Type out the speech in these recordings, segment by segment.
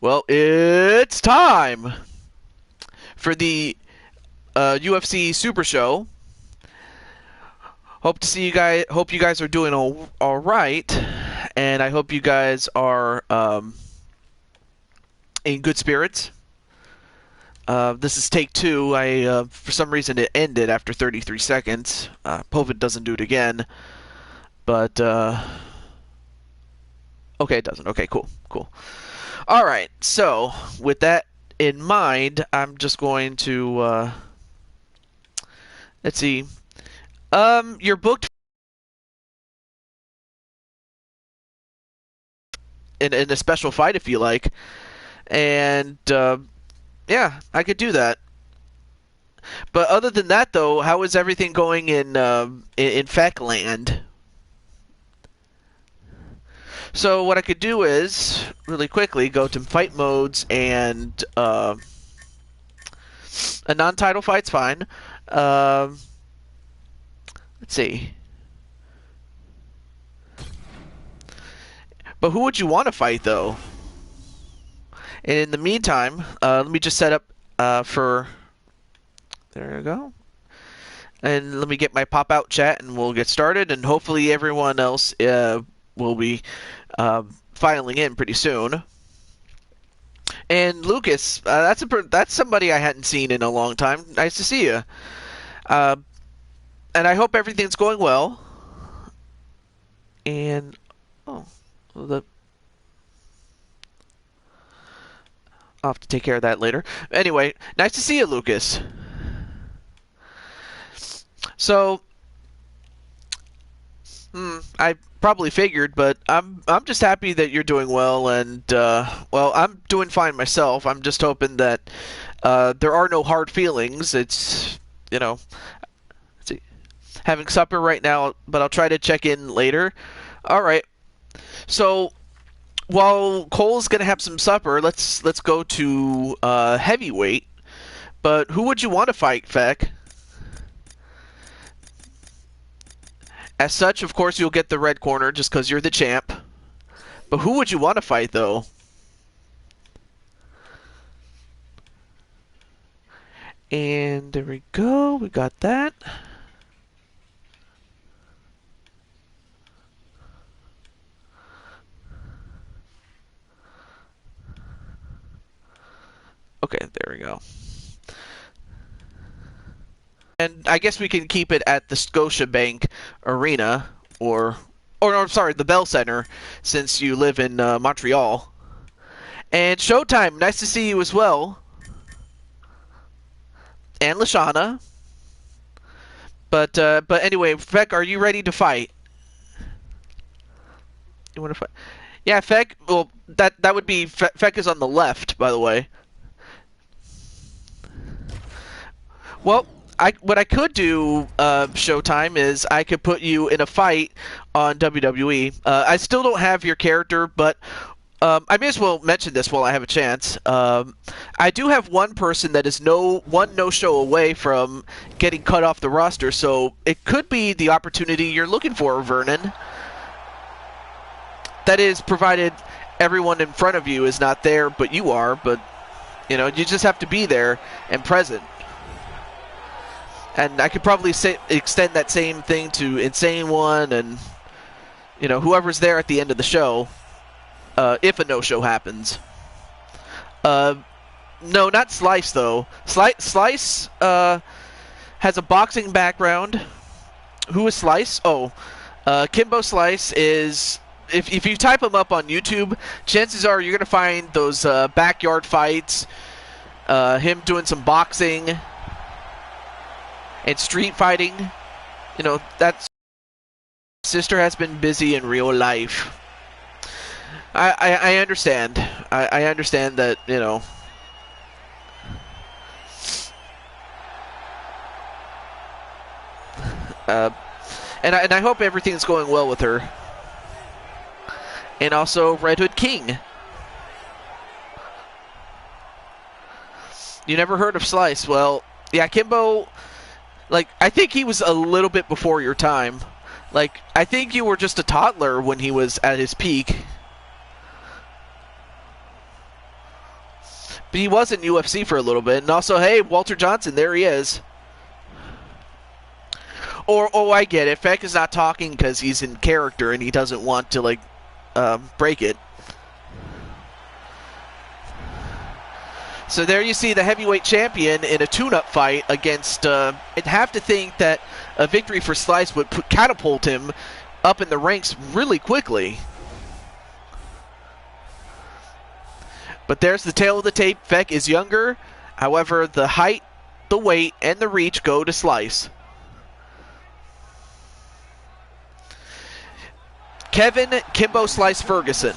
Well, it's time for the UFC Super Show. Hope you guys are doing all right, and I hope you guys are in good spirits. This is take 2. I for some reason it ended after 33 seconds. Hope it doesn't do it again. But okay, it doesn't. Okay, cool. All right. So with that in mind, I'm just going to let's see. You're booked in a special fight if you like, and yeah, I could do that. But other than that, though, how is everything going in Feckland? So what I could do is really quickly go to fight modes, and a non-title fight's fine. Let's see. But who would you want to fight, though? And in the meantime, let me just set up for... There you go. And let me get my pop-out chat, and we'll get started. And hopefully everyone else will be filing in pretty soon. And Lucas, that's somebody I hadn't seen in a long time. Nice to see you. And I hope everything's going well. And I'll have to take care of that later. Anyway, nice to see you, Lucas. So, I probably figured, but I'm just happy that you're doing well, and well, I'm doing fine myself. I'm just hoping that there are no hard feelings. It's, you know, having supper right now, but I'll try to check in later. All right. So while Cole's gonna have some supper, let's go to heavyweight. But who would you want to fight, Feck? As such, of course, you'll get the red corner just because you're the champ. But who would you want to fight, though? And there we go. We got that. Okay, there we go. And I guess we can keep it at the Scotiabank Arena, or no, sorry, the Bell Center, since you live in Montreal. And Showtime, nice to see you as well. And Lashana. But anyway, Feck, are you ready to fight? You want to fight? Yeah, Feck. Well, that would be Feck is on the left, by the way. Well, what I could do, Showtime, is I could put you in a fight on WWE. I still don't have your character, but I may as well mention this while I have a chance. I do have one person that is one no-show away from getting cut off the roster, so it could be the opportunity you're looking for, Vernon. That is, provided everyone in front of you is not there, but you are. But, you know, you just have to be there and present. And I could probably extend that same thing to Insane One and, you know, whoever's there at the end of the show, if a no-show happens. No, not Slice, though. Slice has a boxing background. Who is Slice? Oh, Kimbo Slice is... If you type him up on YouTube, chances are you're going to find those backyard fights, him doing some boxing... and street fighting. You know, that sister has been busy in real life. I understand. I understand that, you know. And I hope everything's going well with her. And also Red Hood King. You never heard of Slice? Well, yeah, Kimbo... Like, I think he was a little bit before your time. Like, I think you were just a toddler when he was at his peak. But he was in UFC for a little bit. And also, hey, Walter Johnson, there he is. Or, oh, I get it. Feck is not talking because he's in character and he doesn't want to, like, break it. So there you see the heavyweight champion in a tune-up fight against... I'd have to think that a victory for Slice would catapult him up in the ranks really quickly. But there's the tail of the tape. Feck is younger. However, the height, the weight, and the reach go to Slice. Kevin Kimbo Slice Ferguson.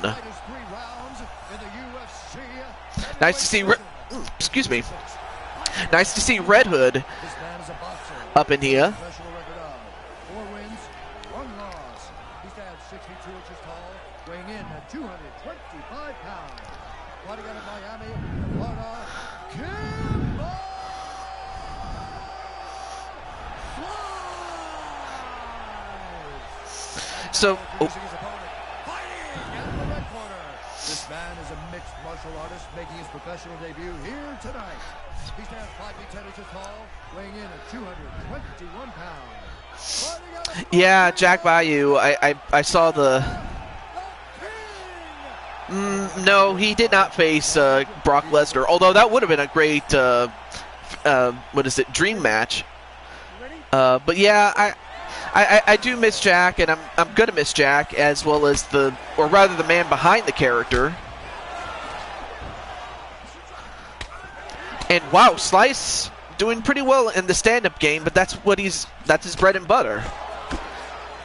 Nice to see... excuse me. Nice to see Red Hood up in here. 4 wins, 1 loss. He stands 62 inches tall, weighing in at 225 pounds. Fighting out of Miami, Florida, Kimbo Slice! So... This man is a mixed martial artist making his professional debut here tonight. He stands 5 feet 10 inches tall, weighing in at 221 pounds. Yeah, Jack Bayou, I saw the... no, he did not face Brock Lesnar, although that would have been a great, dream match. But yeah, I do miss Jack, and I'm gonna miss Jack, as well as the man behind the character. And wow, Slice doing pretty well in the stand-up game, but that's his bread and butter.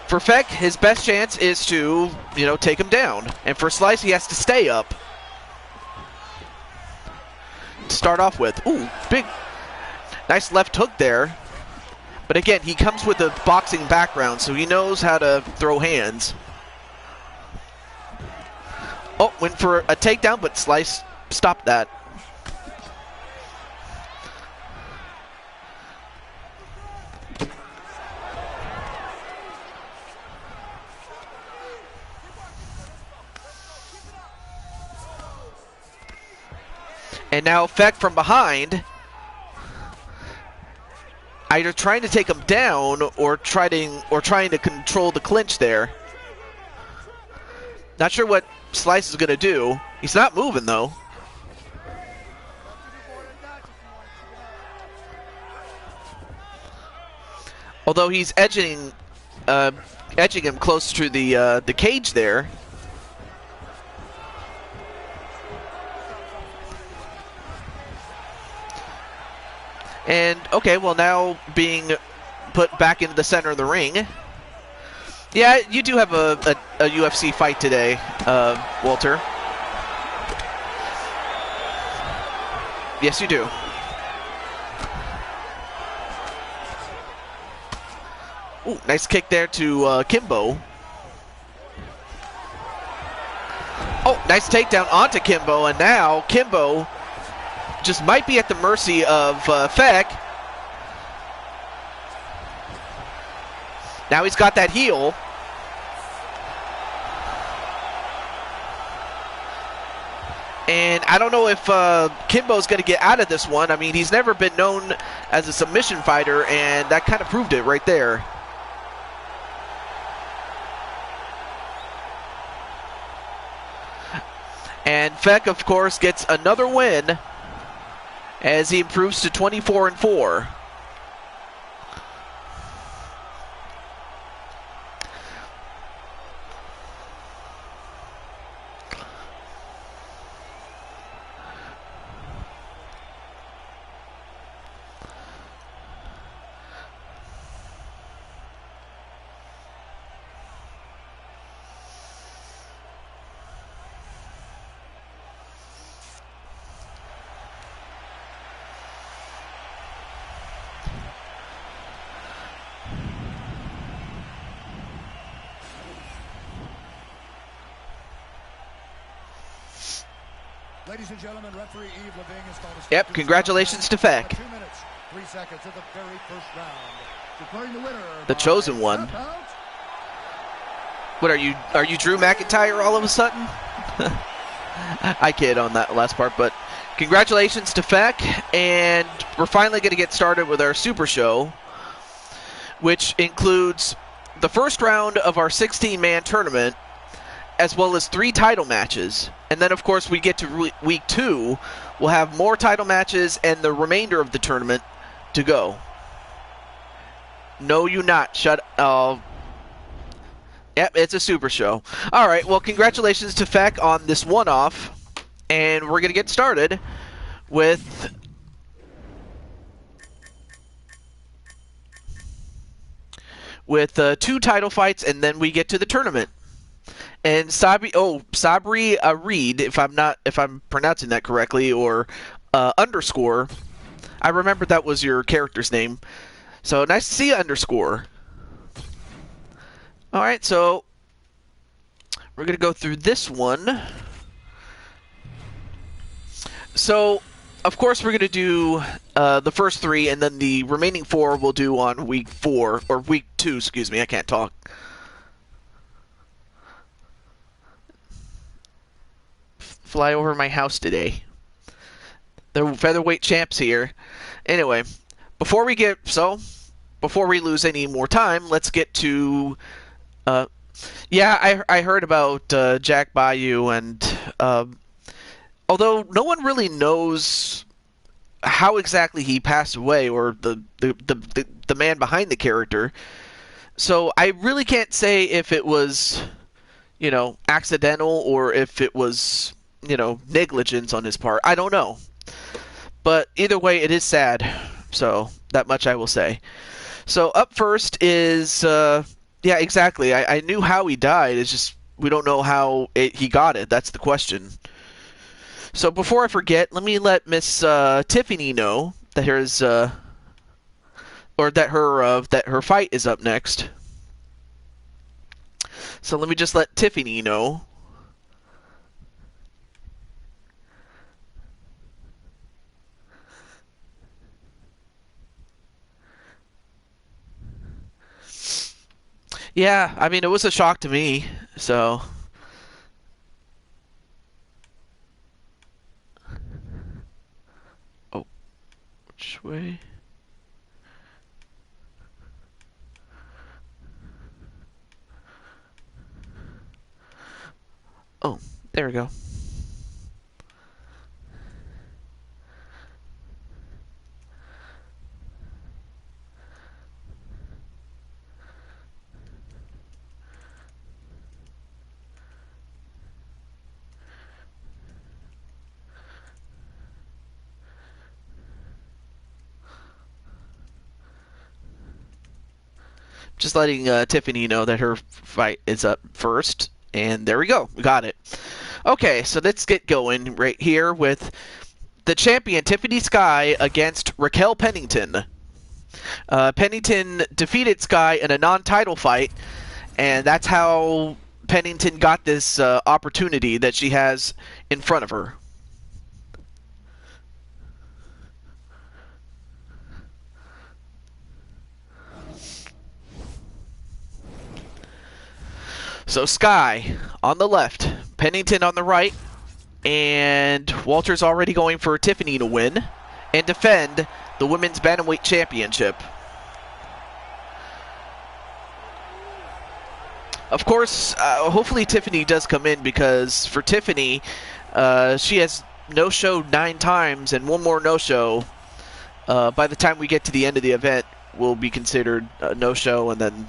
For Feck, his best chance is to, take him down, and for Slice, he has to stay up. To start off with, ooh, big, nice left hook there. But again, he comes with a boxing background, so he knows how to throw hands. Oh, went for a takedown, but Slice stopped that. And now Feck from behind, either trying to take him down or trying to control the clinch there. Not sure what Slice is going to do. He's not moving though. Although he's edging him close to the cage there. And, okay, well, now being put back into the center of the ring. Yeah, you do have a UFC fight today, Walter. Yes, you do. Ooh, nice kick there to Kimbo. Oh, nice takedown onto Kimbo, and now Kimbo just might be at the mercy of Feck. Now he's got that heel. And I don't know if Kimbo's going to get out of this one. I mean, he's never been known as a submission fighter, and that kind of proved it right there. And Feck, of course, gets another win as he improves to 24-4. Ladies and gentlemen, referee Yves Leving has called a stop. Yep, congratulations to Feck. 2 minutes, 3 seconds of the very first round. Declaring the winner, the chosen one. What are you Drew McIntyre all of a sudden? I kid on that last part, but Congratulations to Feck, and we're finally going to get started with our Super Show, which includes the first round of our 16-man tournament, as well as 3 title matches. And then, of course, we get to week 2. We'll have more title matches and the remainder of the tournament to go. No, you not. Shut up. Yep, it's a Super Show. All right, well, congratulations to Feck on this one-off. And we're going to get started with two title fights, and then we get to the tournament. And Sabri Reed, if I'm pronouncing that correctly, or underscore. I remembered that was your character's name. So nice to see you, underscore. All right, so we're going to go through this one. So, of course, we're going to do the first 3, and then the remaining 4 we'll do on week 4, or week 2, excuse me, I can't talk. Fly over my house today. The Featherweight champs here. Anyway, before we lose any more time, let's get to... yeah, I heard about Jack Bayou, and... although no one really knows how exactly he passed away, or the man behind the character, so I really can't say if it was, accidental or if it was, negligence on his part. I don't know. But either way, it is sad. So that much I will say. So up first is, yeah, exactly. I knew how he died. It's just we don't know how he got it. That's the question. So before I forget, let me let Miss Tiffany know that that her fight is up next. So let me just let Tiffany know. Yeah, I mean, it was a shock to me, so... Which way? Oh, there we go. Just letting Tiffany know that her fight is up first. And there we go. We got it. Okay, so let's get going right here with the champion, Tiffany Sky, against Raquel Pennington. Pennington defeated Sky in a non-title fight, and that's how Pennington got this opportunity that she has in front of her. So Sky on the left, Pennington on the right, and Walter's already going for Tiffany to win and defend the Women's Bantamweight Championship. Of course, hopefully Tiffany does come in, because for Tiffany, she has no-showed 9 times, and one more no-show. By the time we get to the end of the event, will be considered a no-show, and then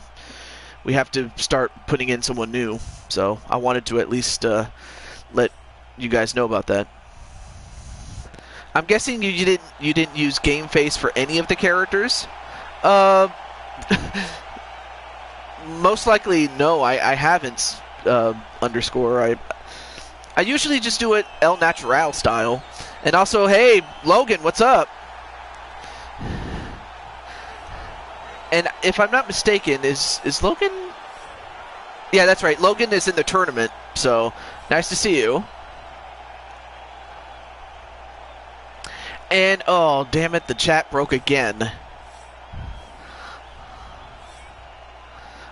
we have to start putting in someone new. So I wanted to at least let you guys know about that. I'm guessing you didn't use Game Face for any of the characters. Most likely no. I haven't. Underscore. I usually just do it El Natural style. And also, hey Logan, what's up? And if I'm not mistaken, is Logan... Yeah, that's right. Logan is in the tournament, so nice to see you. And, oh, damn it, the chat broke again.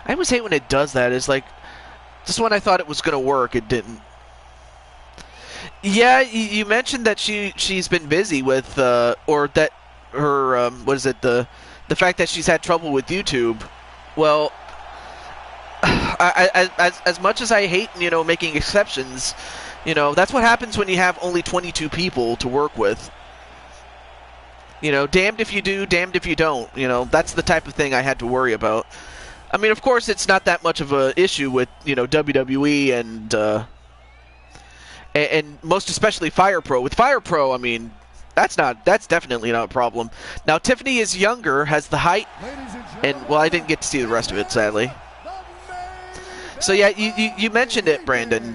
I always hate when it does that. It's like, just when I thought it was going to work, it didn't. Yeah, you mentioned that she's been busy with, or that her, what is it, the fact that she's had trouble with YouTube. Well, as much as I hate, making exceptions, that's what happens when you have only 22 people to work with. Damned if you do, damned if you don't. That's the type of thing I had to worry about. I mean, of course, it's not that much of an issue with, WWE and most especially Fire Pro. With Fire Pro, I mean, that's definitely not a problem. Now, Tiffany is younger, has the height, and, well, I didn't get to see the rest of it, sadly. So, yeah, you mentioned it, Brandon.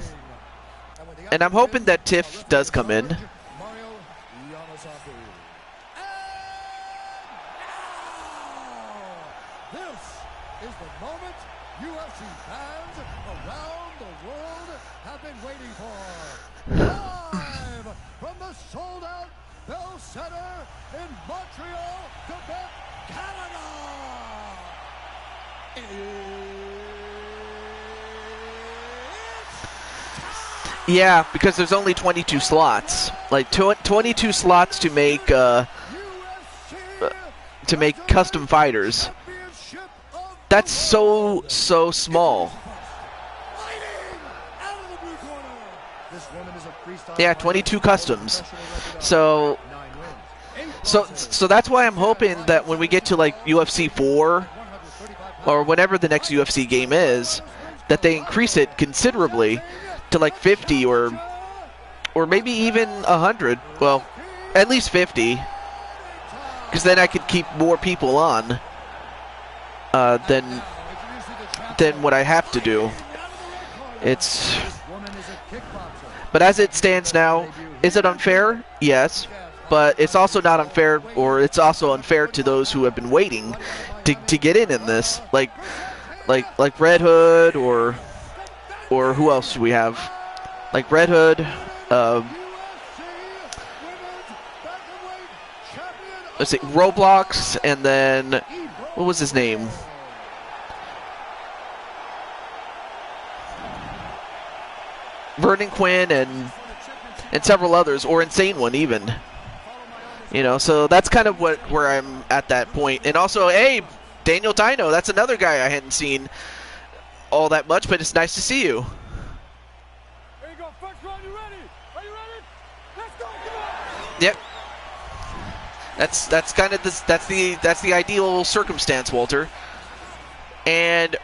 And I'm hoping that Tiff does come in. Is the moment UFC fans around the world have been waiting for. Live from the sold-out Bell Center in Montreal, Quebec, Canada. Yeah, because there's only 22 slots. Like 22 slots to make custom fighters. That's so small. Yeah, 22 customs. So that's why I'm hoping that when we get to like UFC 4 or whenever the next UFC game is, that they increase it considerably to like 50 or maybe even 100. Well, at least 50, because then I could keep more people on. Than what I have to do. But as it stands now, is it unfair? Yes, but it's also not unfair, or it's also unfair to those who have been waiting to get in this, like Red Hood or who else do we have? Like Red Hood. Let's see, Roblox, and then what was his name? Vernon Quinn and several others, or Insane One even. So that's kind of where I'm at that point. And also, hey, Daniel Dino, that's another guy I hadn't seen all that much, but it's nice to see you. There you go, first round, you ready? Are you ready? Let's go, come on! Yep. That's kind of that's the ideal circumstance, Walter. And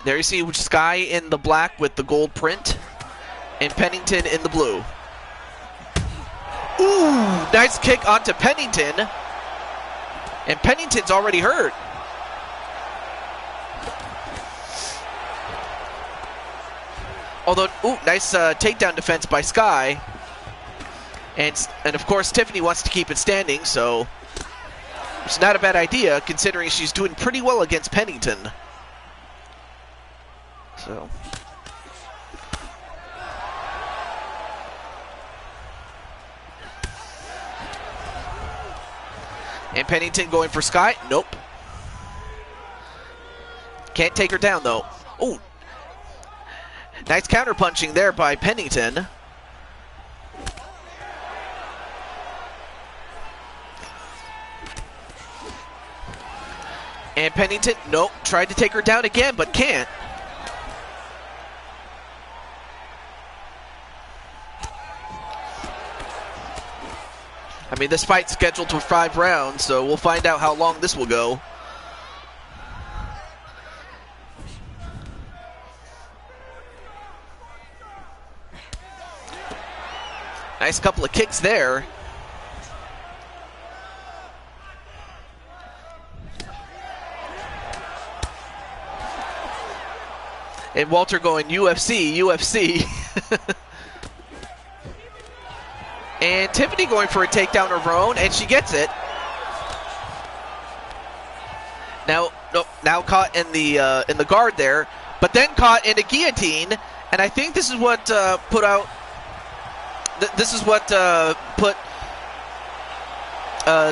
there you see Sky in the black with the gold print, and Pennington in the blue. Ooh, nice kick onto Pennington, and Pennington's already hurt. Although, ooh, nice takedown defense by Sky. And of course, Tiffany wants to keep it standing, so it's not a bad idea, considering she's doing pretty well against Pennington. So. And Pennington going for Sky. Nope. Can't take her down, though. Oh. Nice counter punching there by Pennington. And Pennington, nope, tried to take her down again, but can't. I mean, this fight's scheduled for 5 rounds, so we'll find out how long this will go. Nice couple of kicks there. And Walter going UFC, UFC. And Tiffany going for a takedown of her own, and she gets it. Now caught in the guard there, but then caught in a guillotine. And I think this is what put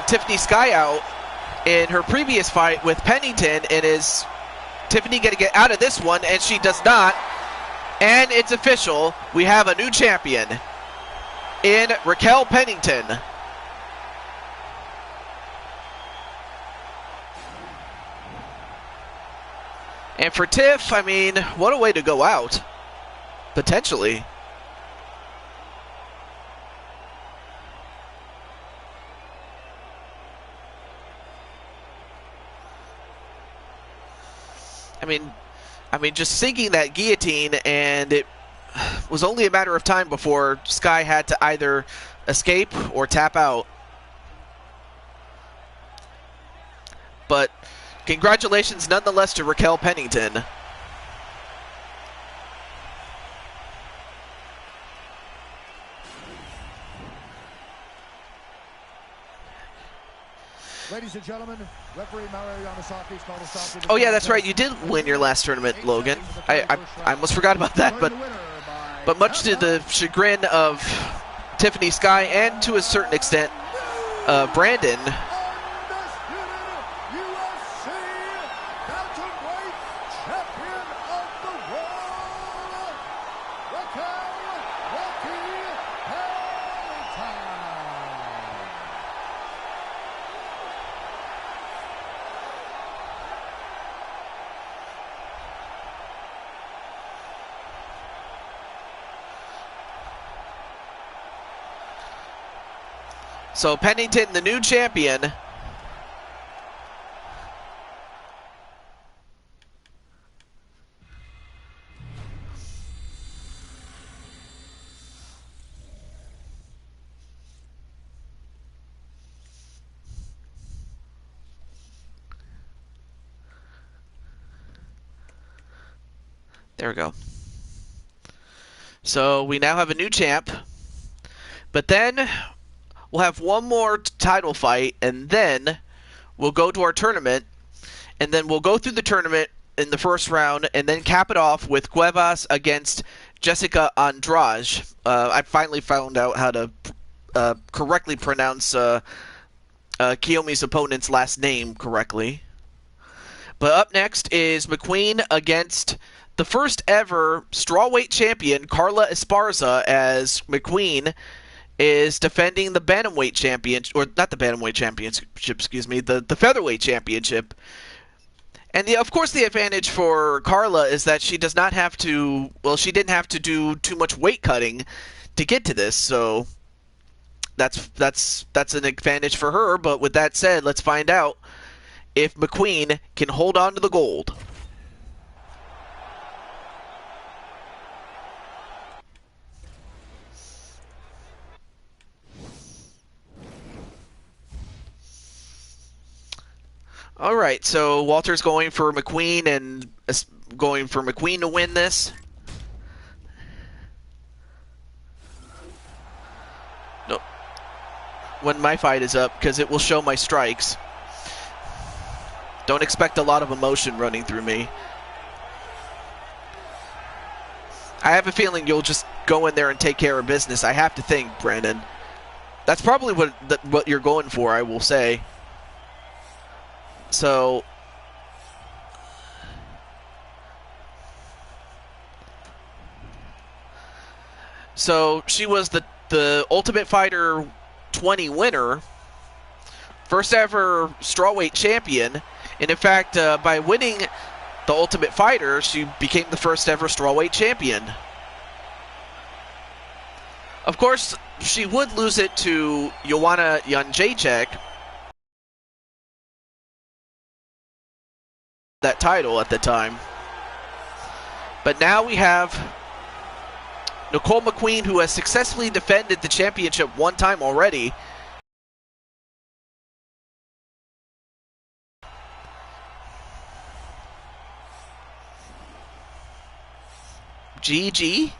Tiffany Sky out in her previous fight with Pennington. And is Tiffany going to get out of this one? And she does not. And it's official. We have a new champion. in Raquel Pennington. And for Tiff, I mean, what a way to go out, potentially. I mean, just sinking that guillotine, and it was only a matter of time before Sky had to either escape or tap out. But congratulations nonetheless to Raquel Pennington. Ladies and gentlemen, referee Mario Yamasaki's final stop. Oh yeah, that's right. You did win your last tournament, Logan. I almost forgot about that, but much to the chagrin of Tiffany Sky and to a certain extent Brandon. UFC Bantamweight champion of the world, Raquel Pennington. So Pennington, the new champion. There we go. So we now have a new champ. But then we'll have one more title fight, and then we'll go to our tournament, and then we'll go through the tournament in the first round, and then cap it off with Cuevas against Jessica Andrade. I finally found out how to correctly pronounce Kiyomi's opponent's last name correctly. But up next is Mcqueen against the first ever strawweight champion, Carla Esparza, as Mcqueen is defending the Bantamweight championship, or not the Bantamweight championship, excuse me, the Featherweight championship. And of course the advantage for Carla is that she does not have to, well, she didn't have to do too much weight cutting to get to this, so that's an advantage for her. But with that said, let's find out if Mcqueen can hold on to the gold. All right, so Walter's going for Mcqueen and going for Mcqueen to win this. No, when my fight is up, because it will show my strikes. Don't expect a lot of emotion running through me. I have a feeling you'll just go in there and take care of business. I have to think, Brandon. That's probably what you're going for, I will say. So she was the Ultimate Fighter 20 winner, first ever strawweight champion, and in fact, by winning the Ultimate Fighter, she became the first ever strawweight champion. Of course, she would lose it to Joanna Jędrzejczyk, that title at the time. But now we have Nicole Mcqueen, who has successfully defended the championship one time already. GG?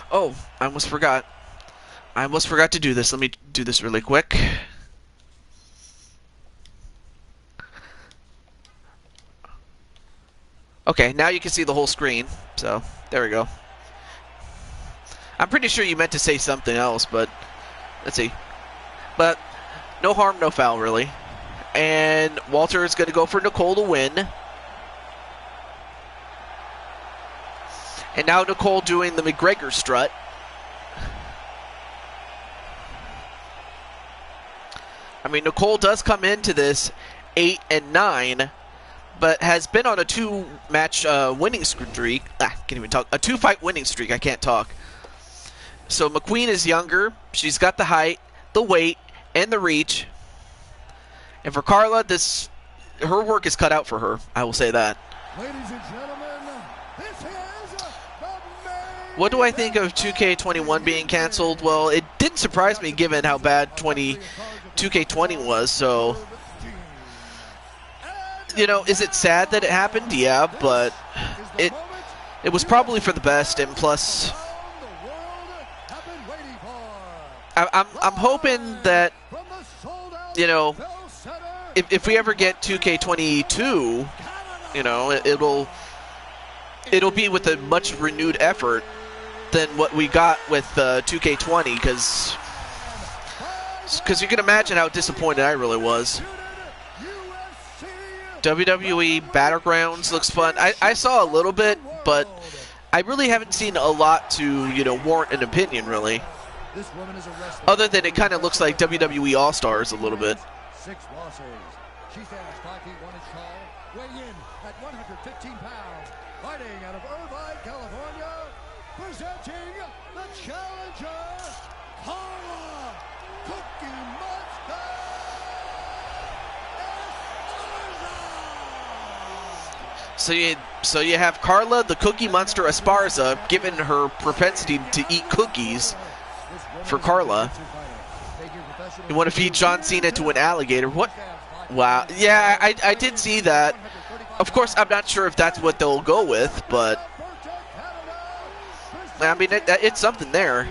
Oh, I almost forgot. I almost forgot to do this. Let me do this really quick. Okay, now you can see the whole screen, so there we go. I'm pretty sure you meant to say something else, but let's see. But no harm, no foul, really. And Walter is going to go for Nicole to win. And now Nicole doing the McGregor strut. I mean, Nicole does come into this 8-9, but has been on a 2-match winning streak. Can't even talk. A 2-fight winning streak. I can't talk. So Mcqueen is younger. She's got the height, the weight, and the reach. And for Carla, her work is cut out for her. I will say that. Ladies and gentlemen, this is the What do I think of 2K21 being canceled? Well, it didn't surprise me given how bad 2K20 was, so... You know, is it sad that it happened? Yeah, but it was probably for the best, and plus... I'm hoping that, you know, if we ever get 2K22, you know, it'll be with a much renewed effort than what we got with 2K20, because you can imagine how disappointed I really was. WWE Battlegrounds looks fun. I saw a little bit, but I really haven't seen a lot to, you know, warrant an opinion, really. Other than it kind of looks like WWE All-Stars a little bit. 6 losses. She stands 5 feet 1 inch tall, weighing in at 115 pounds, fighting out of Irvine, California, presenting the challenger, Carla Cookie Monster Esparza. So you have Carla the Cookie Monster Esparza, given her propensity to eat cookies. For Carla, you want to feed John Cena to an alligator? What? Wow. Yeah, I did see that. Of course, I'm not sure if that's what they'll go with, but I mean, it's something there.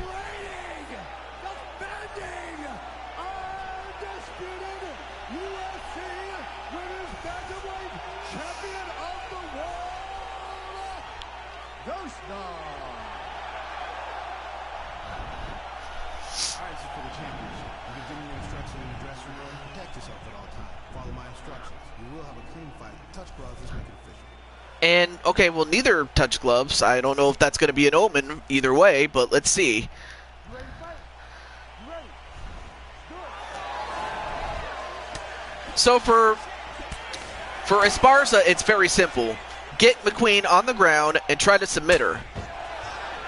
And, okay, well, neither touch gloves. I don't know if that's going to be an omen either way, but let's see. So for Esparza, it's very simple. Get Mcqueen on the ground and try to submit her.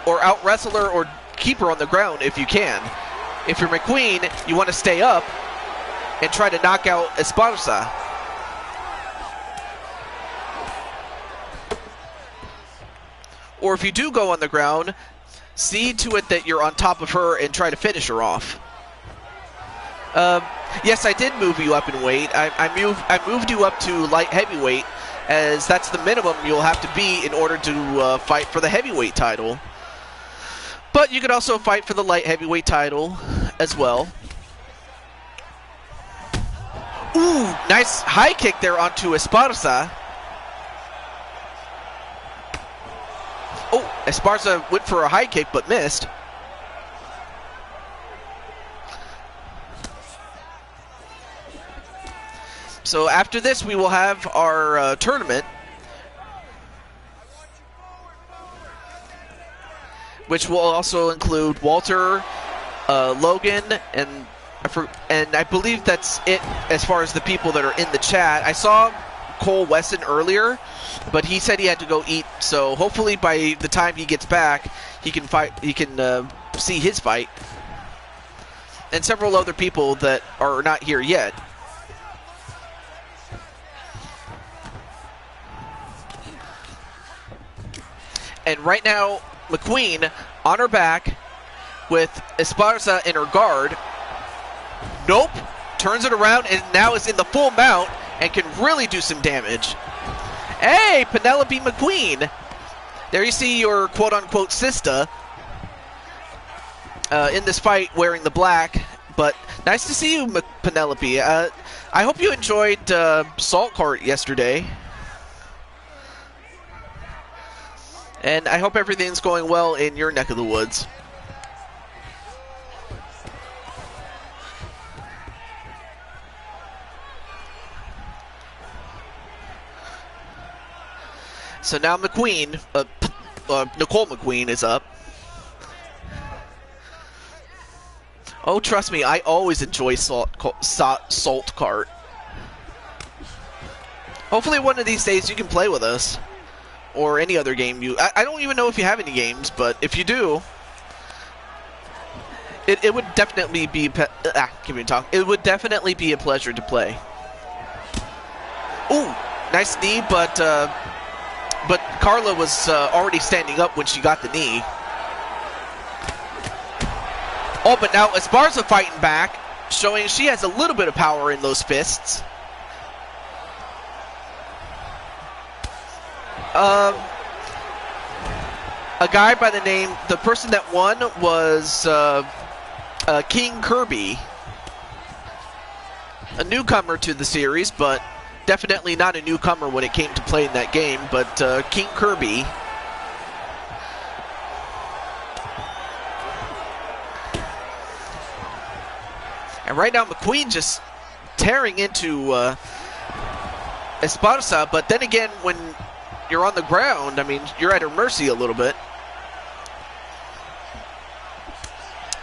Or out-wrestle her or keep her on the ground if you can. If you're Mcqueen, you want to stay up and try to knock out Esparza. Or if you do go on the ground, see to it that you're on top of her and try to finish her off. Yes, I did move you up in weight. I moved you up to light heavyweight, as that's the minimum you'll have to be in order to fight for the heavyweight title. But you could also fight for the light heavyweight title as well. Ooh, nice high kick there onto Esparza. Oh, Esparza went for a high kick but missed. So after this, we will have our tournament, which will also include Walter, Logan, and I believe that's it as far as the people that are in the chat. I saw Cole Wesson earlier, but he said he had to go eat, so hopefully by the time he gets back, he can fight. He can see his fight, and several other people that are not here yet. And right now, Mcqueen on her back with Esparza in her guard. Nope, turns it around and now is in the full mount and can really do some damage. Hey, Penelope Mcqueen. There you see your quote-unquote sister in this fight wearing the black. But nice to see you, Penelope. I hope you enjoyed Salt Cart yesterday. And I hope everything's going well in your neck of the woods. So now Mcqueen, Nicole McQueen is up. Oh, trust me, I always enjoy Salt Cart. Hopefully one of these days you can play with us. Or any other game I don't even know if you have any games, but if you do, it would definitely be it would definitely be a pleasure to play. Ooh, nice knee, but Carla was already standing up when she got the knee. Oh, but now Esparza fighting back, showing she has a little bit of power in those fists. A guy by the name, the person that won was King Kirby. A newcomer to the series, but definitely not a newcomer when it came to playing that game, but King Kirby. And right now McQueen just tearing into Esparza, but then again, when you're on the ground, I mean, you're at her mercy a little bit.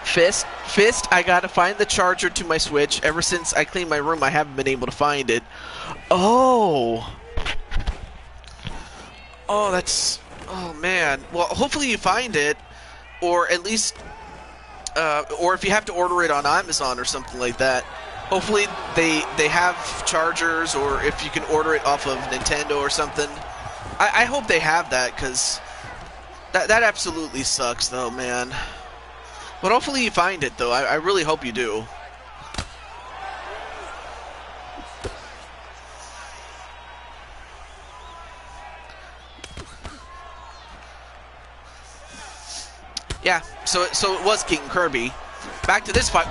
Fist, I gotta find the charger to my Switch. Ever since I cleaned my room, I haven't been able to find it. Oh, that's, oh man. Well, hopefully you find it, or at least, or if you have to order it on Amazon or something like that. Hopefully they have chargers, or if you can order it off of Nintendo or something. I hope they have that, because that absolutely sucks, though, man. But hopefully you find it, though. I really hope you do. Yeah, so it was King Kirby. Back to this fight.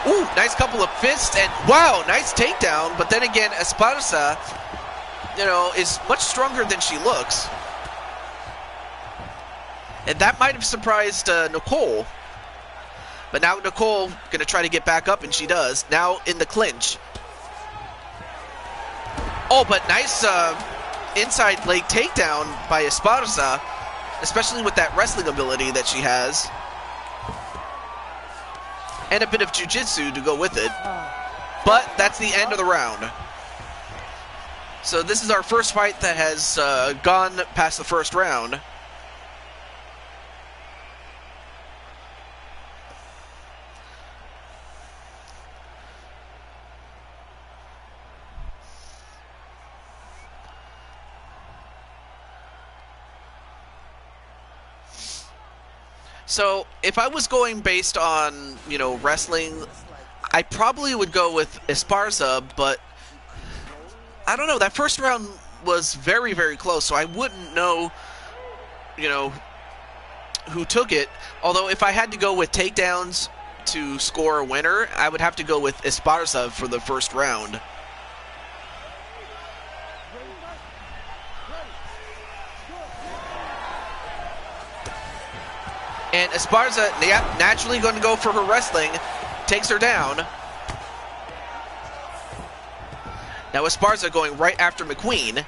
Ooh, nice couple of fists, and wow, nice takedown. But then again, Esparza, you know, is much stronger than she looks. And that might have surprised Nicole. But now Nicole going to try to get back up, and she does. Now in the clinch. Oh, but nice inside leg takedown by Esparza, especially with that wrestling ability that she has. And a bit of jiu-jitsu to go with it. But that's the end of the round. So this is our first fight that has gone past the first round. So if I was going based on, you know, wrestling, I probably would go with Esparza, but I don't know. That first round was very, very close, so I wouldn't know, you know, who took it. Although if I had to go with takedowns to score a winner, I would have to go with Esparza for the first round. And Esparza, yeah, naturally going to go for her wrestling, takes her down. Now Esparza going right after McQueen.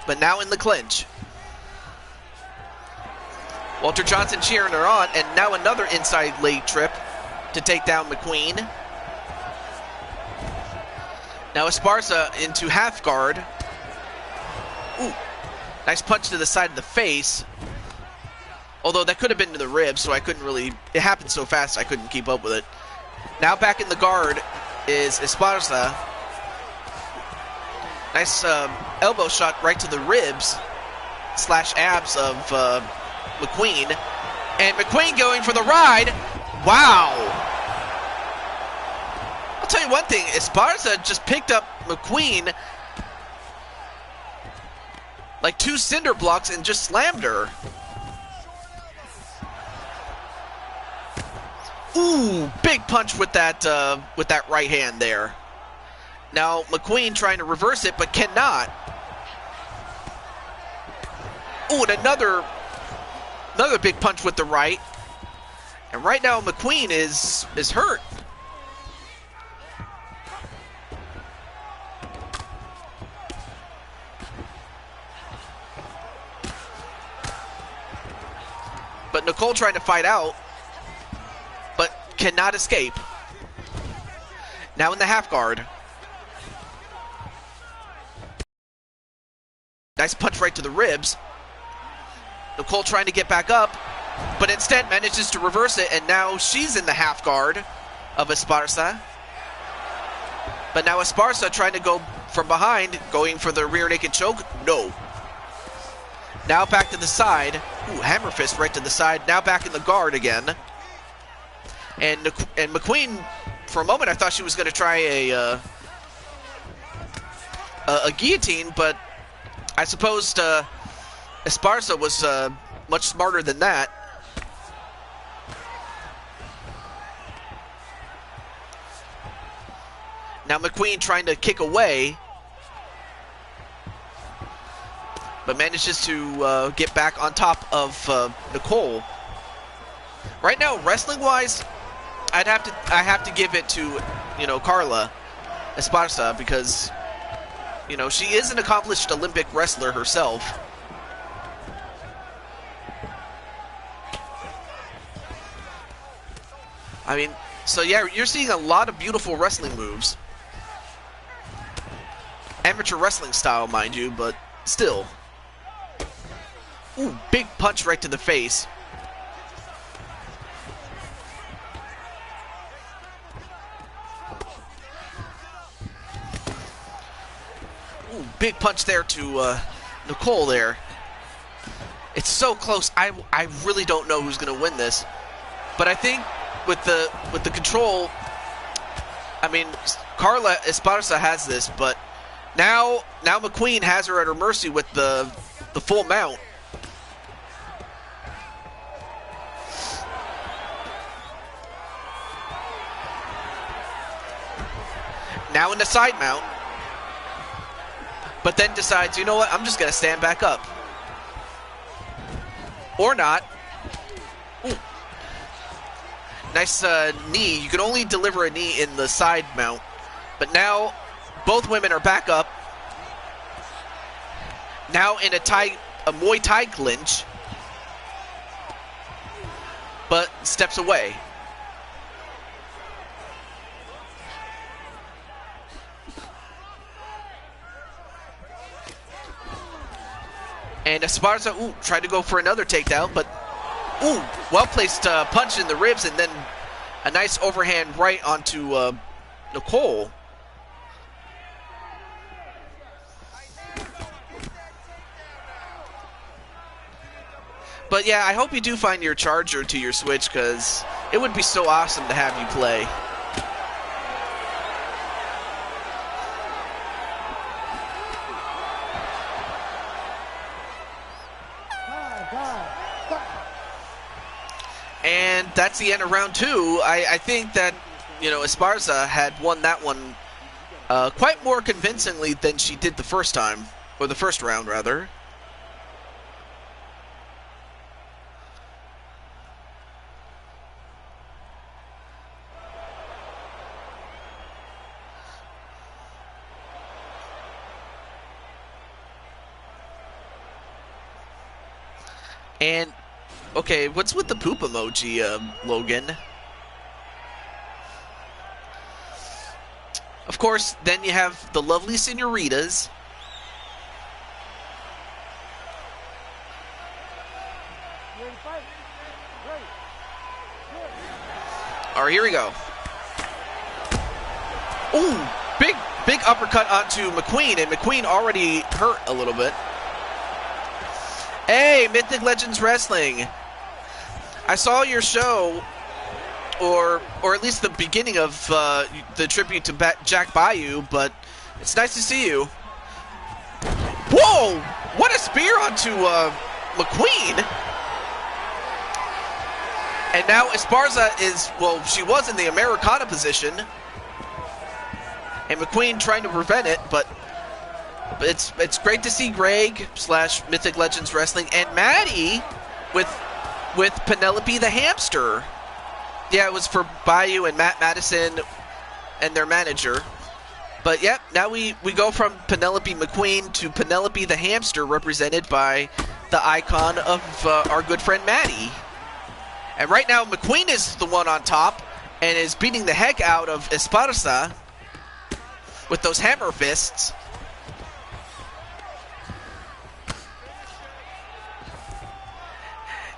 But now in the clinch. Walter Johnson cheering her on, and now another inside leg trip to take down McQueen. Now Esparza into half guard. Ooh, nice punch to the side of the face. Although that could have been to the ribs, so I couldn't really, it happened so fast I couldn't keep up with it. Now back in the guard is Esparza. Nice elbow shot right to the ribs / abs of McQueen. And McQueen going for the ride. Wow. I'll tell you one thing. Esparza just picked up McQueen like 2 cinder blocks and just slammed her. Ooh, big punch with that right hand there. Now McQueen trying to reverse it, but cannot. Ooh, and another Another big punch with the right. And right now Mcqueen is hurt. But Nicole trying to fight out, but cannot escape. Now in the half guard. Nice punch right to the ribs. Nicole trying to get back up, but instead manages to reverse it, and now she's in the half guard of Esparza. But now Esparza trying to go from behind, going for the rear naked choke. No. Now back to the side. Ooh, hammer fist right to the side. Now back in the guard again. And Mcqueen, for a moment, I thought she was going to try a guillotine, but I suppose Esparza was much smarter than that. Now Mcqueen trying to kick away, but manages to get back on top of Nicole. Right now, wrestling-wise, I have to give it to, you know, Carla Esparza, because, you know, she is an accomplished Olympic wrestler herself. I mean, so yeah, you're seeing a lot of beautiful wrestling moves. Amateur wrestling style, mind you, but still. Ooh, big punch right to the face. Ooh, big punch there to Nicole there. It's so close. I really don't know who's going to win this. But I think with the control, I mean, Carla Esparza has this, but now Mcqueen has her at her mercy with the full mount. Now in the side mount, but then decides, you know what, I'm just going to stand back up. Or not. Ooh. Nice knee. You can only deliver a knee in the side mount. But now both women are back up. Now in a Muay Thai clinch. But steps away. And Esparza, ooh, tried to go for another takedown, but ooh, well-placed punch in the ribs, and then a nice overhand right onto Nicole. But yeah, I hope you do find your charger to your Switch, because it would be so awesome to have you play. And that's the end of round two. I think that, you know, Esparza had won that one quite more convincingly than she did the first time, or the first round, rather. And okay, what's with the poop emoji, Logan? Of course, then you have the lovely senoritas. All right, here we go. Ooh, big uppercut onto Mcqueen, and Mcqueen already hurt a little bit. Hey, Mythic Legends Wrestling. I saw your show, or at least the beginning of the tribute to Jack Bayou, but it's nice to see you. Whoa! What a spear onto Mcqueen! And now Esparza is, well, she was in the Americana position, and Mcqueen trying to prevent it, but it's great to see Greg / Mythic Legends Wrestling and Maddie with with Penelope the Hamster. Yeah, it was for Bayou and Matt Madison and their manager. But yep, now we go from Penelope Mcqueen to Penelope the Hamster, represented by the icon of our good friend Maddie. And right now, Mcqueen is the one on top and is beating the heck out of Esparza with those hammer fists.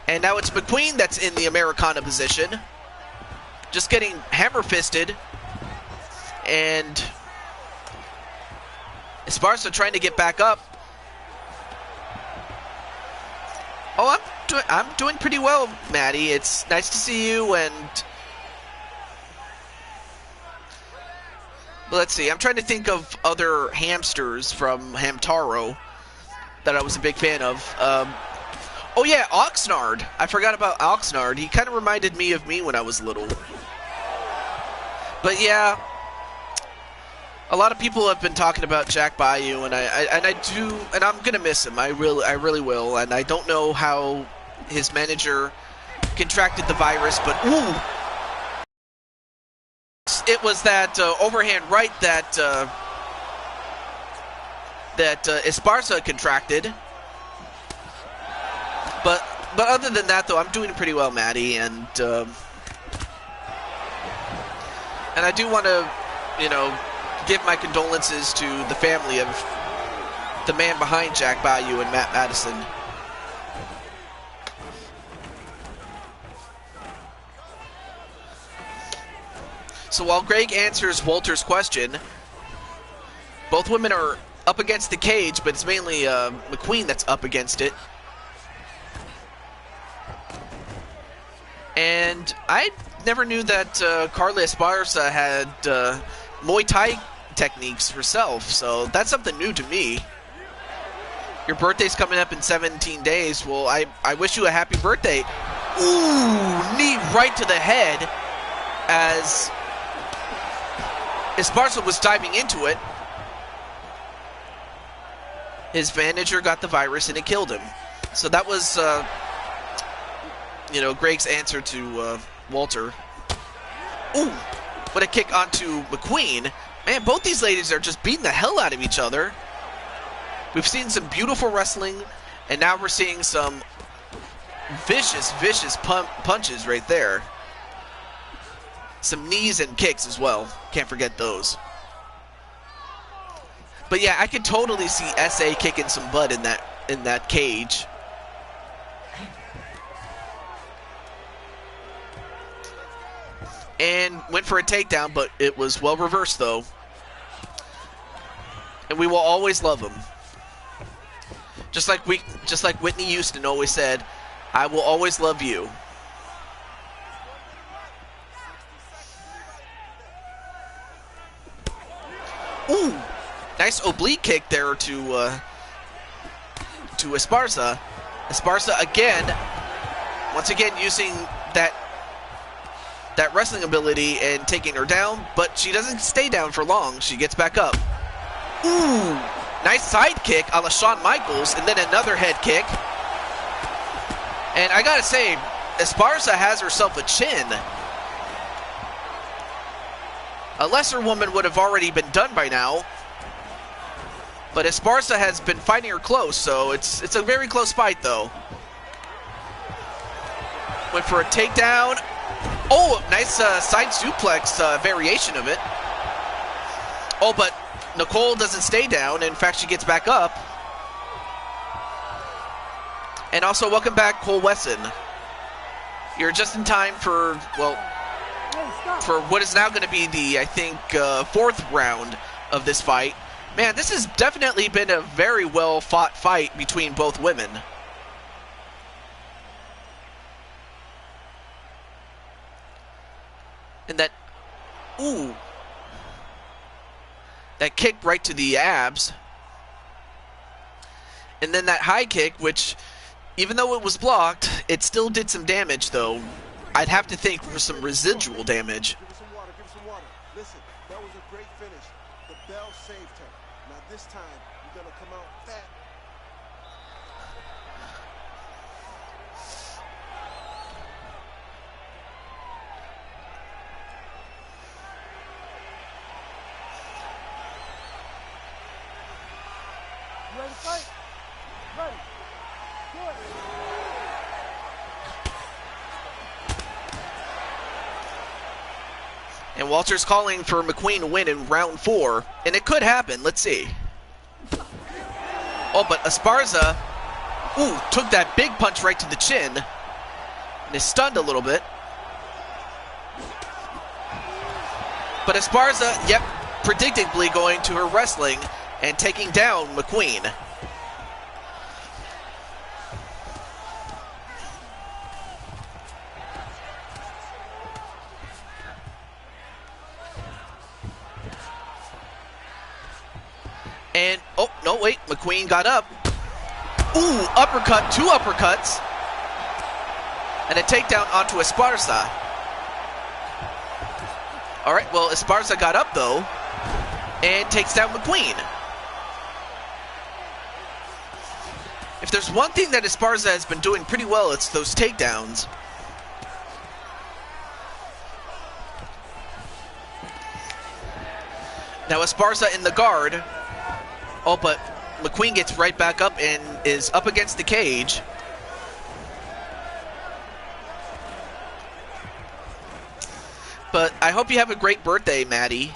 And now it's Mcqueen that's in the Americana position, just getting hammer fisted, and Esparza trying to get back up. Oh, I'm doing pretty well, Maddie. It's nice to see you. And let's see, I'm trying to think of other hamsters from Hamtaro that I was a big fan of. Oh yeah, Oxnard. I forgot about Oxnard. He kind of reminded me of me when I was little. But yeah, a lot of people have been talking about Jack Bayou, and I'm gonna miss him. I really will. And I don't know how his manager contracted the virus, but ooh, it was that overhand right that Esparza contracted. But other than that, though, I'm doing pretty well, Maddie, and I do want to, give my condolences to the family of the man behind Jack Bayou and Matt Madison. So while Greg answers Walter's question, both women are up against the cage, but it's mainly Mcqueen that's up against it. And I never knew that Carla Esparza had Muay Thai techniques herself, so that's something new to me. Your birthday's coming up in 17 days. Well, I wish you a happy birthday. Ooh, knee right to the head as Esparza was diving into it. His manager got the virus and it killed him. So that was... Greg's answer to Walter. Ooh, what a kick onto Mcqueen. Man, both these ladies are just beating the hell out of each other. We've seen some beautiful wrestling, and now we're seeing some vicious punches right there. Some knees and kicks as well. Can't forget those. But yeah, I could totally see SA kicking some butt in that cage. And went for a takedown, but it was well reversed, though. And we will always love him. Just like Whitney Houston always said, I will always love you. Ooh, nice oblique kick there to Esparza. Esparza again, once again using that wrestling ability and taking her down, but she doesn't stay down for long. She gets back up. Ooh, nice side kick a la Shawn Michaels, and then another head kick. And I gotta say, Esparza has herself a chin. A lesser woman would have already been done by now, but Esparza has been fighting her close, so it's a very close fight, though. Went for a takedown. Oh, nice side suplex variation of it. Oh, but Nicole doesn't stay down. In fact, she gets back up. And also, welcome back, Cole Wesson. You're just in time for, well, for what is now going to be the, I think, fourth round of this fight. Man, this has definitely been a very well-fought fight between both women. And that, ooh, that kick right to the abs. And then that high kick, which, even though it was blocked, it still did some damage, though. I'd have to think for some residual damage. Give her some water, give her some water. Listen, that was a great finish. The bell saved her. Now this time, you're going to come out fat. And Walter's calling for Mcqueen to win in round 4. And it could happen. Let's see. Oh, but Esparza, took that big punch right to the chin. And is stunned a little bit. But Esparza, predictably going to her wrestling and taking down Mcqueen. And, oh, no, wait, Mcqueen got up. Ooh, uppercut, 2 uppercuts. And a takedown onto Esparza. All right, well, Esparza got up, though, and takes down Mcqueen. If there's one thing that Esparza has been doing pretty well, it's those takedowns. Now Esparza in the guard. Oh, but Mcqueen gets right back up and is up against the cage. But I hope you have a great birthday, Maddie.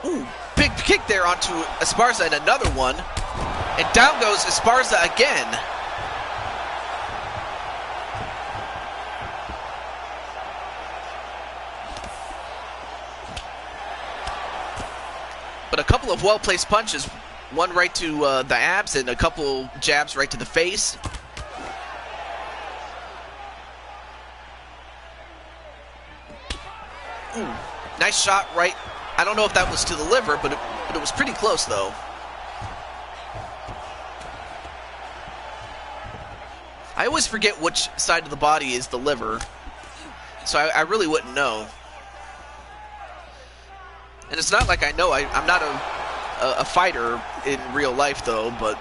Ooh, big kick there onto Esparza and another one. And down goes Esparza again. But a couple of well-placed punches, one right to the abs and a couple jabs right to the face. Ooh, nice shot right. I don't know if that was to the liver, but it was pretty close, though. I always forget which side of the body is the liver, so I really wouldn't know. And it's not like I know. I'm not a fighter in real life, though, but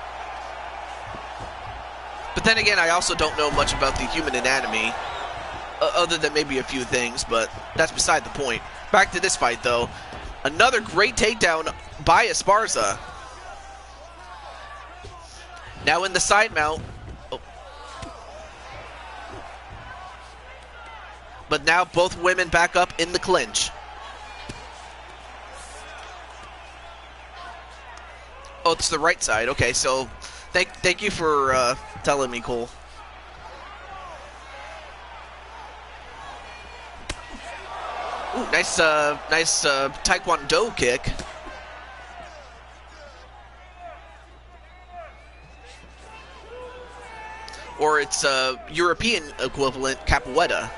then again, I also don't know much about the human anatomy, other than maybe a few things, but that's beside the point. Back to this fight, though. Another great takedown by Esparza. Now in the side mount. Oh. But now both women back up in the clinch. Oh, it's the right side. Okay, so thank you for telling me, Cole. Ooh, nice Taekwondo kick. Or its European equivalent, capoeira.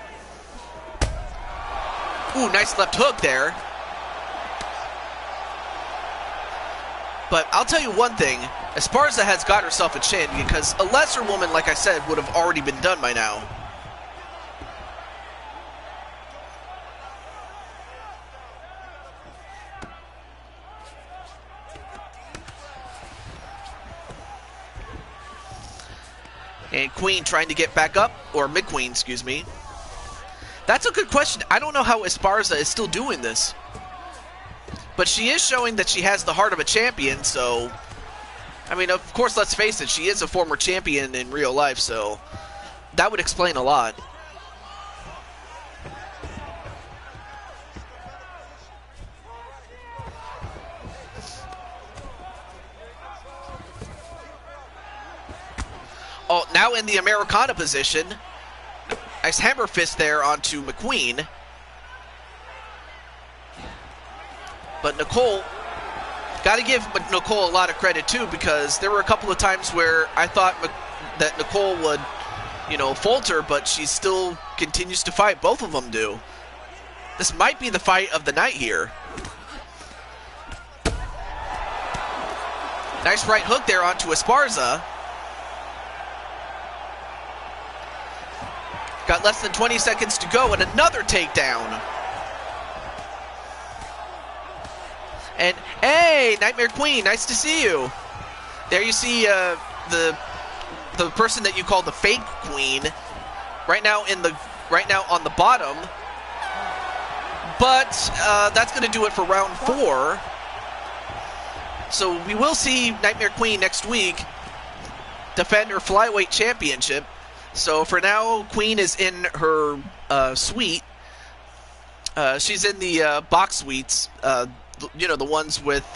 Ooh, nice left hook there. But I'll tell you one thing, Esparza has got herself a chin because a lesser woman, like I said, would have already been done by now. And Queen trying to get back up, or Mcqueen, excuse me. That's a good question. I don't know how Esparza is still doing this. But she is showing that she has the heart of a champion, so... I mean, of course, let's face it, she is a former champion in real life, so... that would explain a lot. Oh, now in the Americana position. Nice hammer fist there onto Mcqueen. But Nicole, got to give Nicole a lot of credit too, because there were a couple of times where I thought that Nicole would, falter, but she still continues to fight. Both of them do. This might be the fight of the night here. Nice right hook there onto Esparza. Got less than 20 seconds to go, and another takedown. And, hey, Nightmare Queen, nice to see you. There you see the person that you call the fake queen right now on the bottom. But that's going to do it for round 4. So we will see Nightmare Queen next week defend her flyweight championship. So for now, Queen is in her suite. She's in the box suites, you know, the ones with,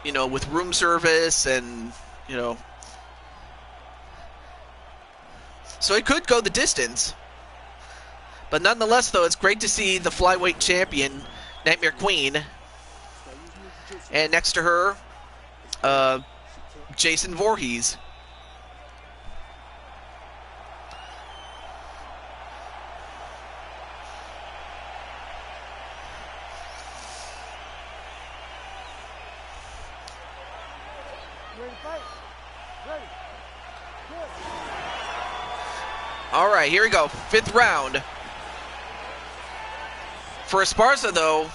you know, with room service and, you know. So it could go the distance. But nonetheless, though, it's great to see the flyweight champion, Nightmare Queen. And next to her, Jason Voorhees. All right, here we go. 5th round. For Esparza, though,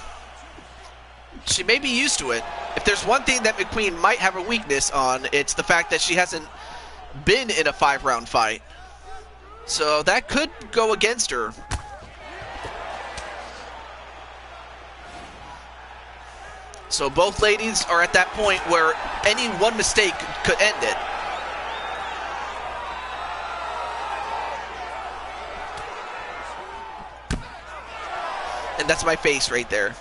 she may be used to it. If there's one thing that Mcqueen might have a weakness on, it's the fact that she hasn't been in a 5-round fight. So that could go against her. So both ladies are at that point where any one mistake could end it. And that's my face right there.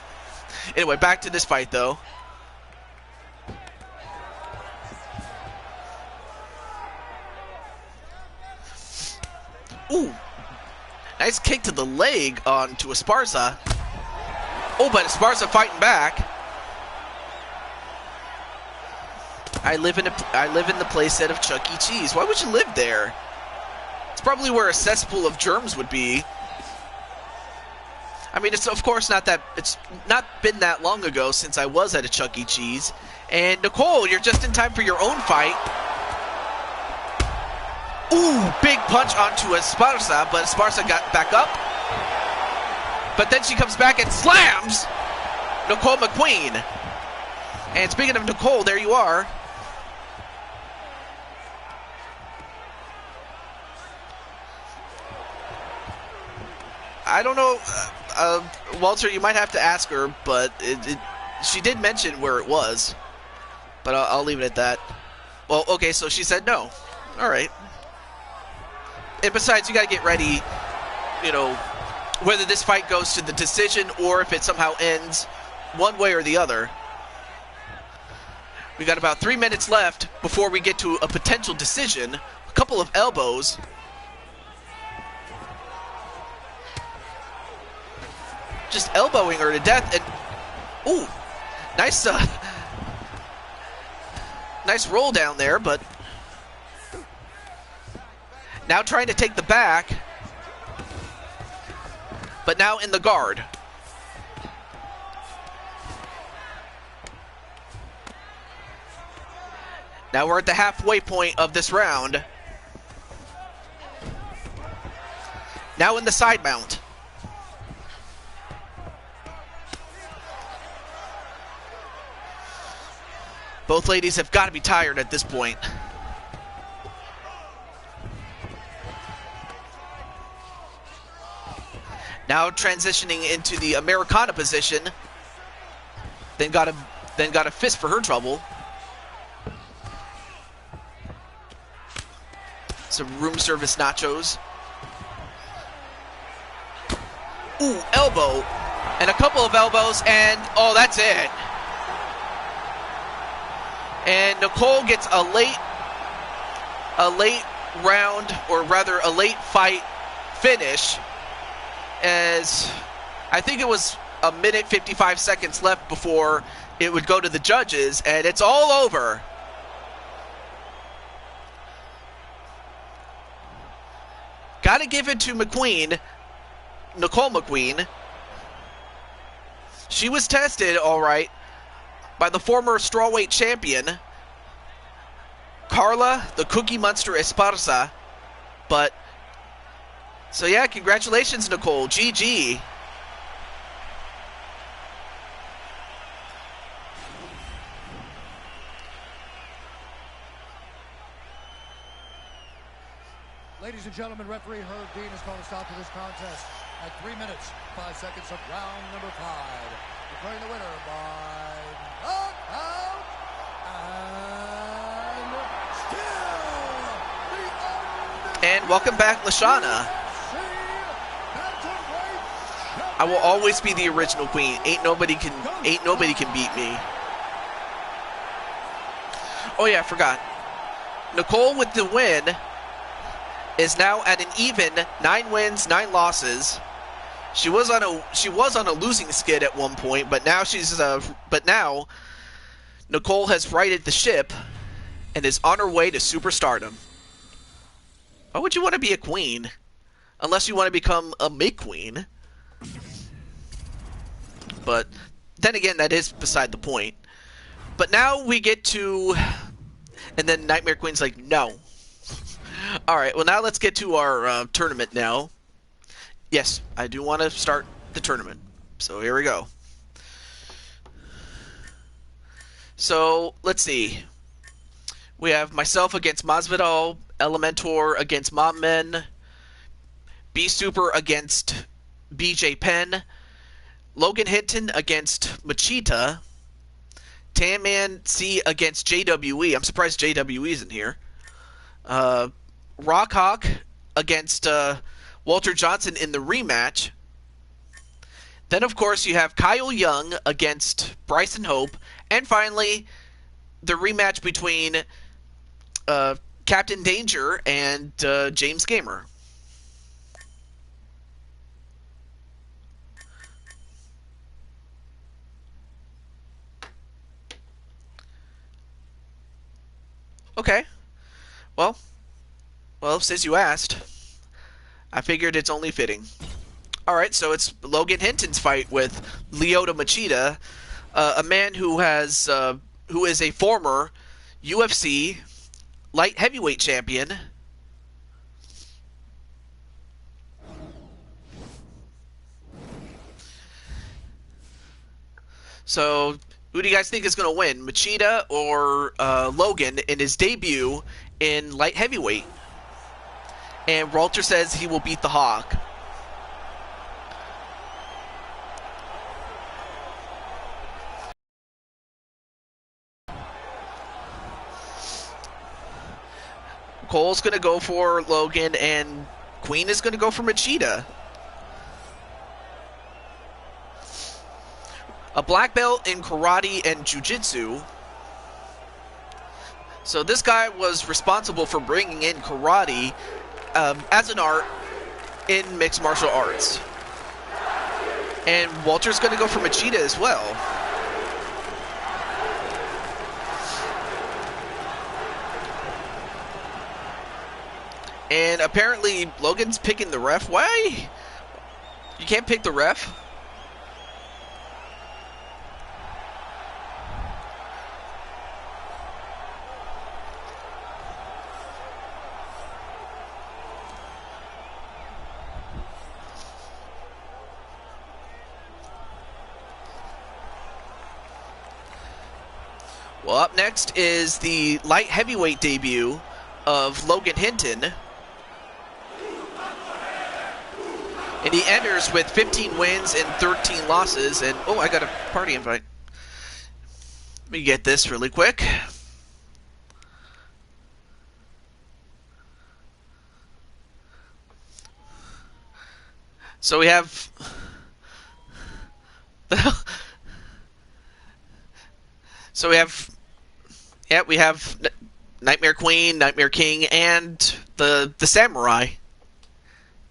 Anyway, back to this fight, though. Ooh. Nice kick to the leg onto Esparza. Oh, but Esparza fighting back. I live in the playset of Chuck E. Cheese. Why would you live there? It's probably where a cesspool of germs would be. I mean, it's of course not that, it's not been that long ago since I was at a Chuck E. Cheese. And Nicole, you're just in time for your own fight. Ooh, big punch onto Esparza, but Esparza got back up. But then she comes back and slams Nicole Mcqueen. And speaking of Nicole, there you are. I don't know, Walter, you might have to ask her, but she did mention where it was. But I'll leave it at that. Well, okay, so she said no. All right. And besides, you got to get ready, you know, whether this fight goes to the decision or if it somehow ends one way or the other. We got about 3 minutes left before we get to a potential decision. A couple of elbows. Just elbowing her to death, and ooh, nice, nice roll down there, but now trying to take the back, but now in the guard. Now we're at the halfway point of this round. Now in the side mount. Both ladies have got to be tired at this point. Now transitioning into the Americana position. Then got a fist for her trouble. Some room service nachos. Ooh, elbow. And a couple of elbows, and oh, that's it. And Nicole gets a late round, or rather a late fight finish, as I think it was a minute 55 seconds left before it would go to the judges, and it's all over. Gotta give it to Mcqueen, Nicole Mcqueen. She was tested, all right, by the former strawweight champion, Carla, the Cookie Monster Esparza. But, so yeah, congratulations, Nicole. GG. Ladies and gentlemen, referee Herb Dean is going to stop to this contest at 3 minutes, 5 seconds of round number 5. Declaring the winner by knockout And welcome back, Lashana. I will always be the original queen. Ain't nobody can beat me. Oh yeah, I forgot. Nicole with the win is now at an even 9 wins, 9 losses. She was on a losing skid at one point, but now now Nicole has righted the ship and is on her way to superstardom. Why would you want to be a queen? Unless you want to become a Mcqueen. But then again, that is beside the point. But now we get to... And then Nightmare Queen's like, no. Alright, well now let's get to our tournament now. Yes, I do want to start the tournament. So here we go. So, let's see. We have myself against Masvidal, Elementor against Mobmen, B-Super against BJ Penn, Logan Hinton against Machida, Tanman C against JWE. I'm surprised JWE isn't here. Rockhawk against Walter Johnson in the rematch. Then, of course, you have Kyle Young against Bryson Hope. And finally, the rematch between Captain Danger and James Gamer. Okay. Well, since you asked, I figured it's only fitting. Alright, so it's Logan Hinton's fight with Lyoto Machida, a man who is a former UFC light heavyweight champion. So, who do you guys think is going to win, Machida or Logan in his debut in light heavyweight? And Walter says he will beat the Hawk. Cole's going to go for Logan, and Queen is going to go for Machida. A black belt in karate and jiu-jitsu. So this guy was responsible for bringing in karate as an art in mixed martial arts. And Walter's going to go for Machida as well. And apparently Logan's picking the ref. Why? You can't pick the ref? Well, up next is the light heavyweight debut of Logan Hinton. And he enters with 15 wins and 13 losses. And, oh, I got a party invite. Let me get this really quick. So we have... So we have... Yeah, we have Nightmare Queen, Nightmare King, and the Samurai.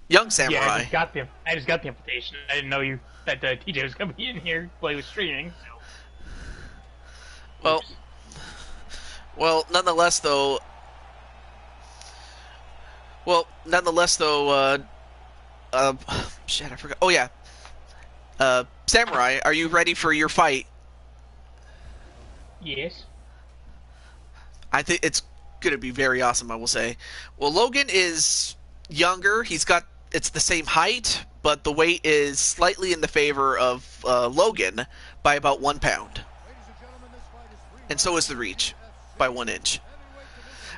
Young Samurai. Yeah, I just got the invitation. I didn't know that TJ was going to be in here while he was streaming. So. Well, nonetheless, though. Shit, I forgot. Oh yeah. Samurai, are you ready for your fight? Yes. I think it's gonna be very awesome, I will say. Well, Logan is younger. It's the same height, but the weight is slightly in the favor of Logan by about 1 pound. And so is the reach by 1 inch.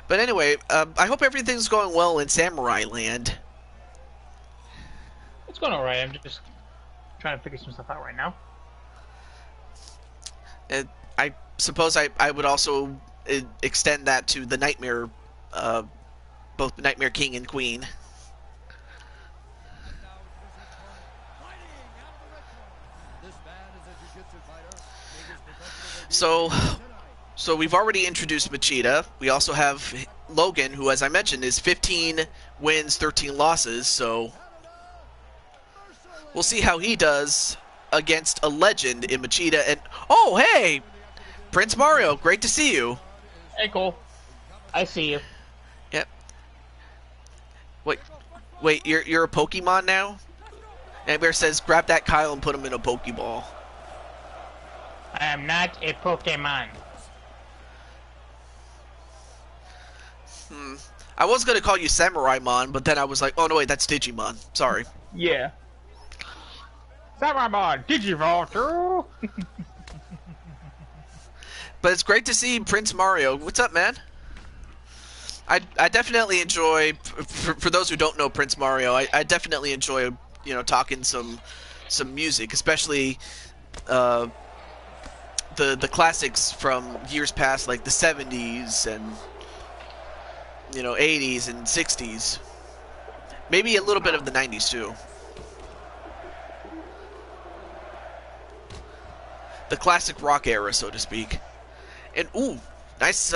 But anyway, I hope everything's going well in Samurai Land. It's going alright. I'm just trying to figure some stuff out right now. And I suppose I would also extend that to the Nightmare, both the Nightmare King and Queen. So we've already introduced Machida. We also have Logan, who, as I mentioned, is 15 wins, 13 losses. So we'll see how he does against a legend in Machida. And oh, hey, Prince Mario, great to see you. Hey, Cole. I see you. Yep. Wait, you're a Pokemon now? Nightmare says, grab that Kyle and put him in a Pokeball. I am not a Pokemon. I was going to call you Samurai-mon, but then I was like, oh no, wait, that's Digimon. Sorry. Yeah. Samurai-mon, Digivolve. But it's great to see Prince Mario. What's up, man? I definitely enjoy, for those who don't know Prince Mario, I definitely enjoy, talking some music, especially the classics from years past, like the 70s and 80s and 60s. Maybe a little bit of the 90s too. The classic rock era, so to speak. And ooh, nice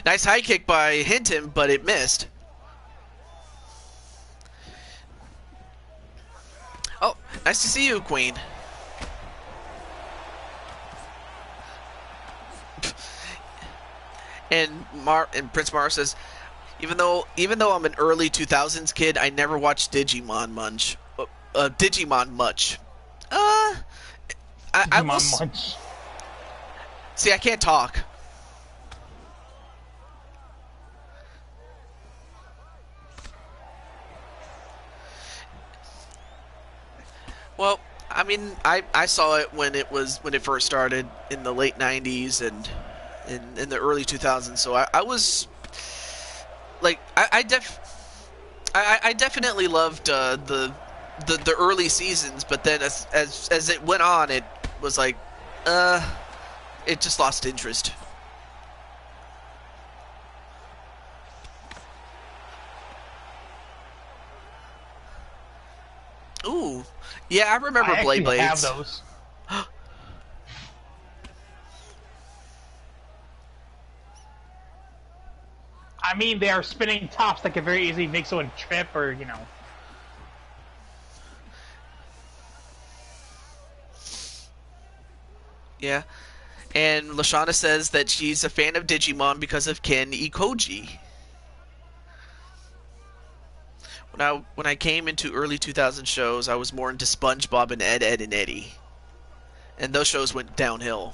nice high kick by Hinton, but it missed. Oh, nice to see you, Queen. And Prince Mara says, even though I'm an early 2000s kid, I never watched Digimon much. Digimon much. I was... much. See, I can't talk. Well, I mean, I saw it when it first started in the late 90s and in the early 2000s. So I was like, I definitely loved the early seasons, but then as it went on, it was like it just lost interest. Ooh, yeah, I remember Blade Blades. I have those. I mean, they are spinning tops that can very easily make someone trip or, Yeah. And Lashana says that she's a fan of Digimon because of Ken Ikoji. When I came into early 2000 shows, I was more into SpongeBob and Ed, Ed and Eddie. And those shows went downhill.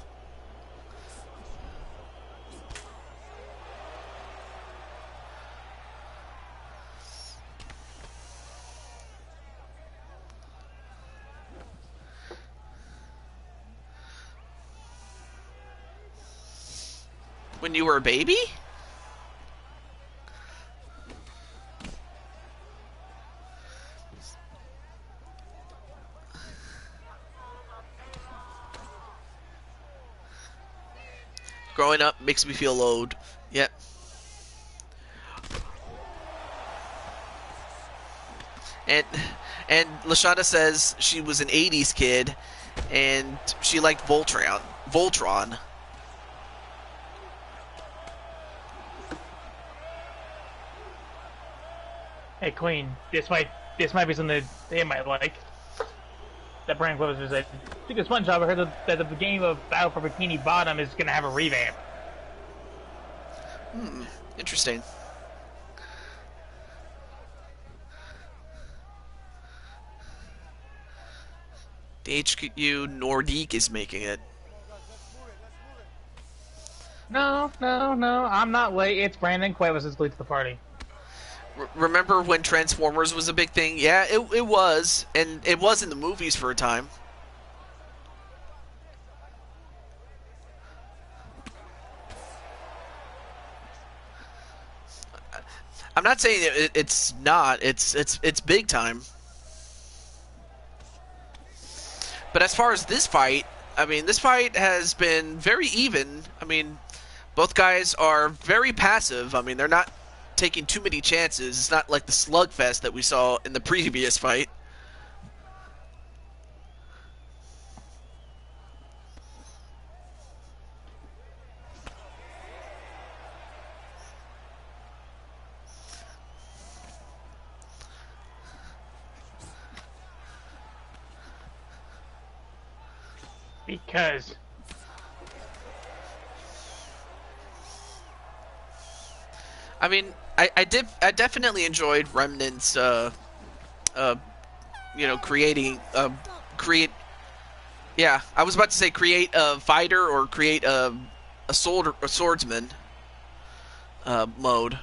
When you were a baby? Growing up makes me feel old. Yep. And Lashana says she was an 80s kid and she liked Voltron. Hey, Queen, this might be something they might like. That Brian Cuevas was like, I think it's one job. I heard that the game of Battle for Bikini Bottom is going to have a revamp. Interesting. The HQ Nordique is making it. No, I'm not late. It's Brandon Cuevas is late to the party. Remember when Transformers was a big thing? Yeah, it was. And it was in the movies for a time. I'm not saying it's not. It's big time. But as far as this fight, I mean, this fight has been very even. I mean, both guys are very passive. I mean, they're not taking too many chances. It's not like the slugfest that we saw in the previous fight. Because I mean, I definitely enjoyed Remnant's creating yeah, I was about to say create a fighter or create a swordsman mode.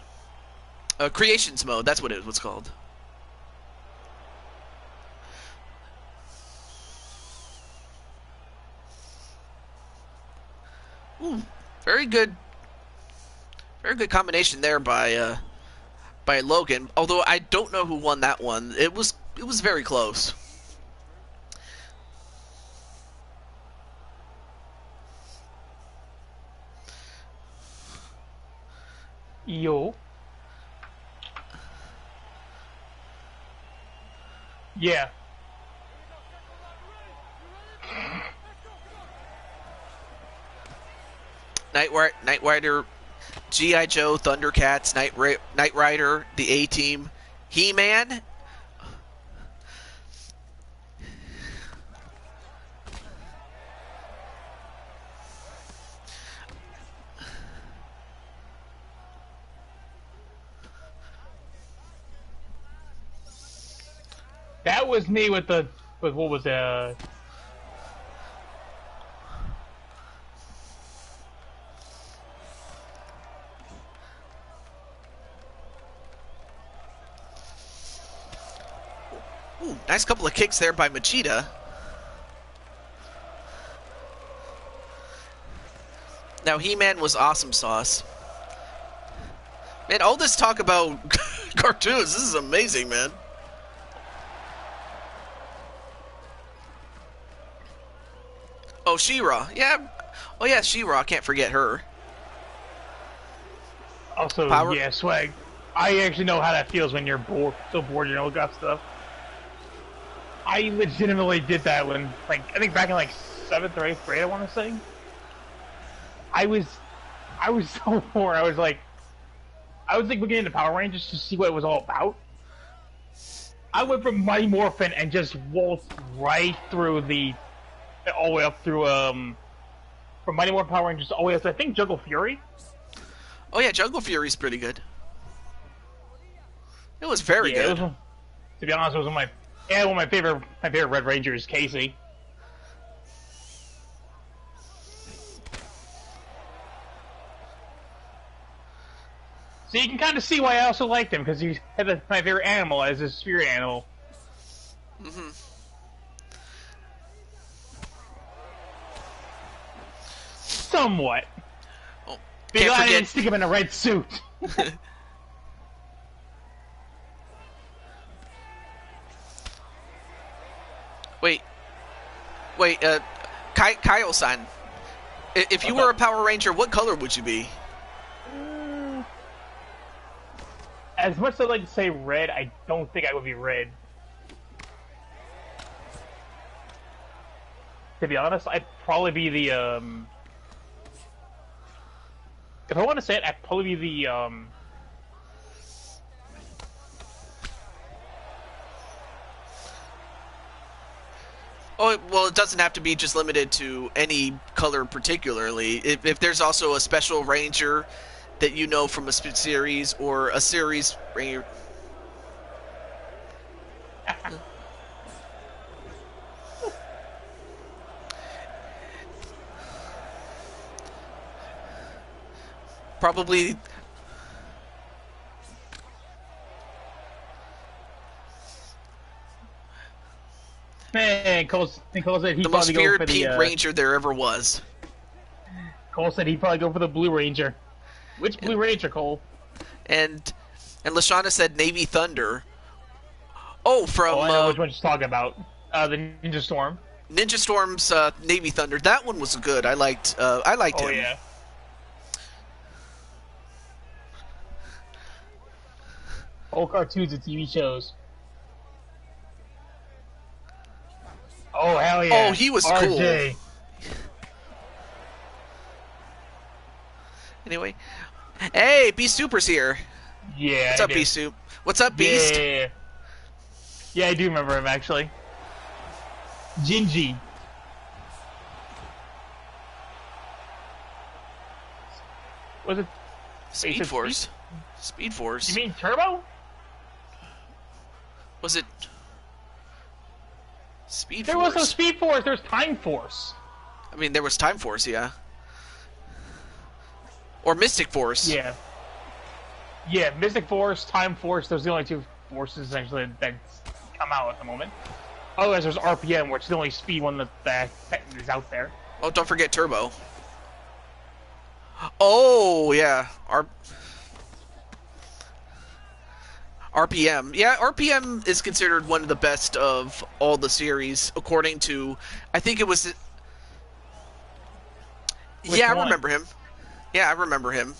Creations mode, that's what it was called. Ooh, very good combination there by Logan. Although I don't know who won that one. It was very close. Yo. Yeah. Knight Rider, G.I. Joe, Thundercats, Knight Rider, the A-Team, He-Man. That was me with what was Ooh, nice couple of kicks there by Machida. Now, He-Man was awesome sauce. Man, all this talk about cartoons, this is amazing, man. Oh, She-Ra. Yeah. Oh, yeah, She-Ra. Can't forget her. also Power? yeah, swag. I actually know how that feels when you're bored, so bored you don't got stuff. I legitimately did that when, like, I think back in like 7th or 8th grade, I want to say. I was so bored. I was like looking into Power Rangers to see what it was all about. I went from Mighty Morphin and just waltzed right through all the way up through from Mighty Morphin Power Rangers all the way up to I think Jungle Fury. Oh, yeah, Jungle Fury's pretty good. It was very good. To be honest, it was one of my favorite Red Rangers, Casey. So you can kind of see why I also liked him, because he had my favorite animal as his spirit animal. Mm-hmm. Somewhat. Oh, Be glad I can't didn't stick him in a red suit. forget. Wait, Kyle-san. If you were a Power Ranger, what color would you be? As much as I'd like to say red, I don't think I would be red. To be honest, I'd probably be the, if I want to say it, I'd probably be the, Oh, well, it doesn't have to be just limited to any color particularly. If there's also a special ranger that you know from a series or a series ranger. Probably. Man, Cole said he'd The most probably go feared for the, pink ranger there ever was. Cole said he'd probably go for the Blue Ranger. Which Blue Ranger, Cole? And Lashana said Navy Thunder. Oh, from I know which one she's talking about. The Ninja Storm. Ninja Storm's Navy Thunder. That one was good. I liked him. Oh yeah. Old cartoons and TV shows. Oh hell yeah! Oh, he was RJ. cool. Anyway, hey, Beast Super's here. Yeah. What's up, Beast Soup? What's up, Beast? Yeah. Yeah, I do remember him actually. Gingy. Was it Speed Force? Speed Force. You mean Turbo? Was it Speed There Force? was no Speed Force. There's Time Force. I mean, there was Time Force, yeah. Or Mystic Force. Yeah. Yeah, Mystic Force, Time Force. Those are the only two forces essentially that come out at the moment. Otherwise, there's RPM, which is the only speed one that is out there. Oh, don't forget Turbo. Oh, yeah. RPM. Yeah, RPM is considered one of the best of all the series, according to... I think it was... Which I one? remember him. Yeah, I remember him.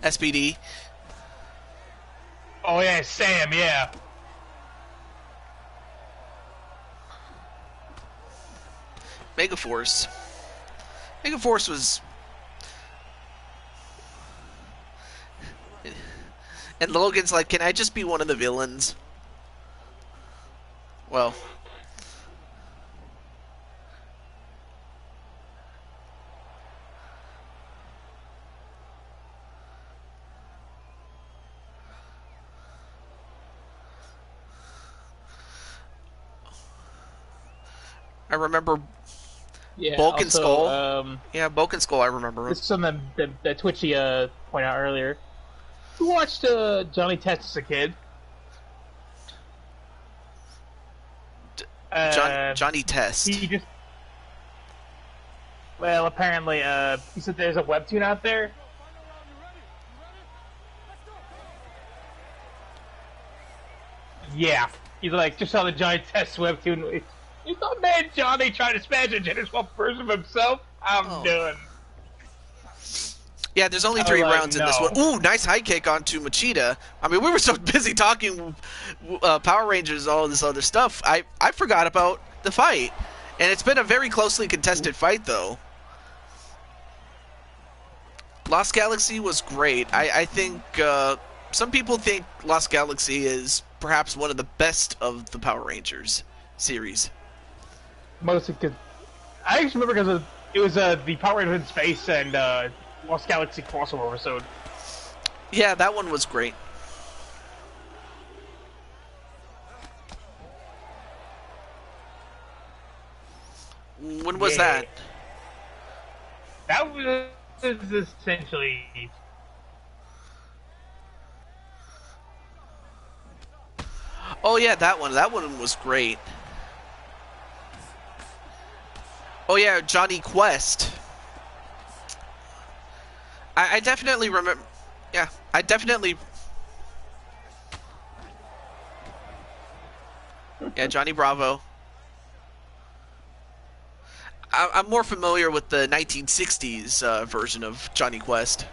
SPD. Oh, yeah, Sam, yeah. Megaforce. Megaforce was... And Logan's like, can I just be one of the villains? Well... I remember Bulk and Skull. Yeah, Bulk and Skull, I remember. This is something that Twitchy pointed out earlier. Who watched Johnny Test as a kid? Johnny Test. He just... Well, apparently, he said there's a webtoon out there. Yeah. He's like, just saw the Johnny Test webtoon. You thought, man, Johnny trying to smash a gender swap version of himself? I'm done. Yeah, there's only 3 rounds in this one. Ooh, nice high kick onto Machida. I mean, we were so busy talking Power Rangers and all this other stuff, I forgot about the fight. And it's been a very closely contested fight, though. Lost Galaxy was great. I think some people think Lost Galaxy is perhaps one of the best of the Power Rangers series. Mostly because... I actually remember because it was the Power Rangers in Space and Lost Galaxy crossover episode. Yeah, that one was great. When was that? That was essentially... Oh yeah, that one. That one was great. Oh yeah, Johnny Quest. I definitely remember... Yeah, I definitely... Yeah, Johnny Bravo. I'm more familiar with the 1960s version of Johnny Quest.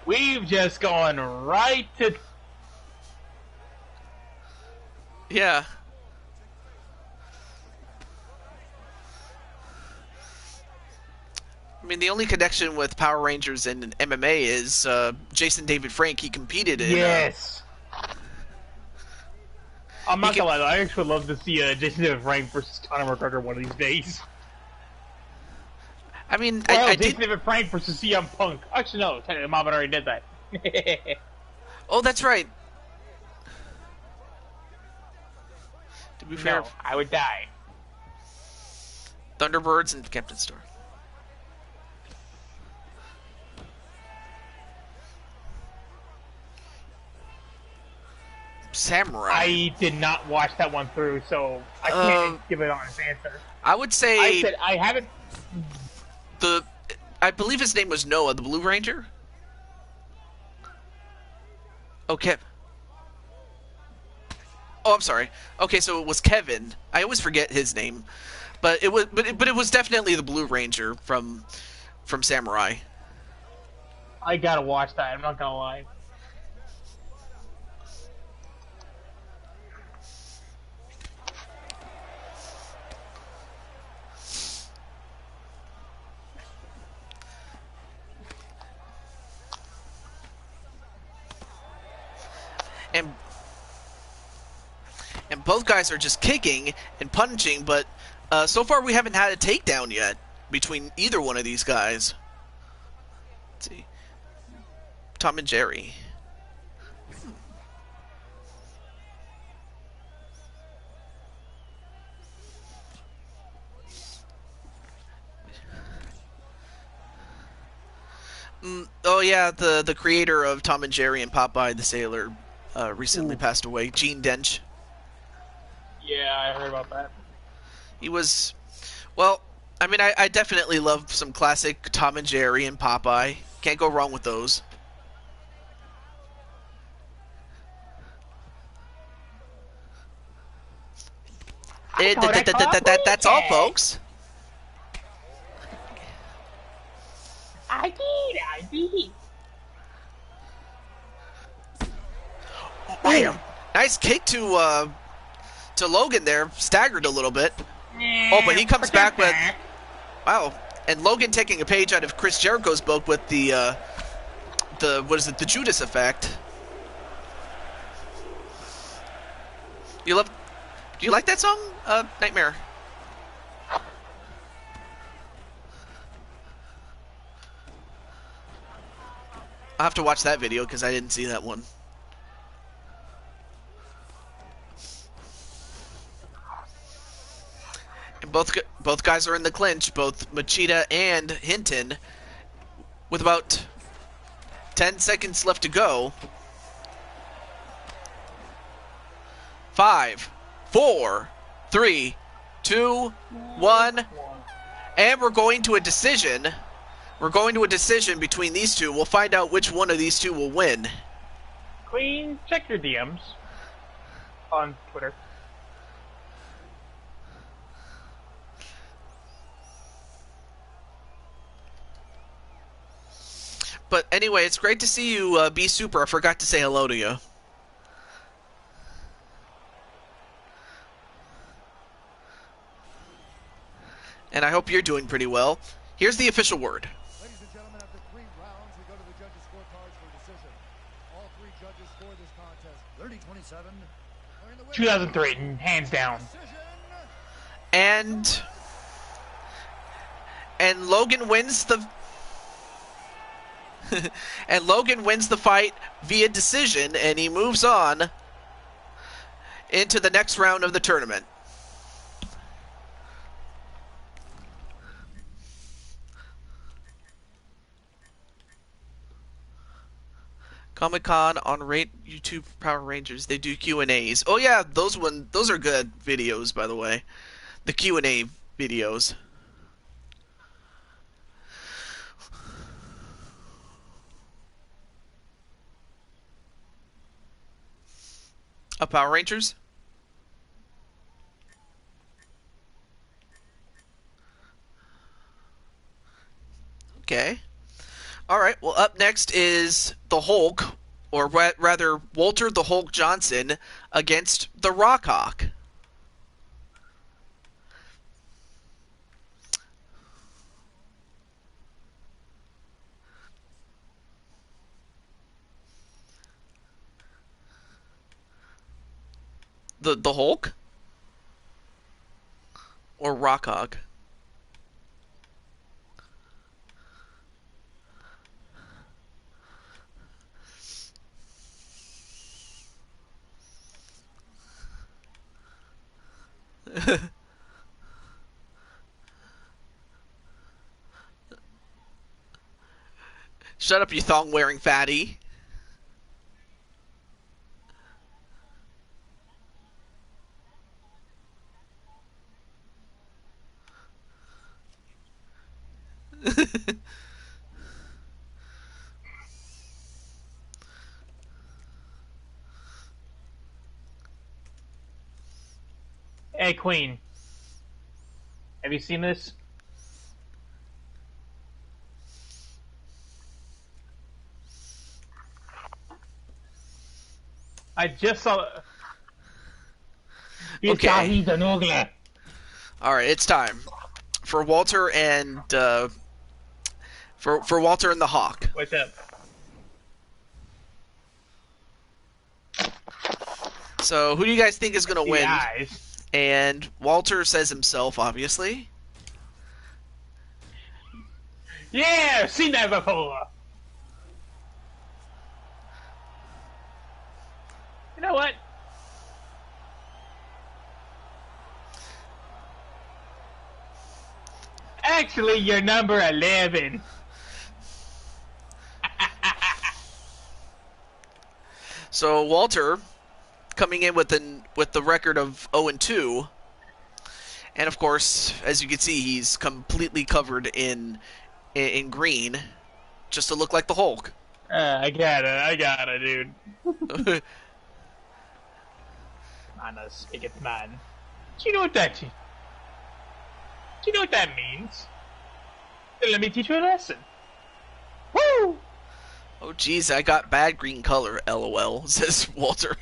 We've just gone right to... Yeah. I mean, the only connection with Power Rangers and MMA is Jason David Frank. He competed in... Yes! I'm not gonna lie, though. I actually would love to see Jason David Frank versus Conor McGregor one of these days. I mean, well, I Jason did... David Frank versus CM Punk. Actually, no. Technically, Muhammad already did that. Oh, that's right. To be fair... No, I would die. Thunderbirds and Captain Star. Samurai. I did not watch that one through, so I can't give an honest answer. I would say... I said I haven't... I believe his name was Noah, the Blue Ranger? Okay. Oh, I'm sorry. Okay, so it was Kevin. I always forget his name, but it was definitely the Blue Ranger from Samurai. I gotta watch that. I'm not gonna lie. And both guys are just kicking and punching, but so far we haven't had a takedown yet between either one of these guys. Let's see. Tom and Jerry. Oh yeah, the creator of Tom and Jerry and Popeye the Sailor recently passed away. Gene Dench. Yeah, I heard about that. He was, well, I mean, I definitely love some classic Tom and Jerry and Popeye. Can't go wrong with those. That's all, folks. I did. Bam! Nice kick to Logan there. Staggered a little bit. Oh, but he comes back with, wow. And Logan taking a page out of Chris Jericho's book with the what is it? The Judas effect. Do you like that song, Nightmare? I'll have to watch that video because I didn't see that one. And both guys are in the clinch, both Machida and Hinton, with about 10 seconds left to go. 5, 4, 3, 2, 1, and we're going to a decision. We're going to a decision between these two. We'll find out which one of these two will win. Queen, check your DMs on Twitter. But anyway, it's great to see you, Be Super. I forgot to say hello to you. And I hope you're doing pretty well. Here's the official word. Ladies and gentlemen, after 3 rounds, we go to the judges' scorecards for decision. All 3 judges scored this contest 30-27. 2003, hands down. And Logan wins the and Logan wins the fight via decision, and he moves on into the next round of the tournament. Comic-Con on YouTube Power Rangers, they do Q&As. Oh yeah, those are good videos, by the way. The Q&A videos. Power Rangers? Okay. Alright, well up next is the Hulk, or rather Walter the Hulk Johnson against the Rock Hawk. The Hulk? Or Rock Hawk? Shut up, you thong-wearing fatty. Hey, Queen. Have you seen this? I just saw. Okay. Okay. All right, it's time for Walter and for Walter and the Hawk. What's up? So, who do you guys think is going to win? Eyes. And Walter says himself, obviously. Yeah, seen that before. You know what? Actually, you're number 11. So Walter coming in with the record of 0-2, and of course, as you can see, he's completely covered in green, just to look like the Hulk. I got it, dude. Man, spigot man. Do you know what that means? Then let me teach you a lesson. Woo! Oh geez, I got bad green color, LOL, says Walter.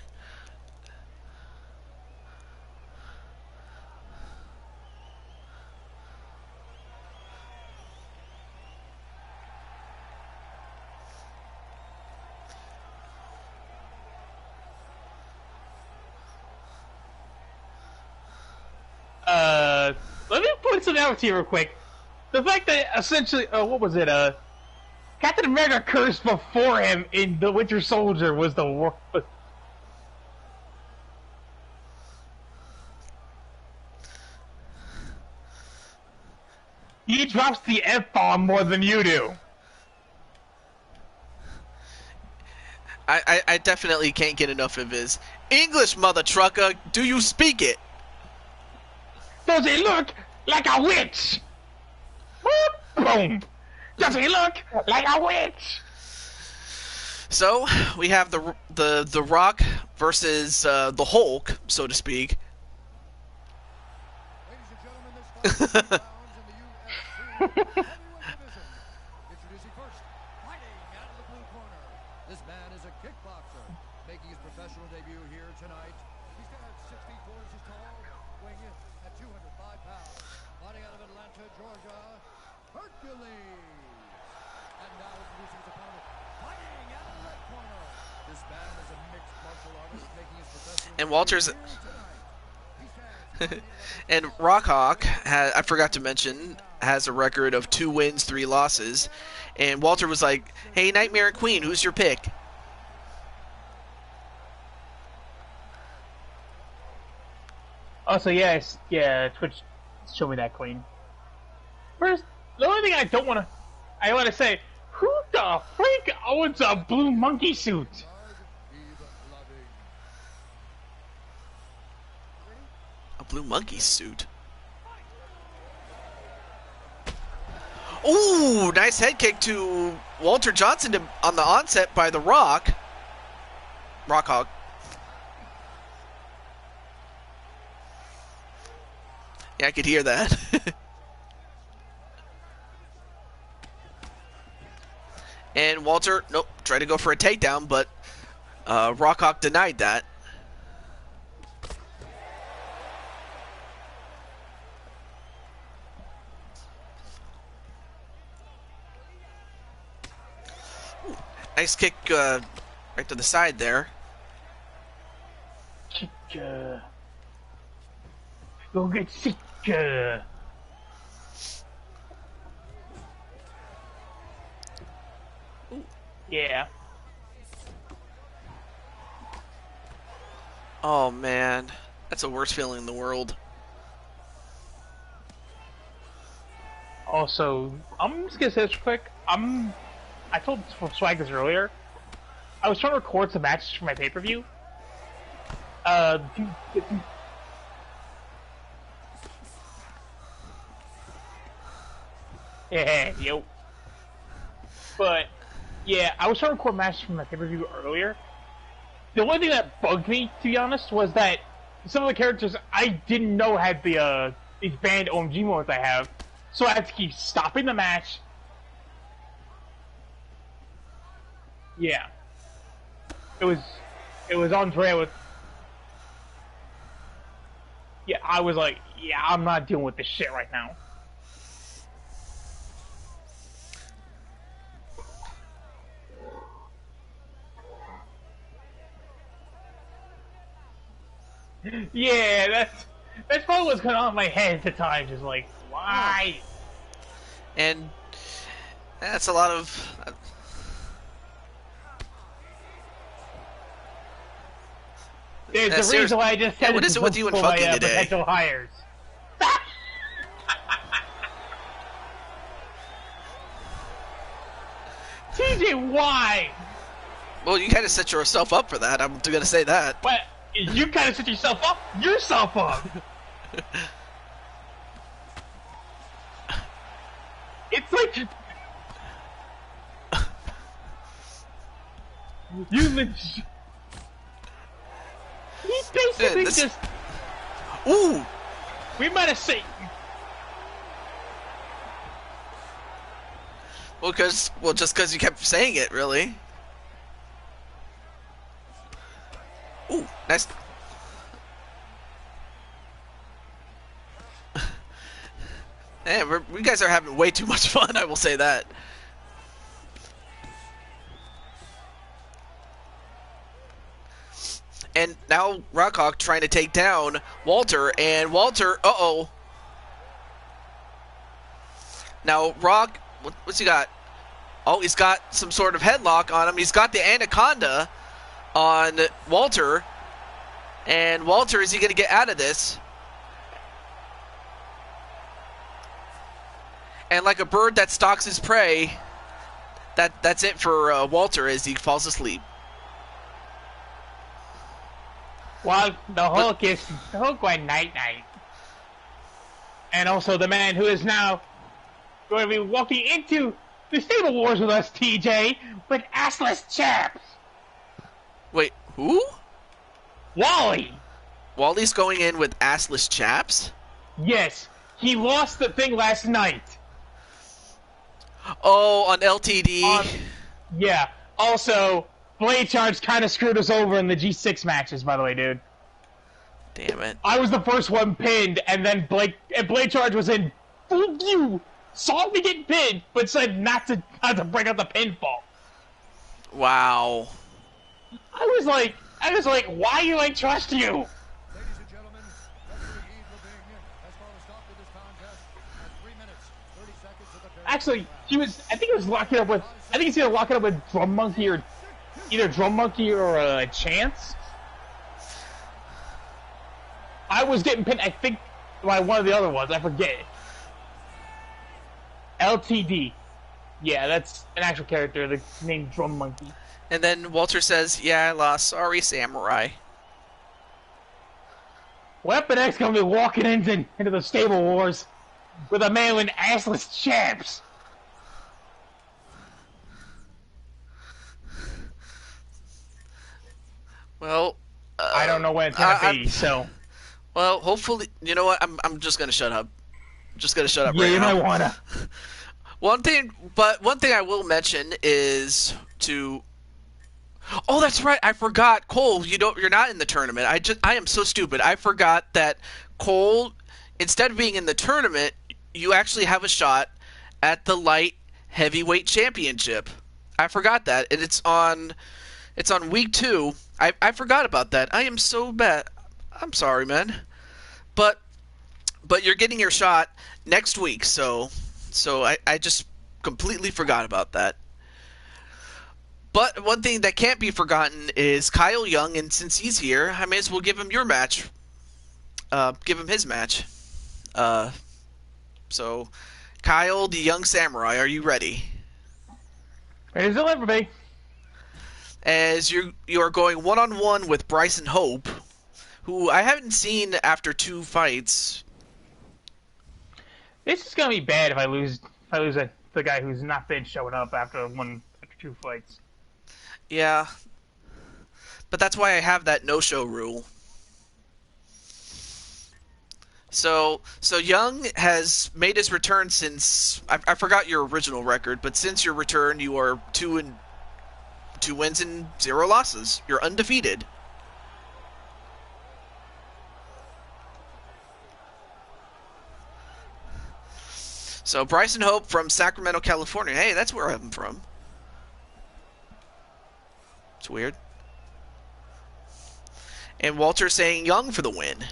Let me point something out to you real quick. The fact that essentially, what was it? Captain America cursed before him in The Winter Soldier was the worst. He drops the F-bomb more than you do. I definitely can't get enough of his English, mother trucker. Do you speak it? Does he look like a witch? Boom. Does he look like a witch? So we have the Rock versus the Hulk, so to speak. Ladies and gentlemen, this fight rounds in the UFC heavyweight division. Introducing first, fighting out of the blue corner. This man is a kickboxer, making his professional debut here tonight. He stands 6 feet 4 inches tall, weighing in at 205 pounds. Fighting out of Atlanta, Georgia, Hercules. And now introducing his opponent, fighting out of the red corner. This man is a mixed martial artist, making his professional And Walter's debut here tonight. He stands and Rockhawk, I forgot to mention, has a record of 2 wins, 3 losses. And Walter was like, "Hey, Nightmare and Queen, who's your pick?" Also, yes, yeah, Twitch, show me that Queen. Where's the only thing I want to say, who the freak owns a blue monkey suit? A blue monkey suit. Ooh, nice head kick to Walter Johnson on the onset by the Rock. Rockhawk. Yeah, I could hear that. And Walter, nope, tried to go for a takedown, but Rockhawk denied that. Ooh, nice kick right to the side there. Chica. Go get Chica. Yeah. Oh man, that's the worst feeling in the world. Also, I'm just gonna say this real quick. I told Swag this earlier. I was trying to record some matches for my pay-per-view. Yeah, yo. But yeah, I was trying to record matches from my pay-per-view earlier. The only thing that bugged me, to be honest, was that some of the characters I didn't know had these banned OMG moments I have, so I had to keep stopping the match. Yeah. It was Andrea with... Yeah, I was like, yeah, I'm not dealing with this shit right now. Yeah, that's probably what's going on in my head at the time. Just like, why? And that's a lot of. There's a reason why I just said what is it with you and fucking today? Potential hires. TJ, why? Well, you kind of set yourself up for that. I'm gonna say that. But you kind of set yourself up. It's like you legit. He basically just. Ooh. We might have seen. Well, just because you kept saying it, really. Ooh, nice. Man, you guys are having way too much fun, I will say that. And now Rockhawk trying to take down Walter, and Walter, uh-oh. Now, Rock, what's he got? Oh, he's got some sort of headlock on him. He's got the Anaconda on Walter. And Walter, is he going to get out of this? And like a bird that stalks his prey, that's it for Walter as he falls asleep. Well, the Hulk went night-night. And also the man who is now going to be walking into the Stable Wars with us, TJ, with assless chaps. Wait, who? Wally. Wally's going in with assless chaps? Yes, he lost the thing last night. Oh, on LTD. Yeah. Also, Blade Charge kind of screwed us over in the G6 matches, by the way, dude. Damn it. I was the first one pinned, and then Blade Charge was in full view, saw me get pinned, but said not to break out the pinfall. Wow. I was like, why do I trust you? Ladies and gentlemen, referee Eve has called a stop to this contest at 3 minutes, 30 seconds of the period. Actually, I think he's either locking up with Drum Monkey or either Drum Monkey or Chance. I was getting pinned, I think, by one of the other ones. I forget. LTD. Yeah, that's an actual character named Drum Monkey. And then Walter says, yeah, I lost. Sorry, Samurai. Weapon X gonna be walking into the Stable Wars with a man with assless chaps. Well, I don't know when it's gonna be, so. Well, hopefully, you know what? I'm just gonna shut up. I'm just gonna shut up. Yeah, right you now. might wanna. One thing I will mention is to. Oh, that's right. I forgot, Cole. You're not in the tournament. I am so stupid. I forgot that Cole, instead of being in the tournament, you actually have a shot at the light heavyweight championship. I forgot that, and it's on week 2. I forgot about that. I am so bad. I'm sorry, man. But you're getting your shot next week, so I just completely forgot about that. But one thing that can't be forgotten is Kyle Young, and since he's here, I may as well give him your match. Give him his match. So, Kyle, the Young Samurai, are you ready? Ready as I'll ever be. As you are going one-on-one with Bryson Hope, who I haven't seen after 2 fights. This is gonna be bad if I lose the guy who's not been showing up after 2 fights. Yeah. But that's why I have that no-show rule. So Young has made his return since I forgot your original record, but since your return, you are 2 wins and 0 losses. You're undefeated. So Bryson Hope from Sacramento, California. Hey, that's where I'm from. It's weird. And Walter saying Young for the win.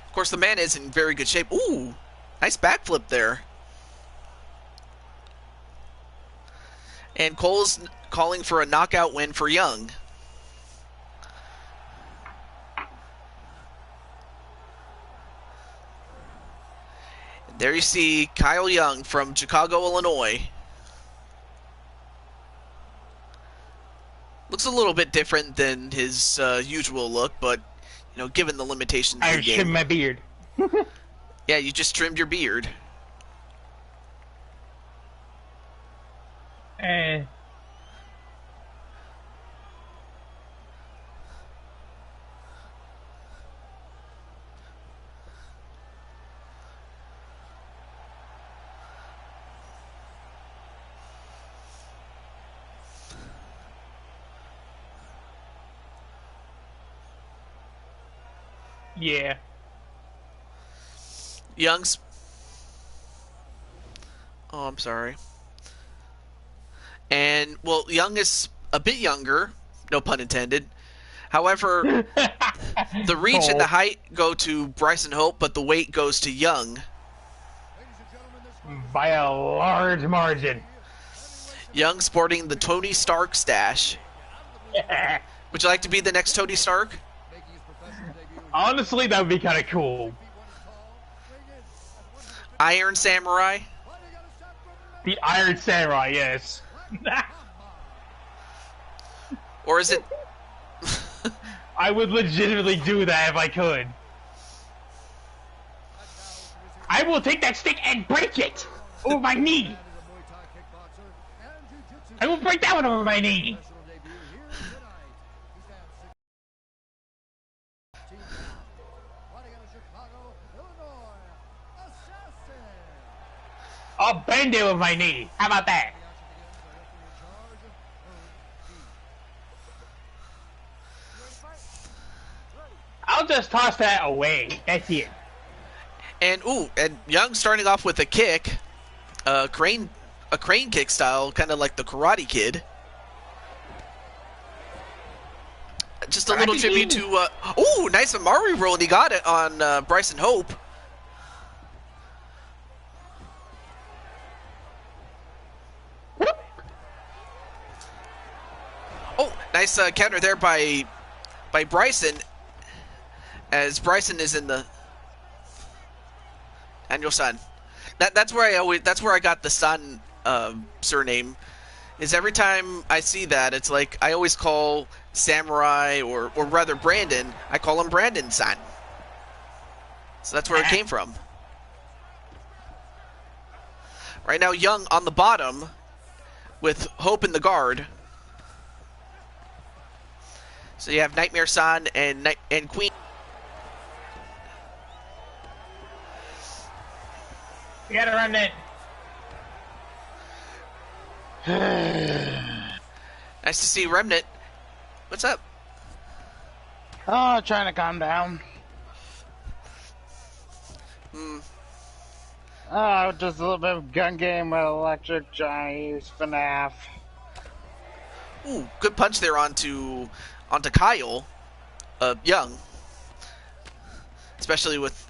Of course, the man is in very good shape. Ooh, nice backflip there. And Cole's calling for a knockout win for Young. There you see Kyle Young from Chicago, Illinois. Looks a little bit different than his usual look, but you know, given the limitations of the game. I trimmed my beard. Yeah, you just trimmed your beard. Yeah. Young's... Oh, I'm sorry. And, well, Young is a bit younger, no pun intended. However, the reach and the height go to Bryson Hope, but the weight goes to Young. By a large margin. Young sporting the Tony Stark stash. Would you like to be the next Tony Stark? Honestly, that would be kind of cool. Iron Samurai? The Iron Samurai, yes. Or is it... I would legitimately do that if I could. I will take that stick and break it over my knee. I will break that one over my knee. I'll bend it with my knee. How about that? I'll just toss that away. That's it. And Young starting off with a kick, a crane kick style, kind of like the Karate Kid. Just a little tribute to nice Amari roll, and he got it on Bryson Hope. Oh, nice counter there by Bryson, as Bryson is in the Daniel San. That's where I got the San surname. Is every time I see that, it's like I always call Samurai or rather Brandon. I call him Brandon San. So that's where it came from. Right now, Young on the bottom with Hope in the guard. So you have Nightmare San and Queen. You gotta run it. Nice to see Remnant. What's up? Oh, trying to calm down. Oh, just a little bit of gun game with Electric Johnny's FNAF. Ooh, good punch there onto Kyle Young. Especially with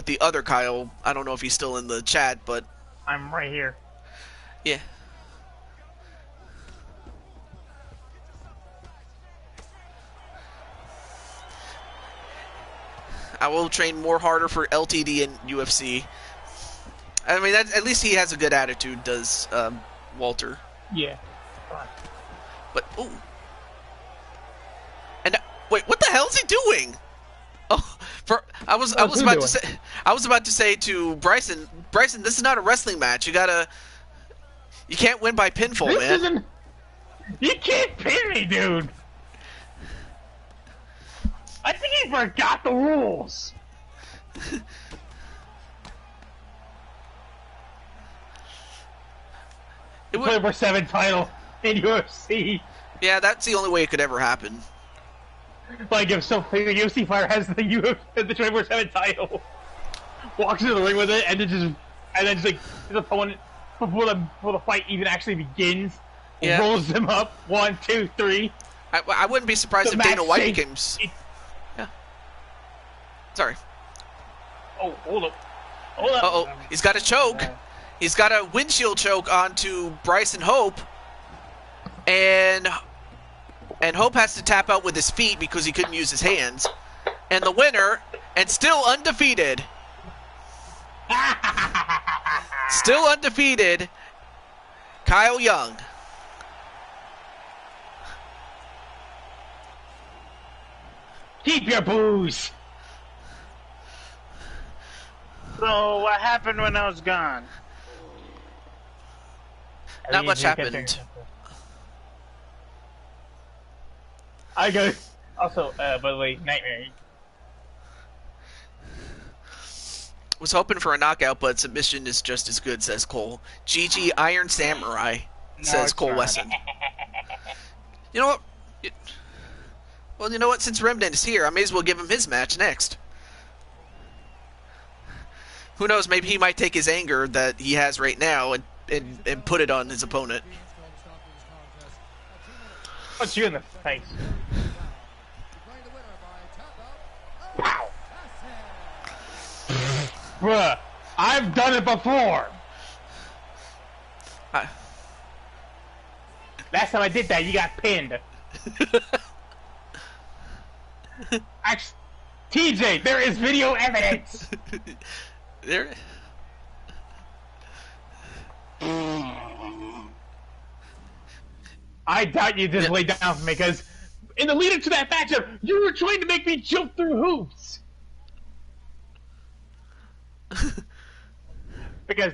the other Kyle. I don't know if he's still in the chat, but I'm right here. Yeah. I will train more harder for LTD and UFC. I mean, at least he has a good attitude, does Walter. Yeah. But ooh. And wait, what the hell is he doing? Oh, I was about to say to Bryson, this is not a wrestling match. You can't win by pinfall, man. You can't pin me, dude. I think he forgot the rules. 24/7 title in UFC. Yeah, that's the only way it could ever happen. Like if the UFC fighter has the 24/7 title, walks into the ring with it, and then just like his opponent before the fight even actually begins, rolls them up 1, 2, 3. I wouldn't be surprised if Dana White became. Yeah. Sorry. Oh, hold up. Uh-oh, he's got a choke. He's got a windshield choke onto Bryson Hope. And Hope has to tap out with his feet because he couldn't use his hands. And the winner, and still undefeated. Still undefeated, Kyle Young. Keep your booze. So what happened when I was gone? Not much happened. I go. Also, by the way, Nightmare. Was hoping for a knockout, but submission is just as good, says Cole. GG Iron Samurai, says Cole Wesson. You know what? Well, you know what? Since Remnant is here, I may as well give him his match next. Who knows? Maybe he might take his anger that he has right now and put it on his opponent. Punch you in the face. Pow! Bruh, I've done it before. Last time I did that, you got pinned. Actually, TJ, there is video evidence. There. I doubt you just laid down for me because in the lead up to that matchup, you were trying to make me jump through hoops. Because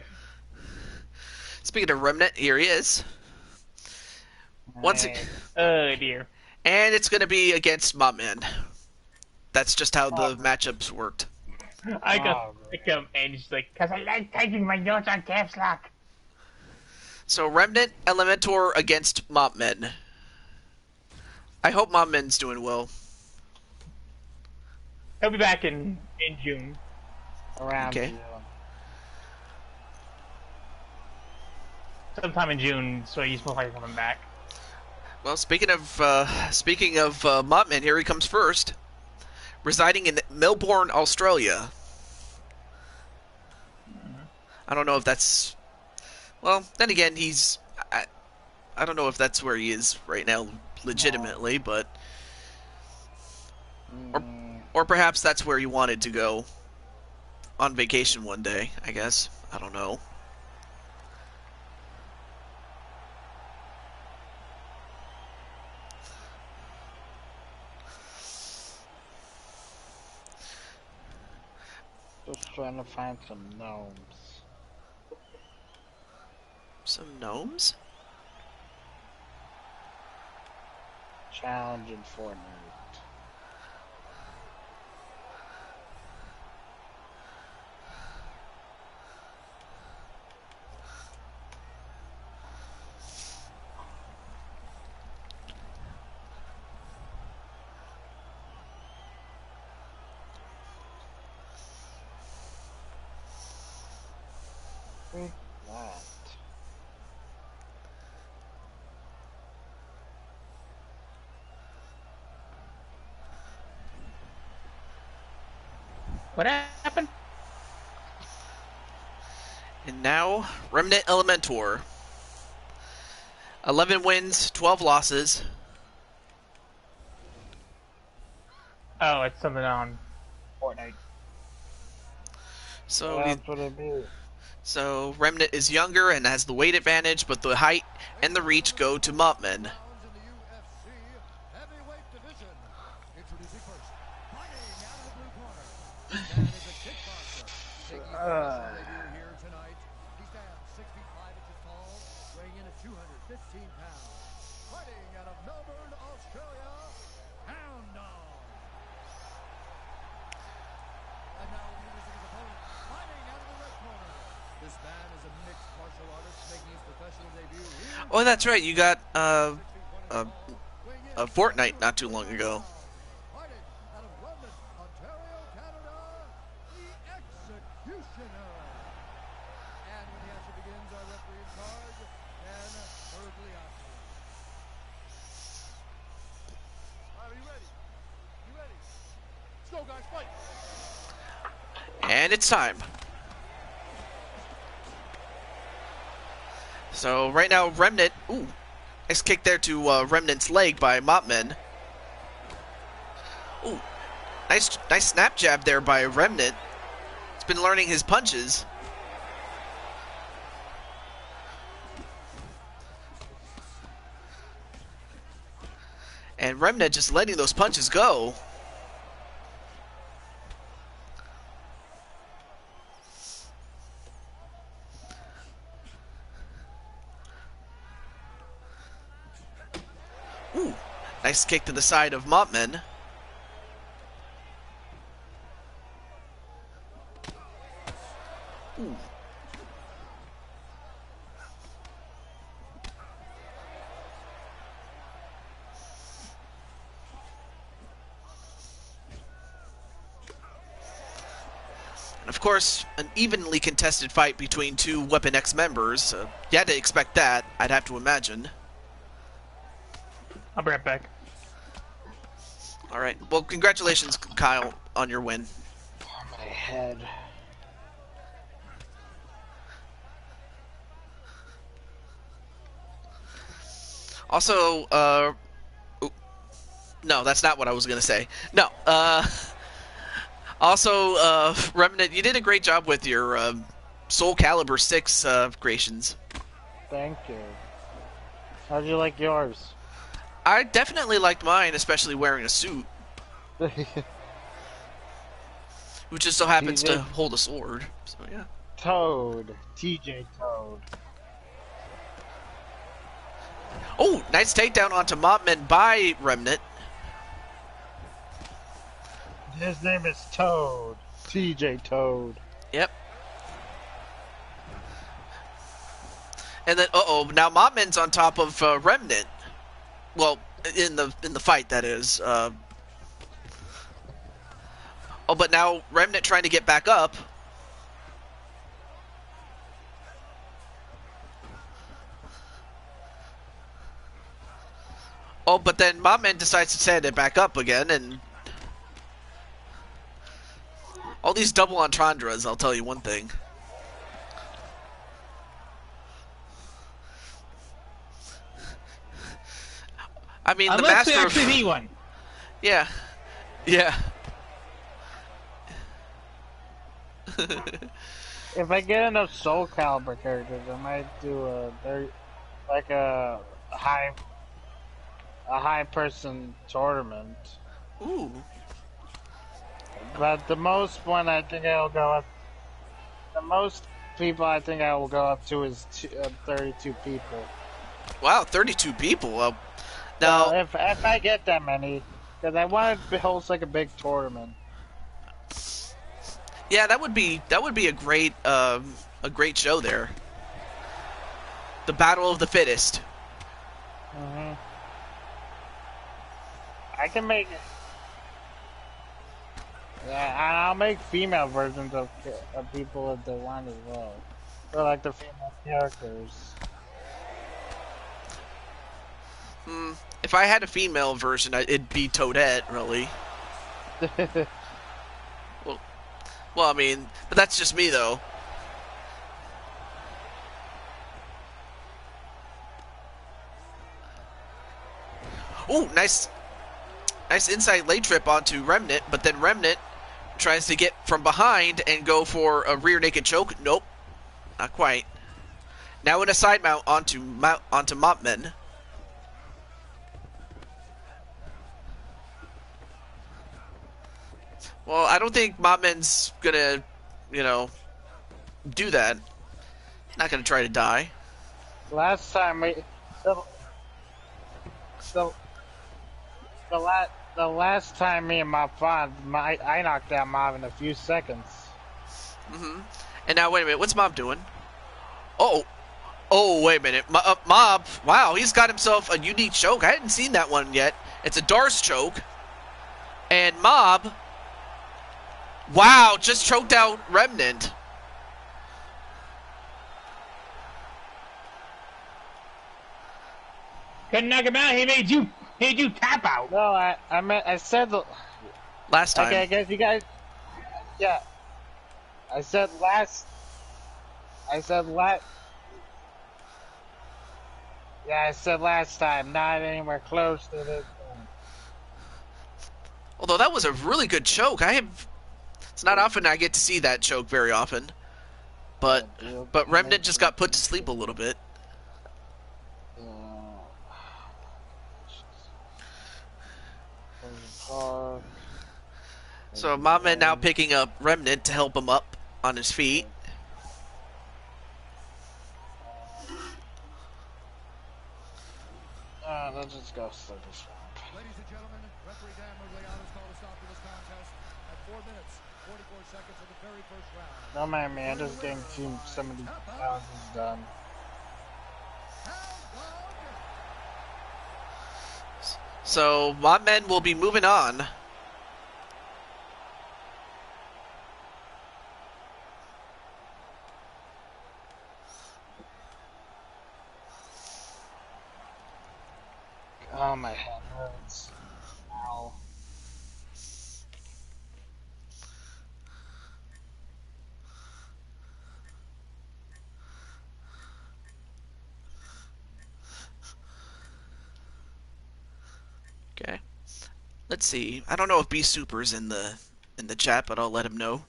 speaking of Remnant, here he is. Oh dear. And it's going to be against Mopman. That's just how the matchups worked. I got and she's like, because I like taking my notes on caps lock. So Remnant, Elementor against Mopman. I hope Mopman's doing well. He'll be back in June. Around June. Sometime in June, so he's most likely coming back. Well, speaking of Mopman, here he comes first. Residing in Melbourne, Australia. I don't know if that's... Well, then again, he's... I don't know if that's where he is right now, legitimately, but... Or perhaps that's where he wanted to go on vacation one day, I guess. I don't know. Just trying to find some gnomes. Some gnomes? Challenge in Fortnite. What happened? And now, Remnant Elementor. 11 wins, 12 losses. Oh, it's something on Fortnite. So, That's what it is. So Remnant is younger and has the weight advantage, but the height and the reach go to Mopman. Debut here tonight. He stands 6 feet 5 inches tall, weighing in at 215 pounds. Fighting out of Melbourne, Australia, Hound Dog. And now introducing his opponent, fighting out of the red corner. This man is a mixed martial artist making his professional debut here. Oh, that's right. You got 6 feet 1 inch tall, weighing in a Fortnite not too long ago. fighting out of London, Ontario, Canada, the Executioner. And when the action begins, our referee in charge, Dan Bergliato. All right, are you ready? You ready? Let's go, guys, fight! And it's time. So right now, Remnant. Ooh, nice kick there to Remnant's leg by Mopman. Ooh, nice snap jab there by Remnant. He's been learning his punches. And Remnant just letting those punches go. Ooh, nice kick to the side of Mopman. Ooh. And of course, an evenly contested fight between two Weapon X members. You had to expect that, I'd have to imagine. I'll be right back. All right. Well, congratulations, Kyle, on your win. My head. Also, no, that's not what I was going to say. No, also, Remnant, you did a great job with your Soul Calibur 6 creations. Thank you. How'd you like yours? I definitely liked mine, especially wearing a suit, who just so happens to hold a sword. So, yeah. Toad. TJ Toad. Oh, nice takedown onto Mopman by Remnant. His name is Toad. TJ Toad. Yep. And then, now Mopman's on top of Remnant. Well, in the fight, that is. But now Remnant trying to get back up. Oh, but then Mopman decides to stand it back up again, and all these double entendres, I'll tell you one thing. I mean, Unless the we master actually of... need one. Yeah. Yeah. If I get enough Soul Calibur characters, I might do a high person tournament. Ooh. But the most one I think I'll go up. The most people I think I will go up to is 32 people. Wow, 32 people. Now, if I get that many, because I want to host like a big tournament. yeah, that would be a great show there. The Battle of the Fittest. Mm-hmm. I can make it. Yeah, and I'll make female versions of people if they want as well. Or like the female characters. If I had a female version, it'd be Toadette, really. Well, I mean, but that's just me, though. Ooh, nice inside leg trip onto Remnant, but then Remnant tries to get from behind and go for a rear naked choke. Nope, not quite. Now in a side mount onto Mopman. Well, I don't think Mopman's gonna, do that. Not gonna try to die. Last time we, the, the, the last time me and Mob fought, I knocked out Mob in a few seconds. And now, wait a minute. What's Mob doing? Oh, wait a minute. Mob, wow, he's got himself a unique choke. I hadn't seen that one yet. It's a Darce choke. And Mob, wow, just choked out Remnant. Couldn't knock him out. He made you tap out. No, I said Last time. Okay, I guess you guys. Yeah. I said last. Yeah, I said last time. Not anywhere close to this one. Although that was a really good choke. It's not often I get to see that choke very often. But Remnant just got put to sleep a little bit. So Mama now picking up Remnant to help him up on his feet. Let's just go to this one. Ladies and gentlemen, referee Dan Magliano has called a stop to this contest at 4 minutes, 44 seconds of the very first round. No mind me, I'm just getting some of these houses done. So my men will be moving on. Oh, my head hurts. Ow. Okay. Let's see. I don't know if B Super's in the chat, but I'll let him know.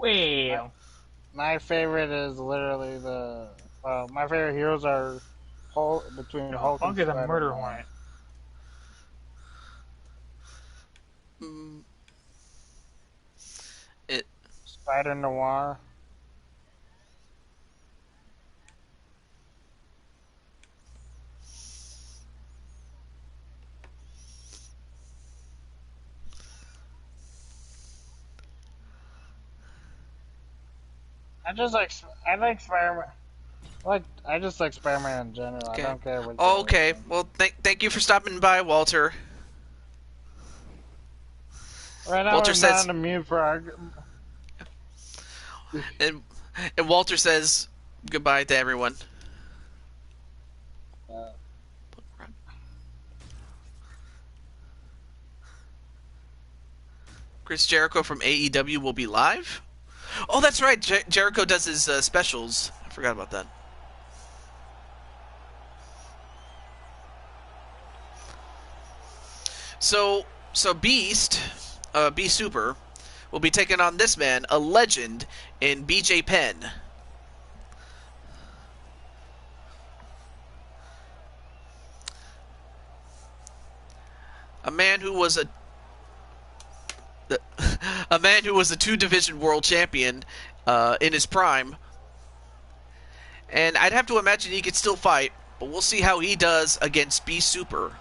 Well, My favorite is literally my favorite heroes are between Hulk and Funk is a Spider-Man. murder hornet. Spider Noir. I like Spider-Man. I just like Spider-Man in general. Okay. I don't care what. Oh, okay. Well, thank you for stopping by, Walter. Right now, Walter we're says- not on the mute for our. And Walter says goodbye to everyone. Chris Jericho from AEW will be live. Oh, that's right. Jericho does his specials. I forgot about that. So Beast, B Super, will be taking on this man, a legend in BJ Penn. A man who was a 2-division world champion in his prime. And I'd have to imagine he could still fight, but we'll see how he does against B Super.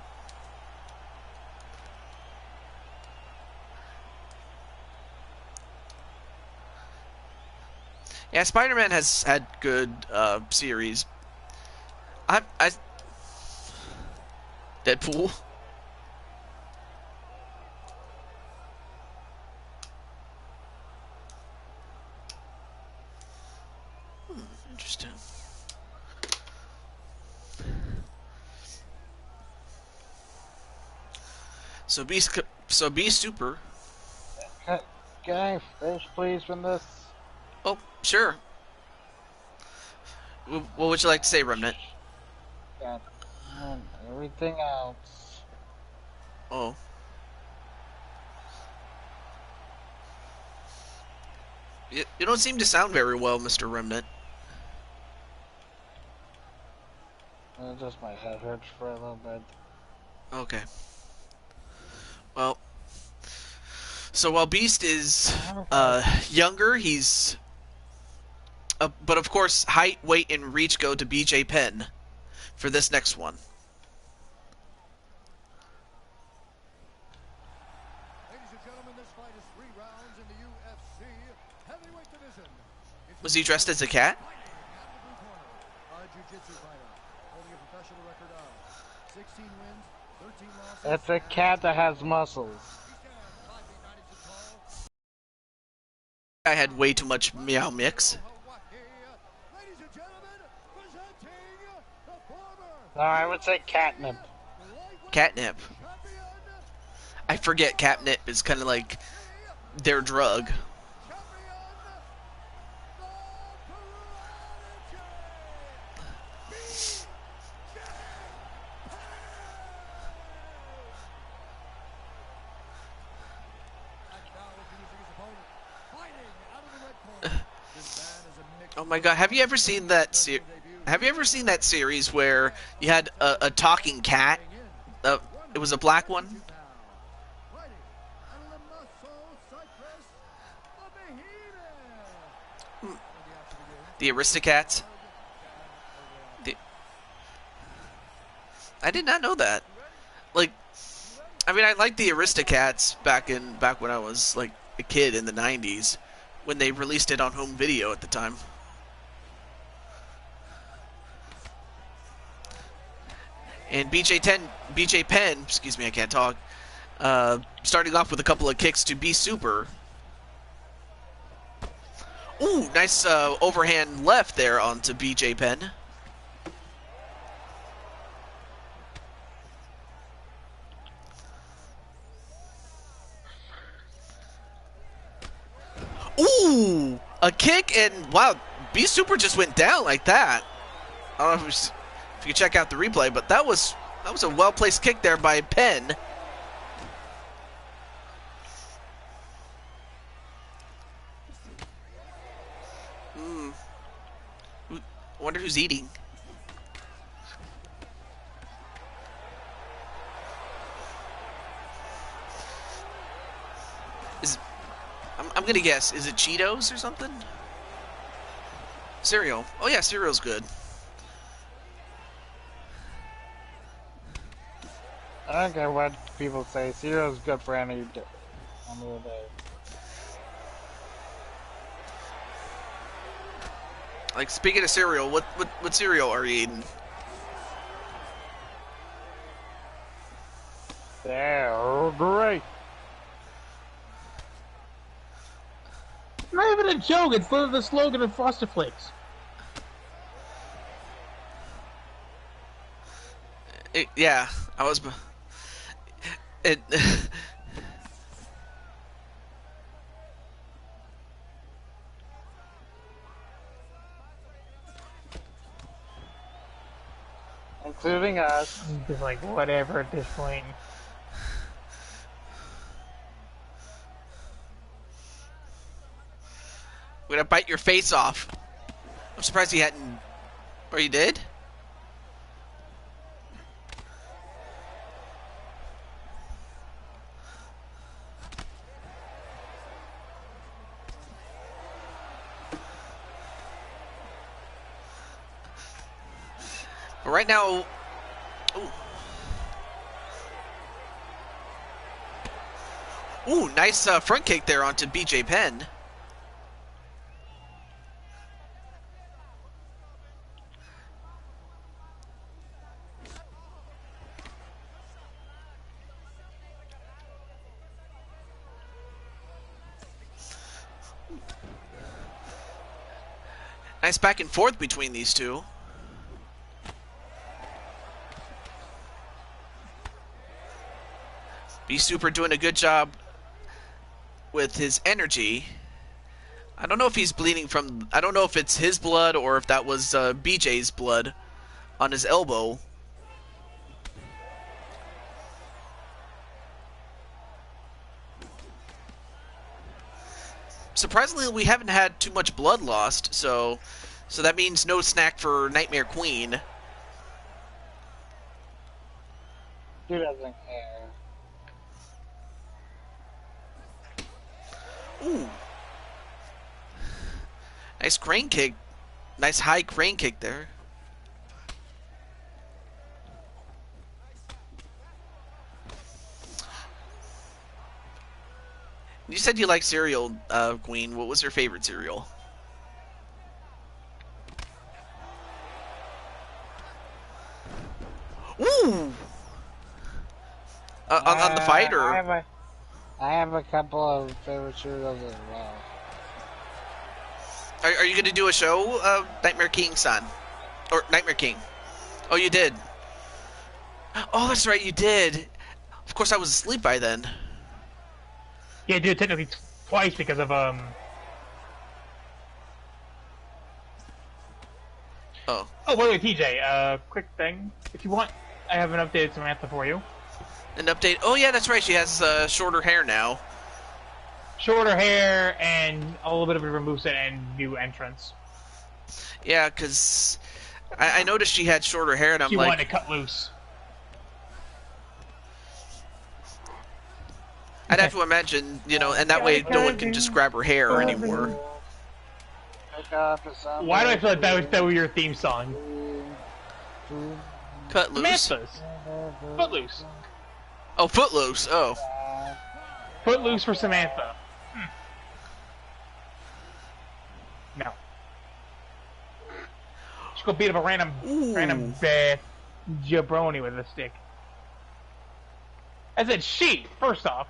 Yeah, Spider-Man has had good series. I Deadpool. Interesting. So B Super. Can I finish, please, from this? Oh, sure. What would you like to say, Remnant? God, man, everything else. Oh. You don't seem to sound very well, Mr. Remnant. Just my head hurts for a little bit. Okay. Well, so while Beast is younger, he's... but of course, height, weight, and reach go to BJ Penn for this next one. Ladies and gentlemen, this fight is 3 rounds in the UFC heavyweight division. Was he dressed as a cat? A jiu-jitsu fighter holding a professional record of 16 wins, 13 losses. It's a cat that has muscles. He stands 5 feet 9 inches tall. I had way too much meow mix. Ladies and gentlemen, presenting the former No, I would say catnip. Catnip. champion, I forget catnip is kind of like their drug. champion, Oh my god, have you ever seen that series where you had a talking cat? It was a black one. fighting out of the muscle cypress of Behemoth. The Aristocats. I did not know that. Like, I mean, I liked the Aristocats back when I was like a kid in the '90s, when they released it on home video at the time. And BJ Penn, excuse me, I can't talk. Starting off with a couple of kicks to B Super. Ooh, nice overhand left there onto BJ Penn. Ooh, a kick, and wow, B Super just went down like that. I don't know if you check out the replay, but that was a well-placed kick there by Penn. I wonder who's eating. I'm gonna guess, is it Cheetos or something? Cereal. Oh yeah, cereal's good. I don't care what people say. Cereal's good for any day. Like, speaking of cereal, what cereal are you eating? They're great. Not even a joke. It's literally the slogan of Frosted Flakes. Yeah, I was. It. Including us. Just like whatever at this point. I'm gonna bite your face off. I'm surprised he hadn't. Or you did? But right now. Ooh, nice front kick there onto BJ Penn. Nice back and forth between these two. B Super doing a good job with his energy. I don't know if he's bleeding from... I don't know if it's his blood or if that was BJ's blood on his elbow. surprisingly, we haven't had too much blood lost, so that means no snack for Nightmare Queen. He doesn't care. Ooh. Nice crane kick. Nice high crane kick there. You said you like cereal, Queen. What was your favorite cereal? Ooh! On the fight, or? I have a couple of favorite cereals as well. Are you going to do a show, Nightmare King-san? Or Nightmare King? Oh, you did. Oh, that's right, you did. Of course, I was asleep by then. Yeah, I did it technically twice because of Oh. Oh, by the way, TJ, quick thing. If you want, I have an updated Samantha for you. An update. Oh, yeah, that's right. She has shorter hair now. Shorter hair and a little bit of a moveset and new entrance. Yeah, because I noticed she had shorter hair, and I'm she like... wanted to cut loose. I'd have to imagine, you know, and that way no one can just grab her hair anymore. Why do I feel like that was your theme song? Cut loose? Samantha's. Footloose. Oh, Footloose. Oh. Footloose for Samantha. No. She's gonna beat up a random jabroni with a stick. I said she, first off.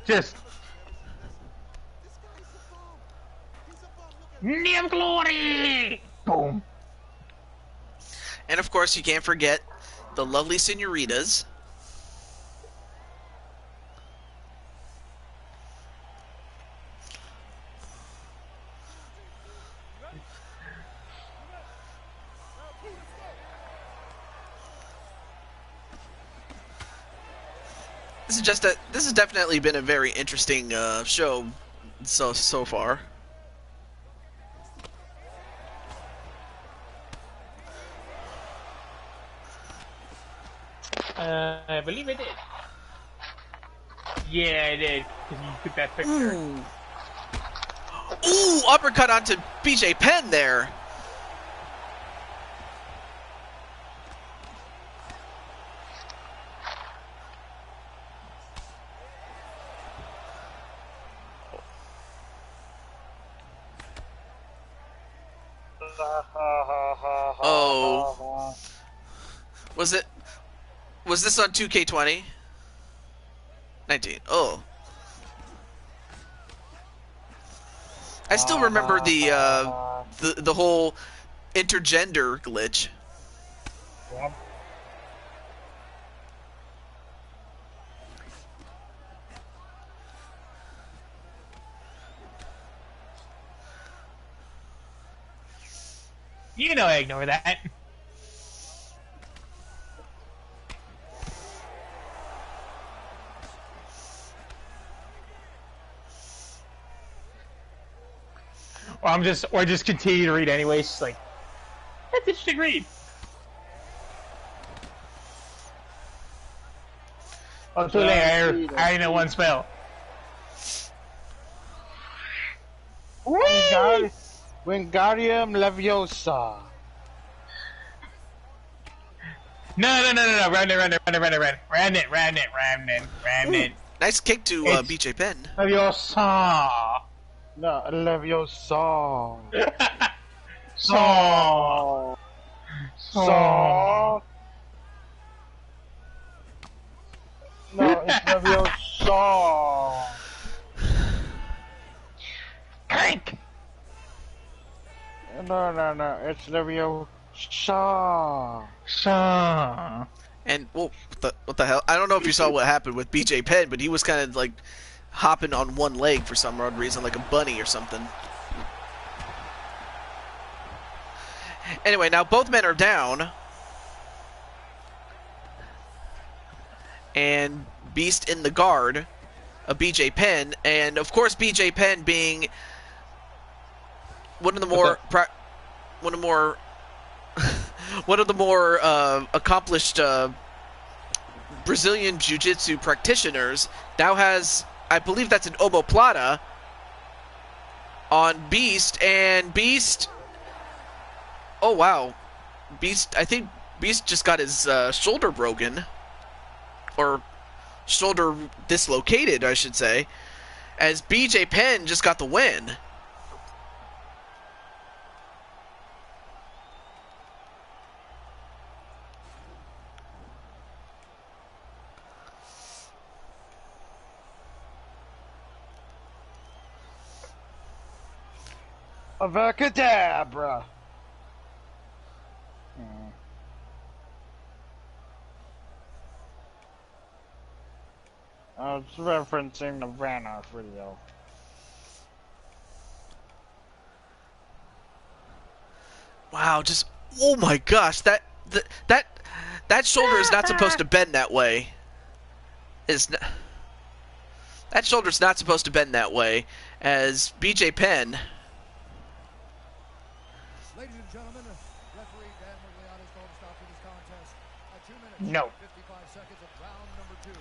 Just Name glory! Boom. And of course, you can't forget the lovely senoritas. This has definitely been a very interesting show so far. I believe I did. Yeah, I did, because you took that picture. Ooh, uppercut onto BJ Penn there. Oh. Was this on 2K20? 19. Oh. I still remember the whole intergender glitch. Yep. You know I ignore that. Or just continue to read anyways. Just like, that's interesting read. Oh, too late. I already know one spell. Wingardium Leviosa. No. Round it. Nice kick to BJ Penn. Leviosa. No, Leviosa. Saw. No, it's Leviosa. Crank. No, it's Leviosa. Saw. And well, what the hell? I don't know if you saw what happened with BJ Penn, but he was kind of like hopping on one leg for some odd reason, like a bunny or something. Anyway, now both men are down. and Beast in the guard of BJ Penn, and of course BJ Penn being one of the more accomplished Brazilian Jiu-Jitsu practitioners, now has, I believe that's an omoplata on Beast, and Beast, oh wow, Beast, I think Beast just got his shoulder broken, or shoulder dislocated, I should say, as BJ Penn just got the win. Avacadabra. I was referencing the Vanoff video. Wow, just, oh my gosh, that shoulder is not supposed to bend that way. That shoulder's not supposed to bend that way, as BJ Penn. Ladies and gentlemen, referee Dan Mcqueen is going to stop this contest at 2 minutes No. 55 seconds of round number 2.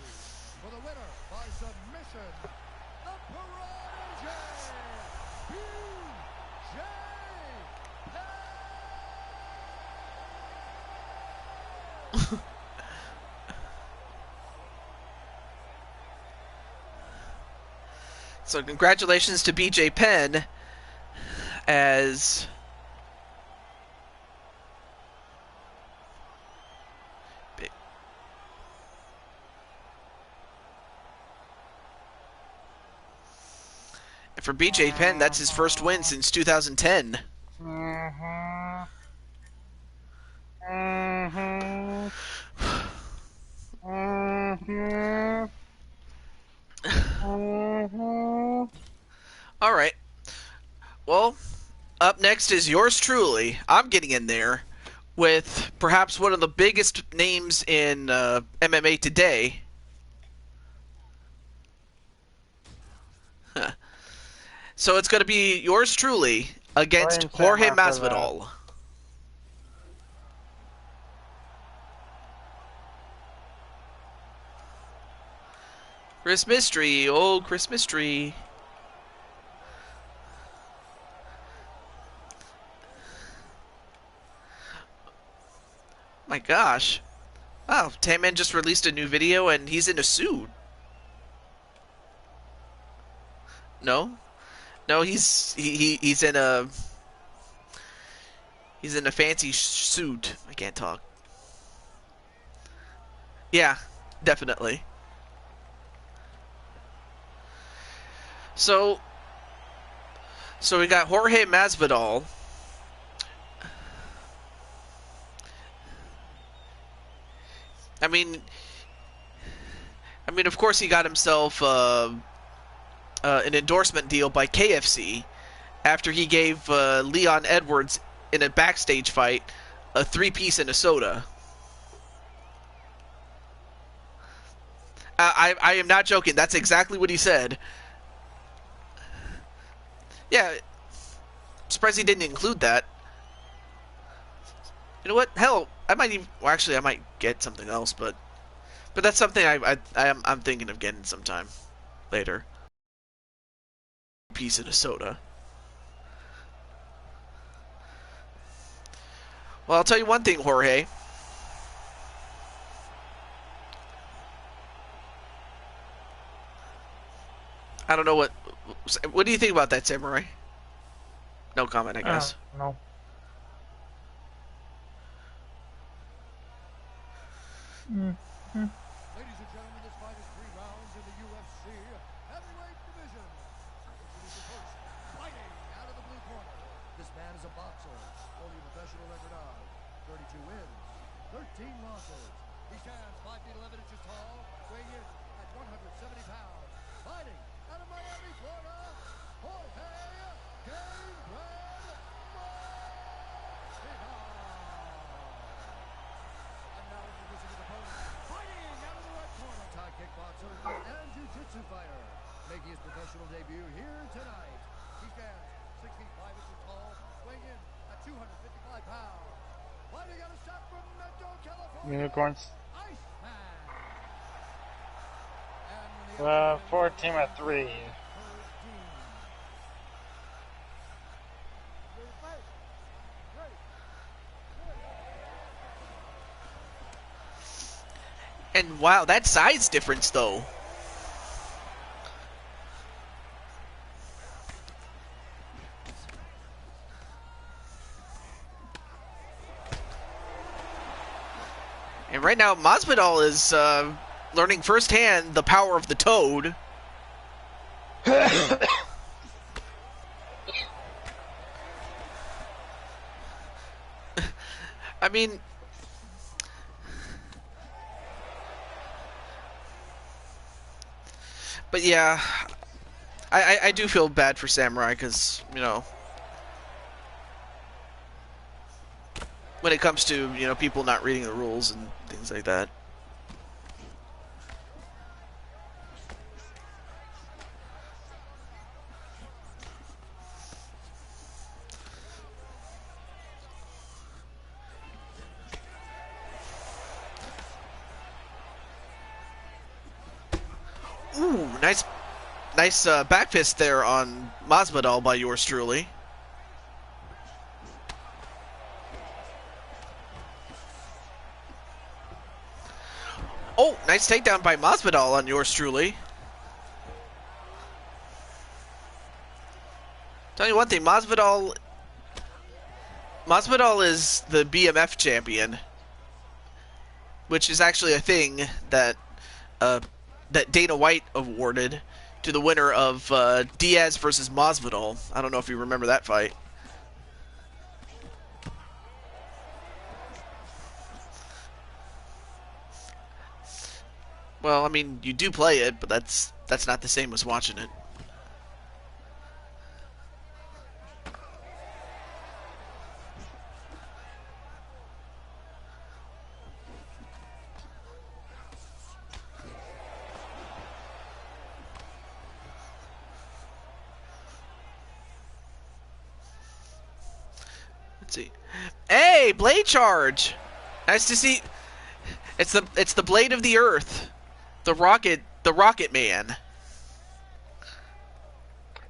For the winner by submission, the Prodigy, BJ Penn. So congratulations to BJ Penn, as for BJ Penn, that's his first win since 2010. All right. Well, up next is yours truly. I'm getting in there with perhaps one of the biggest names in MMA today. Huh. So it's going to be yours truly against Jorge Masvidal. Chris Mystery, old Chris Mystery. My gosh. Wow, Tan-Man just released a new video and he's in a suit. No? No, he's in a fancy suit. I can't talk. Yeah, definitely. So we got Jorge Masvidal. I mean, of course he got himself an endorsement deal by KFC after he gave Leon Edwards in a backstage fight a 3-piece and a soda. I am not joking. That's exactly what he said. Yeah, I'm surprised he didn't include that. You know what? Hell, I might even. Well, actually, I might get something else, but that's something I'm thinking of getting sometime later. Piece of a soda. Well, I'll tell you one thing, Jorge. I don't know what do you think about that, Samurai? No comment, I guess. No. Ladies and gentlemen, this fight is 3 rounds in the UFC heavyweight division. Introducing first, fighting out of the blue corner. This man is a boxer, holding a professional record of 32 wins, 13 losses. He stands 5 feet 11 inches tall, weighing in at 170 pounds. Fighting out of Miami, Florida, Jorge Game Plan Masvidal. And now introducing his opponent, fighting out of the red corner. Wisconsin fighter, making his professional debut here tonight. He stands 6 feet 5 inches tall, weighing in at 255 pounds. Fighting out of Sacramento, California. Unicorns. Iceman. And when the For a team of 3. And wow, that size difference though. And right now, Masvidal is learning firsthand the power of the toad. I mean, but yeah, I do feel bad for Samurai because, you know, when it comes to, you know, people not reading the rules and things like that. Ooh, nice back fist there on Masvidal by yours truly. Oh, nice takedown by Masvidal on yours truly. Tell you one thing, Masvidal is the BMF champion, which is actually a thing that that Dana White awarded to the winner of Diaz versus Masvidal. I don't know if you remember that fight. Well, I mean, you do play it, but that's not the same as watching it. Let's see. Hey, blade charge. Nice to see. It's the blade of the earth. The rocket man.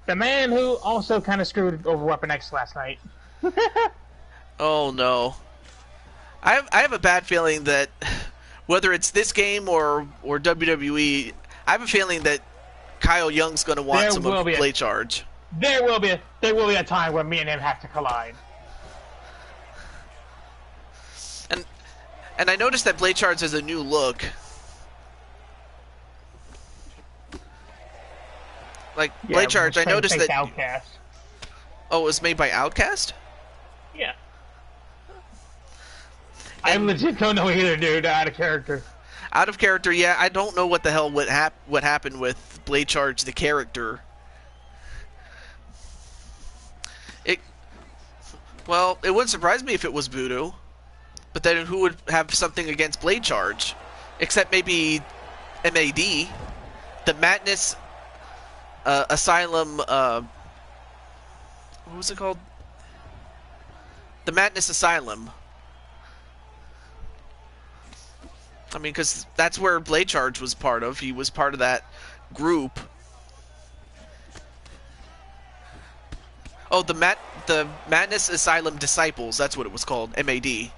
The man who also kind of screwed over Weapon X last night. Oh no. I have a bad feeling that whether it's this game or WWE, I have a feeling that Kyle Young's going to want some of blade charge. There will be a time where me and him have to collide. And I noticed that blade charge has a new look. Like, Yeah, blade charge, I noticed that... Outcast. Oh, it was made by Outcast? Yeah. I legit don't know either, dude. Out of character. Out of character, yeah. I don't know what the hell what happened with blade charge, the character. Well, it wouldn't surprise me if it was Voodoo. But then who would have something against blade charge? Except maybe MAD. The Madness... Asylum, what was it called? The Madness Asylum. I mean, because that's where Blade Charge was part of. He was part of that group. Oh, the Madness Asylum Disciples. That's what it was called. MAD.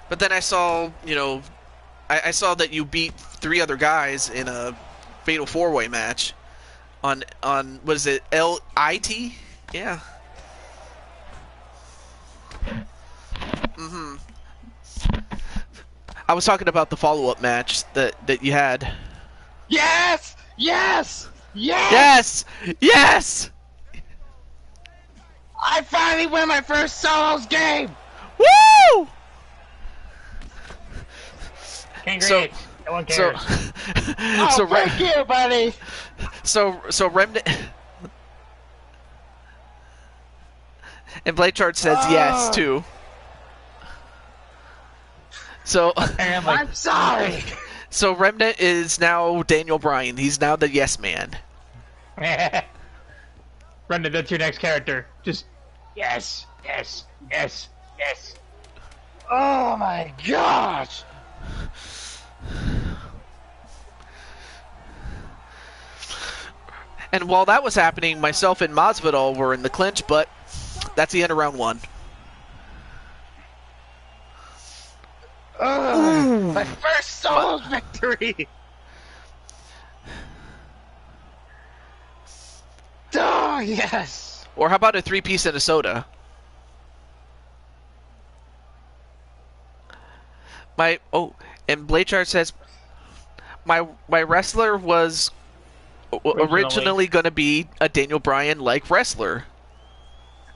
But then I saw, you know, I saw that you beat 3 other guys in a Fatal 4-Way match on what is it, LIT? Yeah. Mm-hmm. I was talking about the follow-up match that you had. Yes! Yes! Yes! Yes! Yes! I finally win my first solos game! Woo! Congrats. No one cares. Oh, thank you, buddy. So Remnant and Blade Charge says yes too. So, Apparently. I'm sorry. so Remnant is now Daniel Bryan. He's now the yes man. Brendan, that's your next character. Just yes, yes, yes, yes. Oh my gosh. And while that was happening, myself and Masvidal were in the clinch, but that's the end of round one. My first solo victory. Oh, yes. Or how about a 3-piece and a soda? And Blaychard says, my wrestler was originally going to be a Daniel Bryan-like wrestler.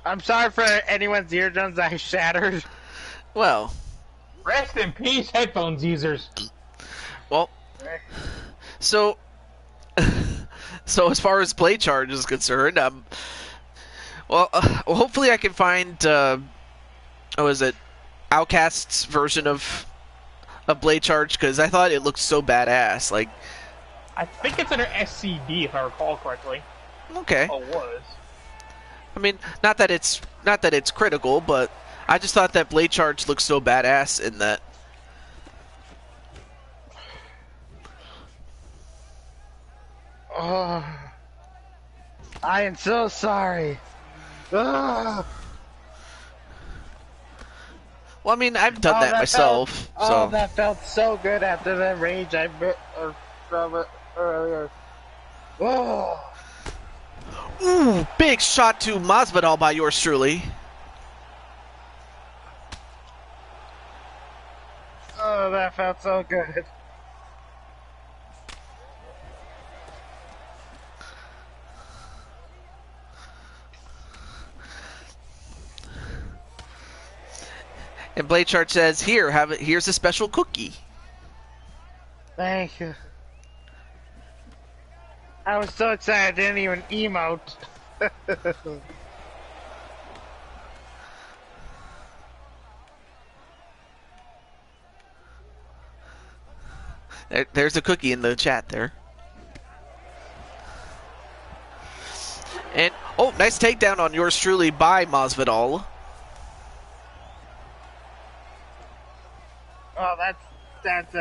I'm sorry for anyone's eardrums I shattered. Well, Rest in peace, headphones users. well, so as far as Blaychard is concerned, hopefully I can find Outcast's version of Blaychard, because I thought it looked so badass. Like, I think it's under SCD if I recall correctly. okay. Oh, was. I mean, not that it's critical, but I just thought that Blaychard looked so badass in that. Oh, I am so sorry. Oh, Well, I mean, I've done that myself. So that felt so good after the rage I bit from it earlier. Oh. ooh, big shot to Masvidal by yours truly. Oh, that felt so good. And Blaychard says, "Here, have it. Here's a special cookie." Thank you. I was so excited I didn't even emote. There's a cookie in the chat there. And nice takedown on yours truly by Masvidal. Oh, that's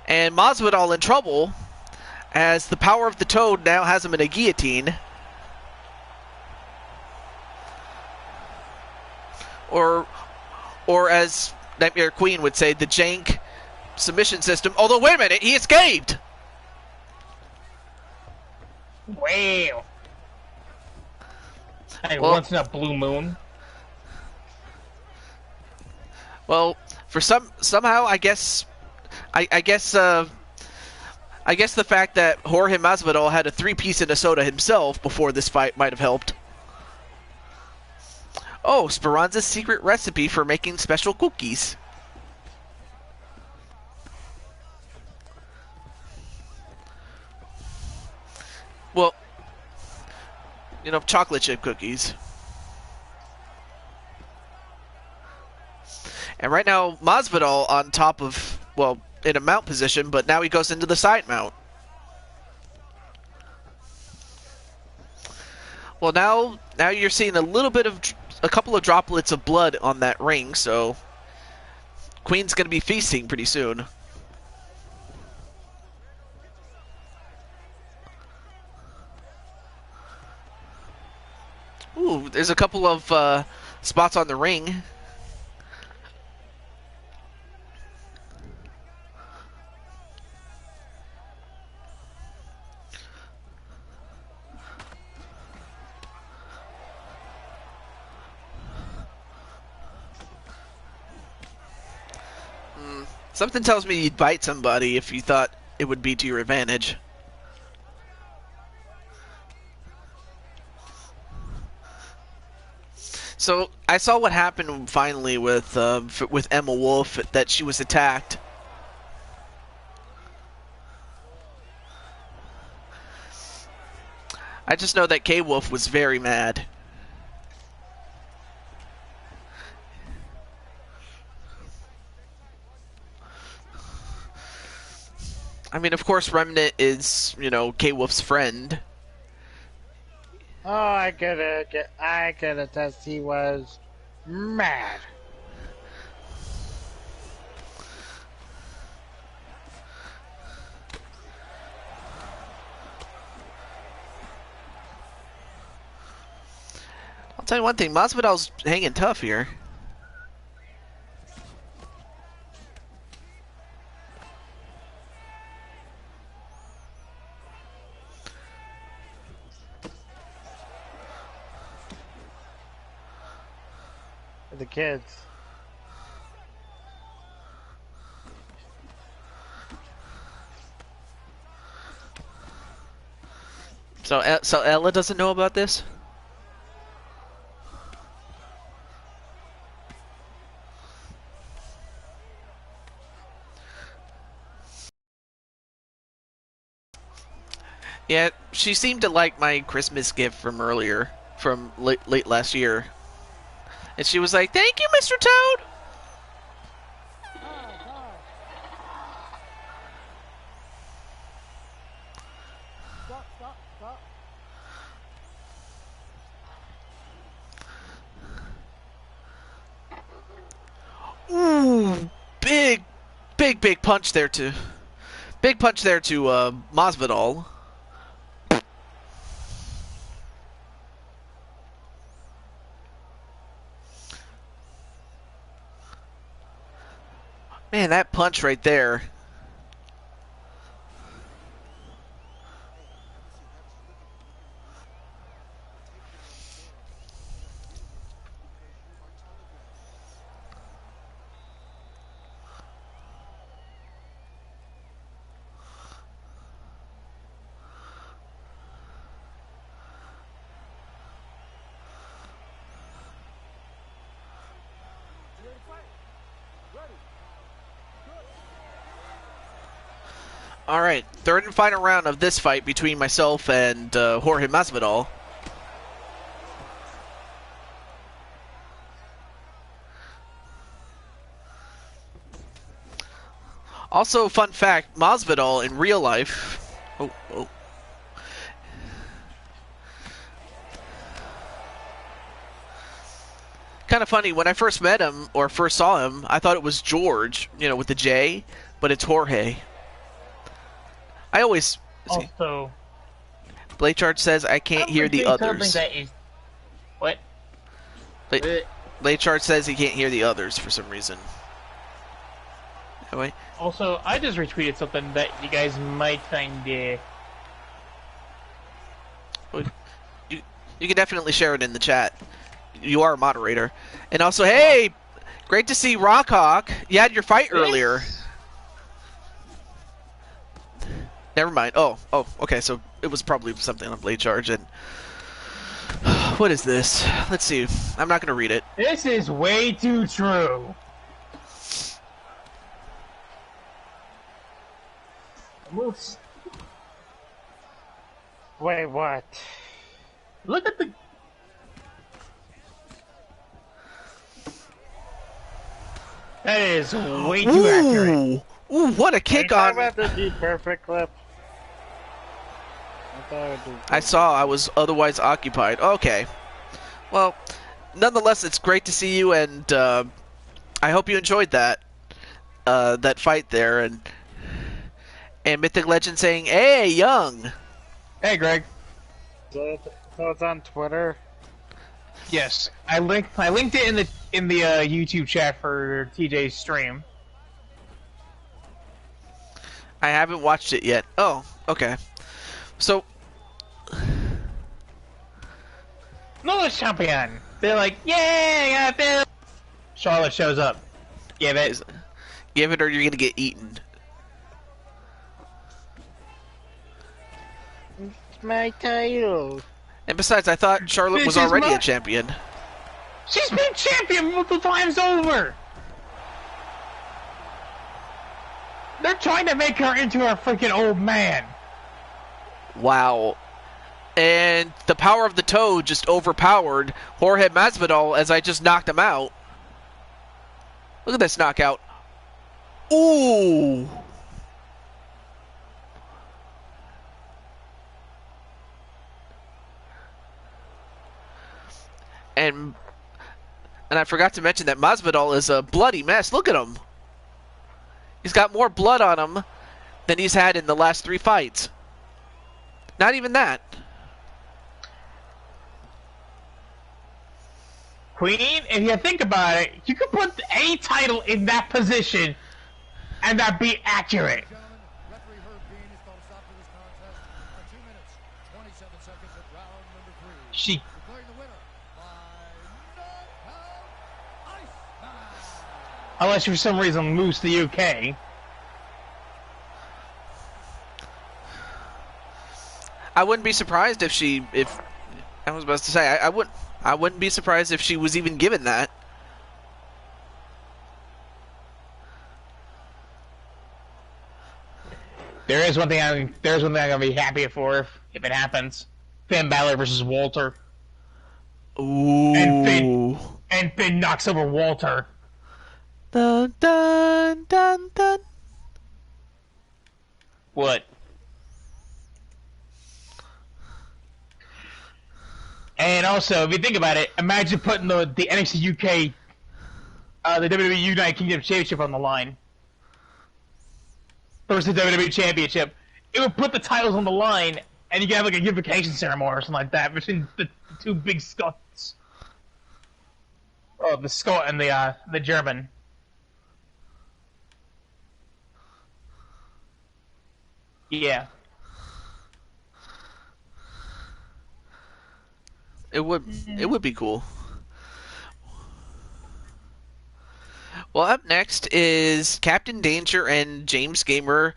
And Masvidal in trouble, as the power of the Toad now has him in a guillotine. Or as Nightmare Queen would say, the jank submission system. Although, wait a minute, he escaped! Wow. Hey, Well- once in a blue moon. Well, for somehow, I guess the fact that Jorge Masvidal had a 3-piece and a soda himself before this fight might have helped. Oh, Speranza's secret recipe for making special cookies. Well, chocolate chip cookies. And right now, Masvidal on top of, in a mount position, but now he goes into the side mount. Well, now you're seeing a couple of droplets of blood on that ring, so Queen's going to be feasting pretty soon. Ooh, there's a couple of spots on the ring. Something tells me you'd bite somebody if you thought it would be to your advantage. So I saw what happened finally with Emma Wolf, that she was attacked. I just know that K-Wolf was very mad. I mean, of course, Remnant is, K-Wolf's friend. Oh, I could attest he was mad. I'll tell you one thing, Masvidal's hanging tough here. The kids. So Ella doesn't know about this? Yeah, she seemed to like my Christmas gift from earlier, from late last year. And she was like, "Thank you, Mr. Toad!" Stop. Ooh, big punch there to Masvidal. Man, that punch right there. All right, third and final round of this fight between myself and Jorge Masvidal. Also, fun fact, Masvidal in real life... Oh. Kind of funny, when I first met him, or first saw him, I thought it was George, with the J, but it's Jorge. I always... Also... Blade Charge says, I can't hear the others. That is... What? Blade Charge says he can't hear the others for some reason. Anyway. Also, I just retweeted something that you guys might find... You can definitely share it in the chat. You are a moderator. And also, hey! Great to see Rockhawk. You had your fight earlier. Never mind. Oh, okay, so it was probably something on Blade Charge. And what is this? Let's see. I'm not going to read it. This is way too true. Moose. Wait, what? Look at the... That is way too accurate. Ooh, what a kick Are on... you talking about the perfect clip? I thought it would be I saw I was otherwise occupied. Okay. Well, nonetheless, it's great to see you, and I hope you enjoyed that fight there. And Mythic Legend saying, "Hey, Young." Hey, Greg. So it's on Twitter. Yes, I linked it in the YouTube chat for TJ's stream. I haven't watched it yet. Oh, okay. So, No champion. They're like, yay, I got Bill. Charlotte shows up. Give it. give it or you're gonna get eaten. It's my title. And besides, I thought Charlotte This was is already my- a champion. She's been champion multiple times over. They're trying to make her into a freaking old man. Wow. And the power of the Toad just overpowered Jorge Masvidal as I just knocked him out. Look at this knockout. Ooh. And I forgot to mention that Masvidal is a bloody mess. Look at him. He's got more blood on him than he's had in the last 3 fights. Not even that. Queen, if you think about it, you could put any title in that position and that be accurate. Gentlemen, referee Herb Dean has called a stop to this contest at 2 minutes, 27 seconds of round number 3. She, Declaring the winner by knockout, Iceman. unless for some reason moves to the UK. I wouldn't be surprised if I was about to say I wouldn't be surprised if she was even given that. There's one thing I'm gonna be happy for if it happens. Finn Balor versus Walter. Ooh. And Finn knocks over Walter. Dun dun dun dun. What? And also, if you think about it, imagine putting the NXT UK, the WWE United Kingdom Championship on the line versus the WWE Championship. It would put the titles on the line, and you could have like a unification ceremony or something like that between the two big Scots. Oh, the Scot and the German. Yeah. It would be cool. Well, up next is Captain Danger and James Gamer,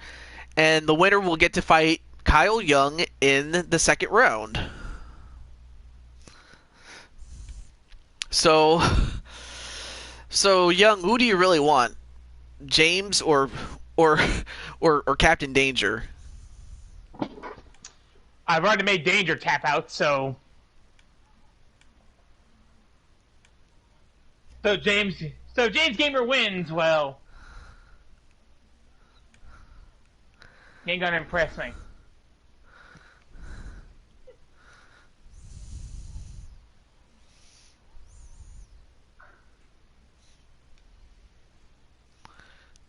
and the winner will get to fight Kyle Young in the second round. So Young, who do you really want? James or Captain Danger? I've already made Danger tap out, so James Gamer wins. Well, he ain't gonna impress me.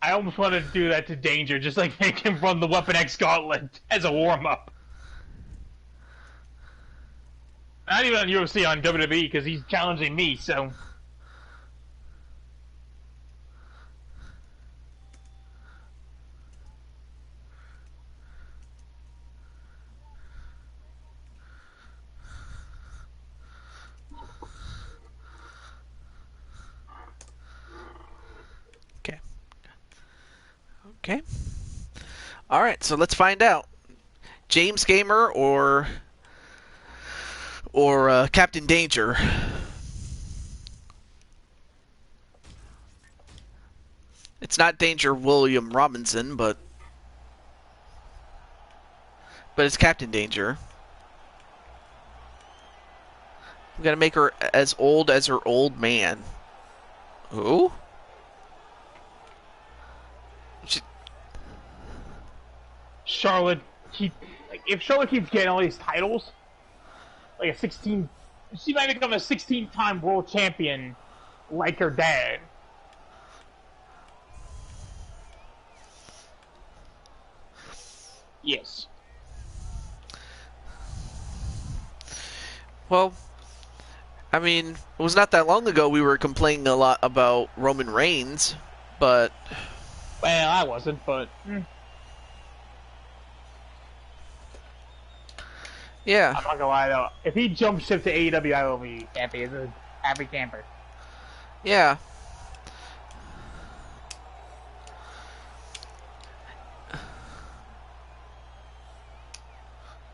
I almost wanted to do that to Danger, just like make him run the Weapon X Gauntlet as a warm-up. Not even on UFC, on WWE, because he's challenging me, so... Okay. All right, so let's find out. James Gamer or Captain Danger? It's not Danger William Robinson, but it's Captain Danger. We gotta make her as old as her old man. Who? Charlotte, if Charlotte keeps getting all these titles, like she might become a 16-time world champion, like her dad. Yes. Well, I mean, it was not that long ago we were complaining a lot about Roman Reigns, but... Well, I wasn't, but... Yeah. I'm not gonna lie though. If he jump ship to AEW, I will be happy as a happy camper. Yeah.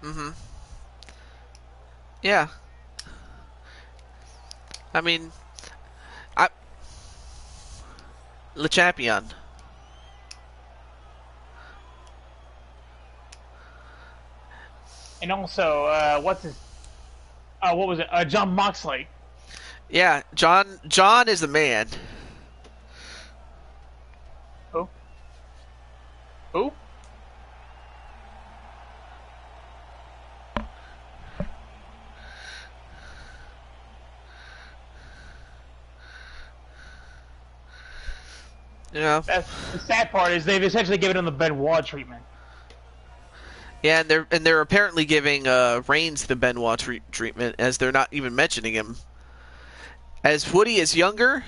Mm-hmm. Yeah. I mean, Le Champion. And also, what was it? John Moxley. Yeah, John is the man. Who? Who? Yeah. That's the sad part is they've essentially given him the Benoit treatment. Yeah, and they're apparently giving Reigns the Benoit treatment, as they're not even mentioning him. As Woody is younger.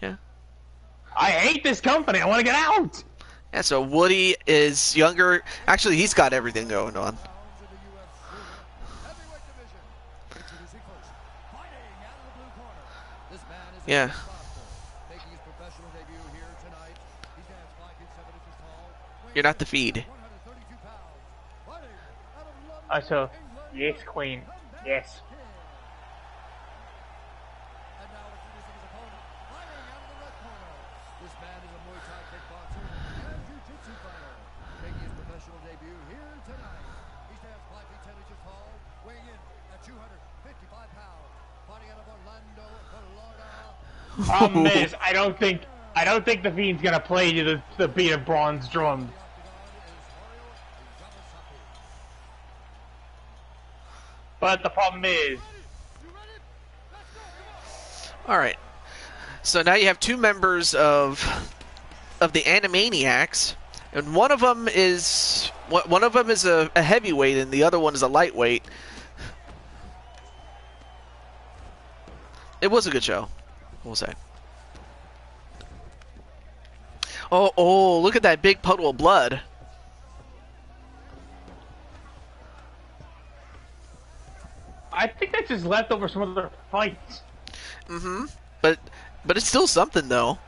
Yeah. I hate this company. I want to get out. Yeah, so Woody is younger. Actually, he's got everything going on. Pounds in the UFC heavyweight division. Introducing first, fighting out of the blue corner. This man is Yeah. Esparza, making his professional debut here tonight. He stands 5 feet 7 inches tall. You're not the feed. 132 pounds. Fighting out of London, Also, England. yes, Queen. Yes. And now introducing his opponent, fighting out of the red corner. This man is a Muay Thai kickboxer and jiu-jitsu fighter, making his professional debut here tonight. He stands 5 feet 10 inches tall, weighing in at 255 pounds, fighting out of Orlando, Florida. Problem is, I don't think the Fiend's gonna play you the beat of Braun's drums. But the problem is, All right. So now you have two members of the Animaniacs, and one of them is a heavyweight, and the other one is a lightweight. It was a good show, we'll say. Oh! Look at that big puddle of blood. I think that's just left over some other fights. Mm-hmm. But it's still something, though.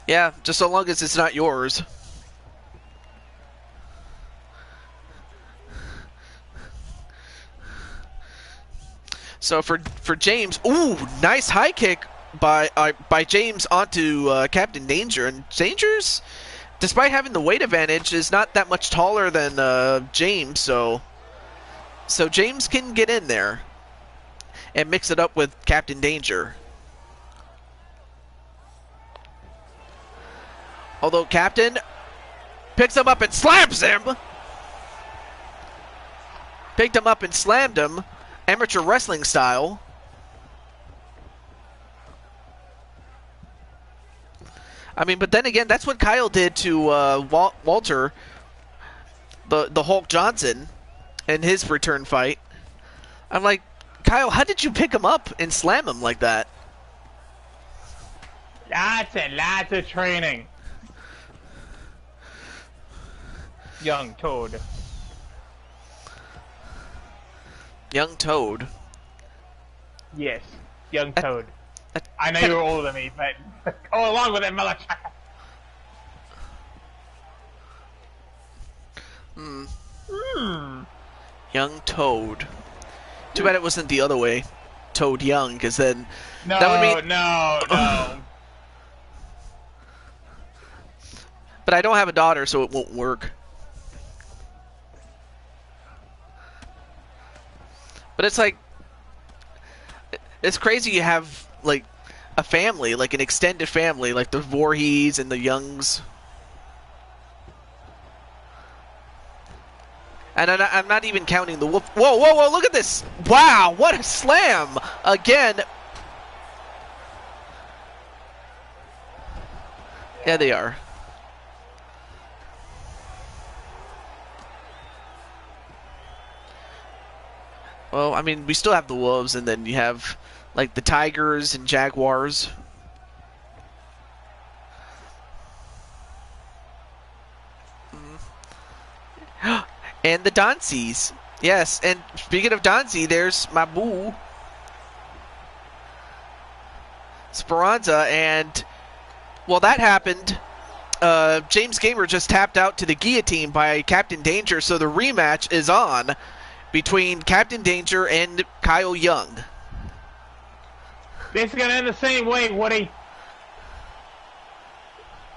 Yeah, just so long as it's not yours. So for James, ooh, nice high kick by James onto Captain Danger, and Danger's, despite having the weight advantage, is not that much taller than James, so James can get in there and mix it up with Captain Danger. Although Captain picks him up and slams him. Picked him up and slammed him, amateur wrestling style. I mean, but then again, that's what Kyle did to Walter, the Hulk Johnson, in his return fight. I'm like, Kyle, how did you pick him up and slam him like that? Lots and lots of training. Young Toad. Young Toad. Yes, young Toad. I know you're older than me, but go along with it, mother. Young Toad. Too bad it wasn't the other way. Toad Young, because then No, that would mean... no. But I don't have a daughter, so it won't work. But it's like, it's crazy you have, like, a family, like an extended family, like the Voorhees and the Youngs. And I'm not even counting the Wolf. Whoa, whoa, whoa, look at this. Wow, what a slam. Again. Yeah, they are. Well, I mean, we still have the Wolves, and then you have, like, the Tigers and Jaguars. And the Donseys. Yes, and speaking of Donsey, there's my boo, Speranza, and, well, that happened. James Gamer just tapped out to the guillotine by Captain Danger, so the rematch is on between Captain Danger and Kyle Young. This is going to end the same way, Woody.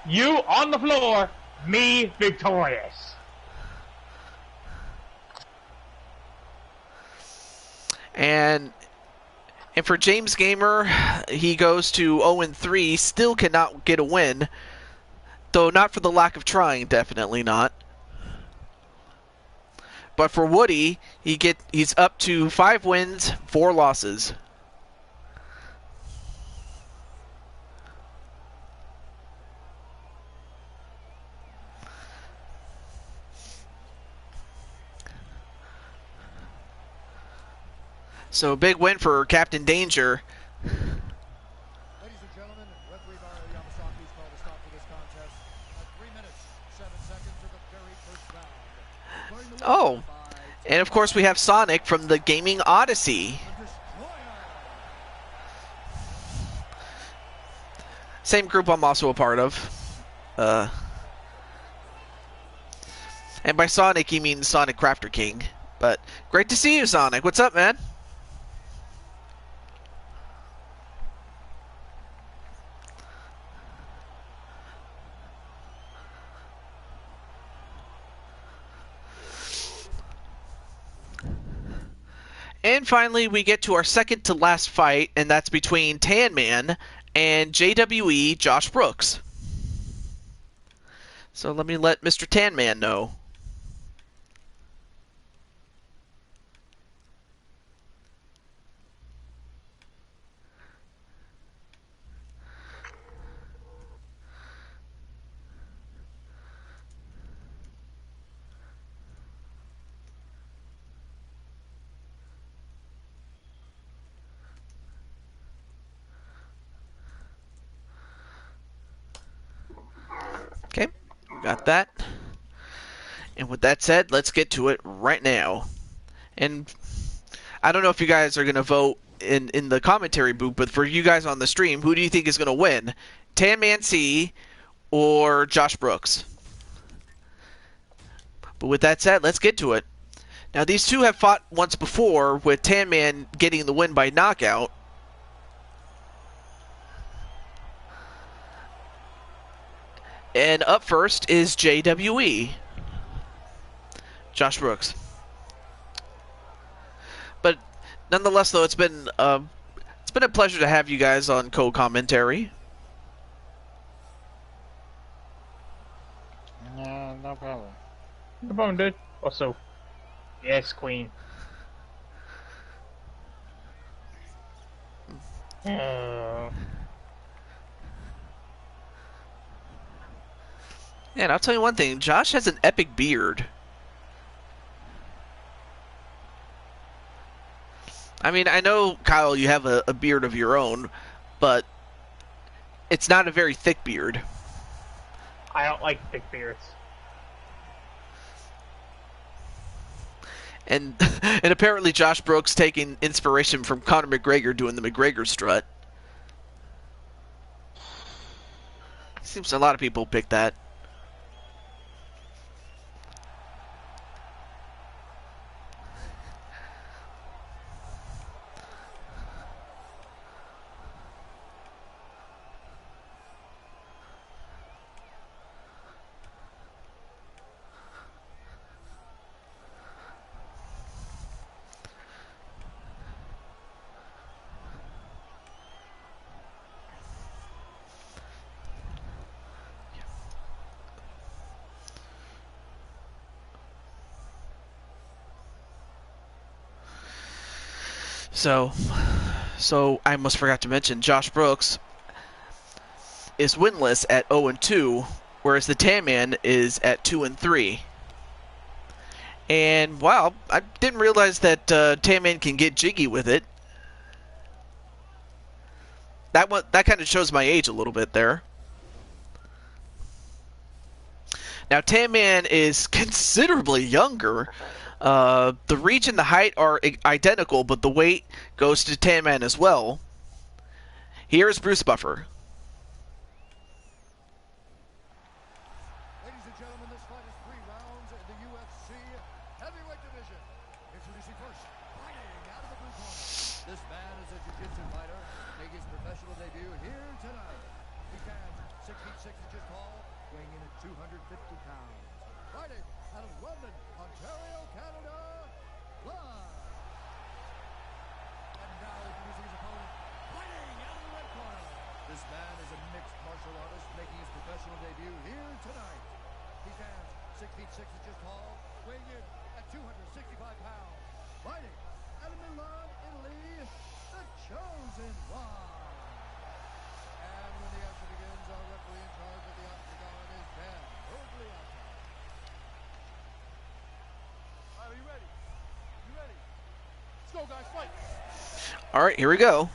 You on the floor, me victorious. And for James Gamer, he goes to 0-3, still cannot get a win. Though not for the lack of trying, definitely not. But for Woody, he's up to 5 wins, 4 losses. So big win for Captain Danger. Ladies and gentlemen, referee Mario Yamasaki has called a stop to this contest at 3 minutes, 7 seconds of the very first round. Oh, and of course we have Sonic from the Gaming Odyssey. Same group I'm also a part of. And by Sonic, he means Sonic Crafter King. But great to see you, Sonic. What's up, man? And finally, we get to our second to last fight, and that's between Tan Man and JWE Josh Brooks. So let me let Mr. Tan Man know. Okay, got that. And with that said, let's get to it right now. And I don't know if you guys are going to vote in the commentary booth, but for you guys on the stream, who do you think is going to win? Tan Man C or Josh Brooks? But with that said, let's get to it. Now, these two have fought once before, with Tan Man getting the win by knockout. And up first is JWE, Josh Brooks. But nonetheless, though, it's been a pleasure to have you guys on co-commentary. No problem. No problem, dude. Also, yes, Queen. And I'll tell you one thing, Josh has an epic beard. I mean, I know, Kyle, you have a beard of your own, but it's not a very thick beard. I don't like thick beards. And and apparently Josh Brooks taking inspiration from Conor McGregor doing the McGregor strut. Seems a lot of people pick that. So I almost forgot to mention, Josh Brooks is winless at 0-2, whereas the Tan Man is at 2-3. And wow, I didn't realize that Tan Man can get jiggy with it. That kind of shows my age a little bit there. Now Tan Man is considerably younger. The reach and the height are identical, but the weight goes to Tan Man as well. Here's Bruce Buffer. Ladies and gentlemen, this fight is 3 rounds in the UFC heavyweight division. Introducing first, fighting out of the blue corner. This man is a jiu-jitsu fighter, making his professional debut here tonight. He stands 6 feet 6 inches tall, weighing in at 250 pounds. Fighting out of London, Ontario, Canada, live. And now introducing his opponent, fighting out of the red corner. This man is a mixed martial artist, making his professional debut here tonight. He stands 6 feet 6 inches tall, weighing in at 260 Fighting out of Milan, Italy, the Chosen One. And when the action begins, our referee in charge of the octagon is Dan Bergliata. All right, are you ready? You ready? Let's go, guys, fight. All right, here we go.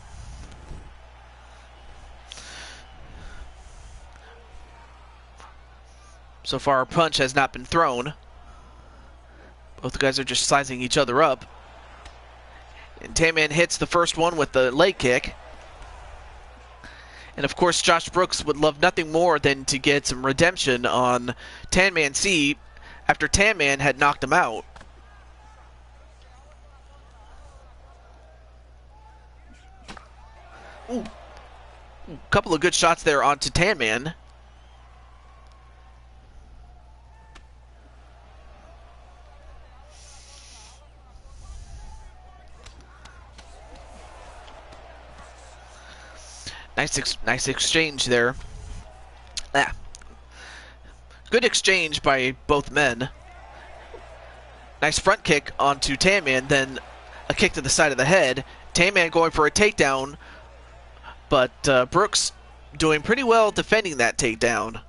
So far, a punch has not been thrown. Both guys are just sizing each other up. And Tan-Man hits the first one with the leg kick. And of course, Josh Brooks would love nothing more than to get some redemption on Tan-Man C after Tan-Man had knocked him out. Ooh. A couple of good shots there onto Tan-Man. Nice exchange there. Good exchange by both men. Nice front kick onto Tan-Man, then a kick to the side of the head. Tan-Man going for a takedown, but Brooks doing pretty well defending that takedown.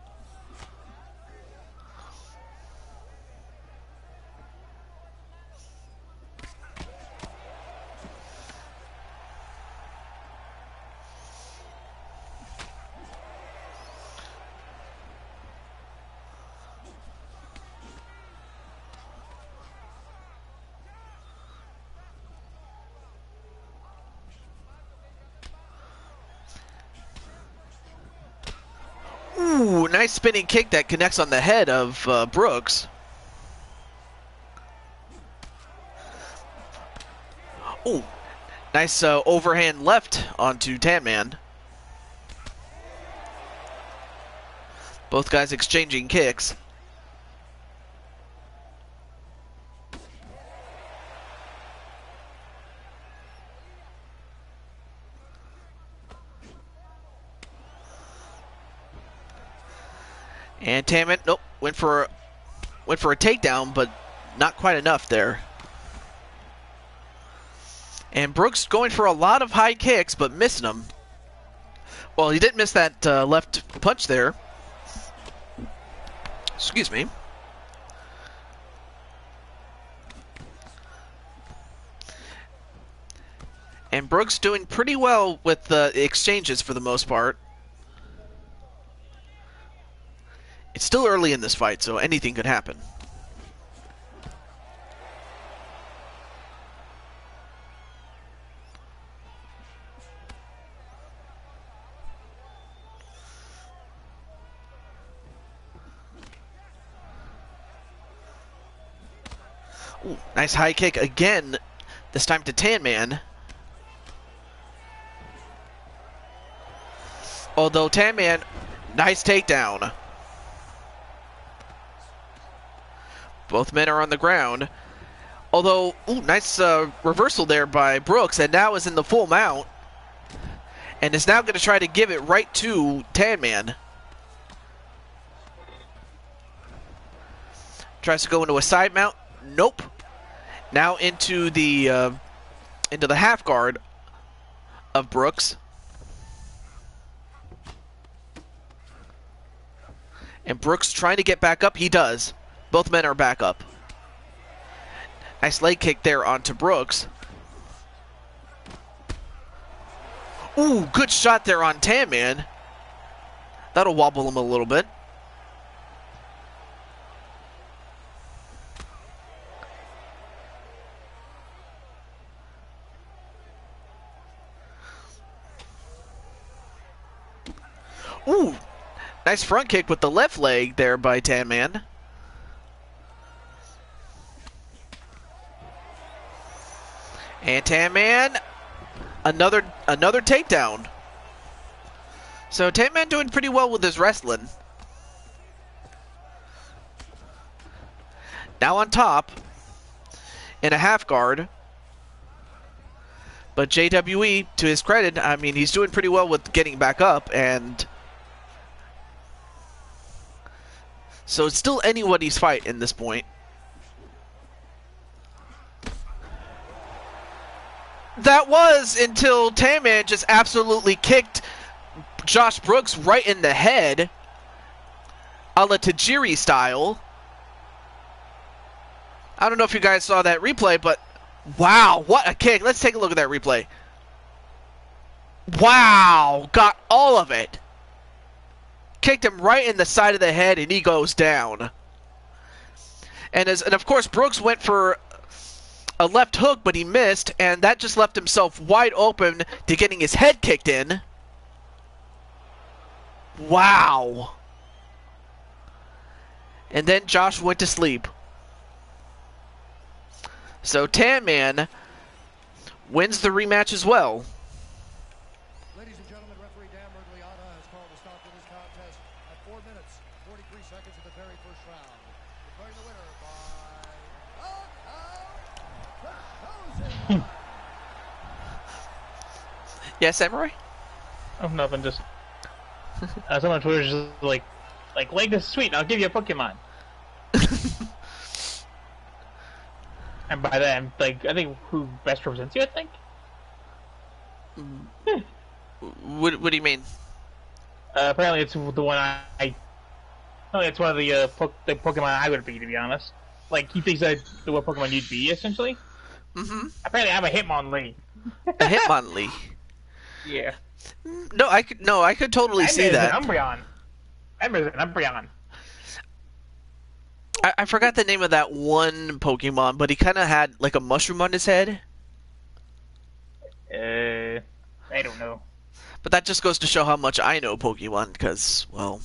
Ooh, nice spinning kick that connects on the head of Brooks. Ooh, nice overhand left onto Tan-Man. Both guys exchanging kicks. And Tan-Man, nope, went for a takedown, but not quite enough there. And Brooks going for a lot of high kicks, but missing them. Well, he didn't miss that left punch there. Excuse me. And Brooks doing pretty well with the exchanges for the most part. It's still early in this fight, so anything could happen. Ooh, nice high kick again, this time to Tan-Man. Although Tan-Man, nice takedown. Both men are on the ground. Although, ooh, nice reversal there by Brooks, and now is in the full mount. And is now going to try to give it right to Tan-Man. Tries to go into a side mount. Nope. Now into the half guard of Brooks. And Brooks trying to get back up. He does. Both men are back up. Nice leg kick there onto Brooks. Ooh, good shot there on Tan-Man. That'll wobble him a little bit. Ooh, nice front kick with the left leg there by Tan-Man. And Tan-Man, another takedown. So Tan-Man doing pretty well with his wrestling. Now on top, in a half guard. But JWE, to his credit, I mean, he's doing pretty well with getting back up, and so it's still anybody's fight in this point. That was until Tan-Man just absolutely kicked Josh Brooks right in the head, a la Tajiri style. I don't know if you guys saw that replay, but wow, what a kick. Let's take a look at that replay. Wow, got all of it. Kicked him right in the side of the head, and he goes down. And of course, Brooks went for a left hook, but he missed, and that just left himself wide open to getting his head kicked in. Wow. And then Josh went to sleep. So Tan-Man wins the rematch as well. Ladies and gentlemen, referee Dan Mergliata has called a stop to this contest at 4 minutes, 43 seconds of the very first round. Declaring the winner by knockout. Yeah, Samurai? Oh, nothing, just... someone on Twitter is just like this is sweet, I'll give you a Pokemon. And by that, I'm like, I think who best represents you, I think? What do you mean? Apparently it's the one apparently it's one of the Pokemon I would be, to be honest. Like, he thinks that the what Pokemon you'd be, essentially. Mm-hmm. Apparently I'm a Hitmonlee. A Hitmonlee. Yeah. No, I could totally see that. Umbreon. Ember's an Umbreon. I forgot the name of that one Pokemon, but he kind of had like a mushroom on his head. I don't know. But that just goes to show how much I know Pokemon, because, well,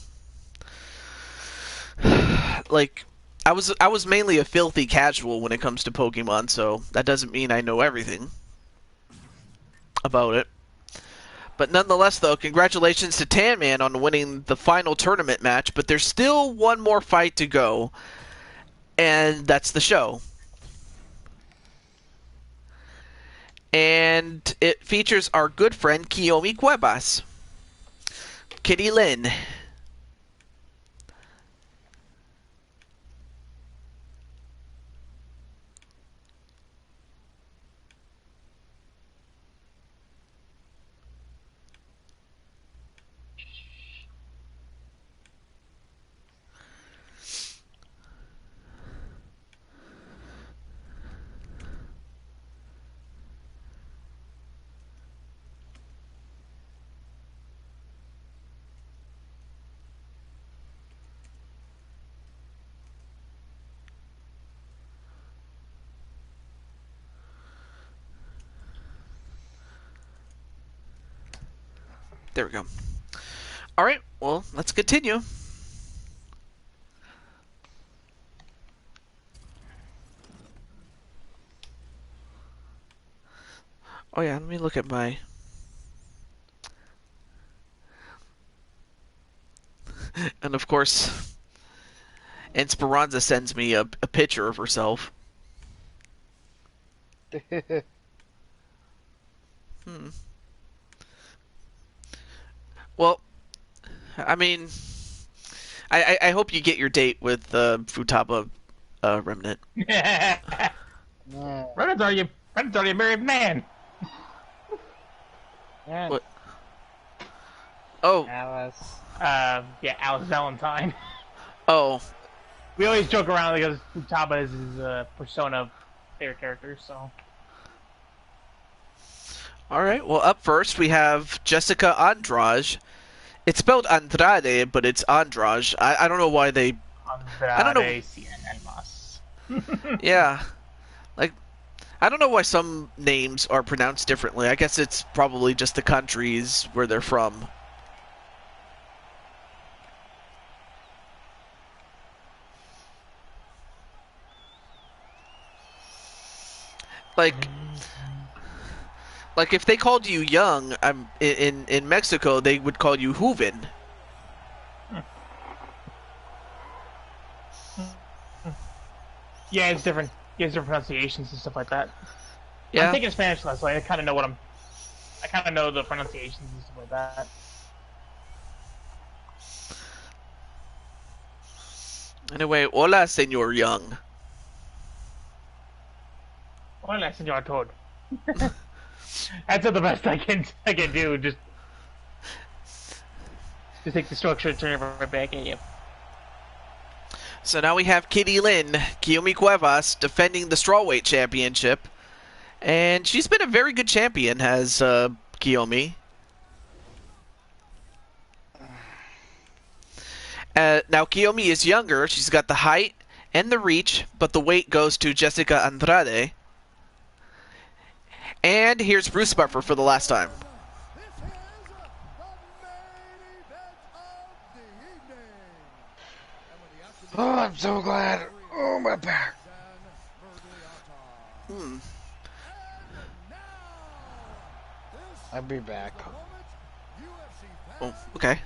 like, I was mainly a filthy casual when it comes to Pokemon, so that doesn't mean I know everything about it. But nonetheless, though, congratulations to Tan-Man on winning the final tournament match, but there's still one more fight to go, and that's the show. And it features our good friend Kiyomi Cuevas, Kitty Lynn. There we go. All right, well, let's continue. Oh yeah, let me look at my... And of course, Esparza sends me a picture of herself. Well, I mean, I hope you get your date with Futaba Remnant. Remnant's already a married man. Yeah. What? Oh. Alice. Yeah, Alice Valentine. Oh. We always joke around because Futaba is his persona of favorite characters, so. Alright, well, up first we have Jessica Andrade. It's spelled Andrade, but it's Andrade. I don't know why they... I don't know. Yeah. Like, I don't know why some names are pronounced differently. I guess it's probably just the countries where they're from. Like if they called you young, in Mexico they would call you Juven. Yeah, it's different. He has different pronunciations and stuff like that. Yeah. I'm taking Spanish class, so I kind of know I kind of know the pronunciations and stuff like that. Anyway, hola, Señor Young. Hola, Señor Toad. That's not the best I can do. Just take the structure and turn it right back at you. So now we have Kitty Lynn, Kiyomi Cuevas, defending the Strawweight Championship. And she's been a very good champion, has Kiyomi. Now, Kiyomi is younger. She's got the height and the reach, but the weight goes to Jessica Andrade. And here's Bruce Buffer for the last time. Oh, I'm so glad. Oh, my back. I'll be back. Oh, okay.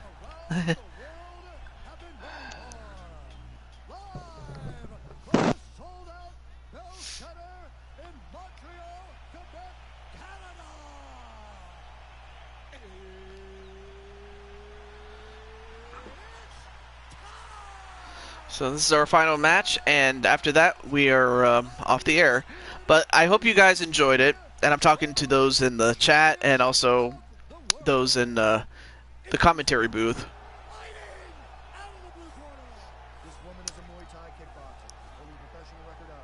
So this is our final match, and after that we are off the air. But I hope you guys enjoyed it, and I'm talking to those in the chat and also those in the commentary booth. This woman is a Muay Thai kickboxer, holding a professional record of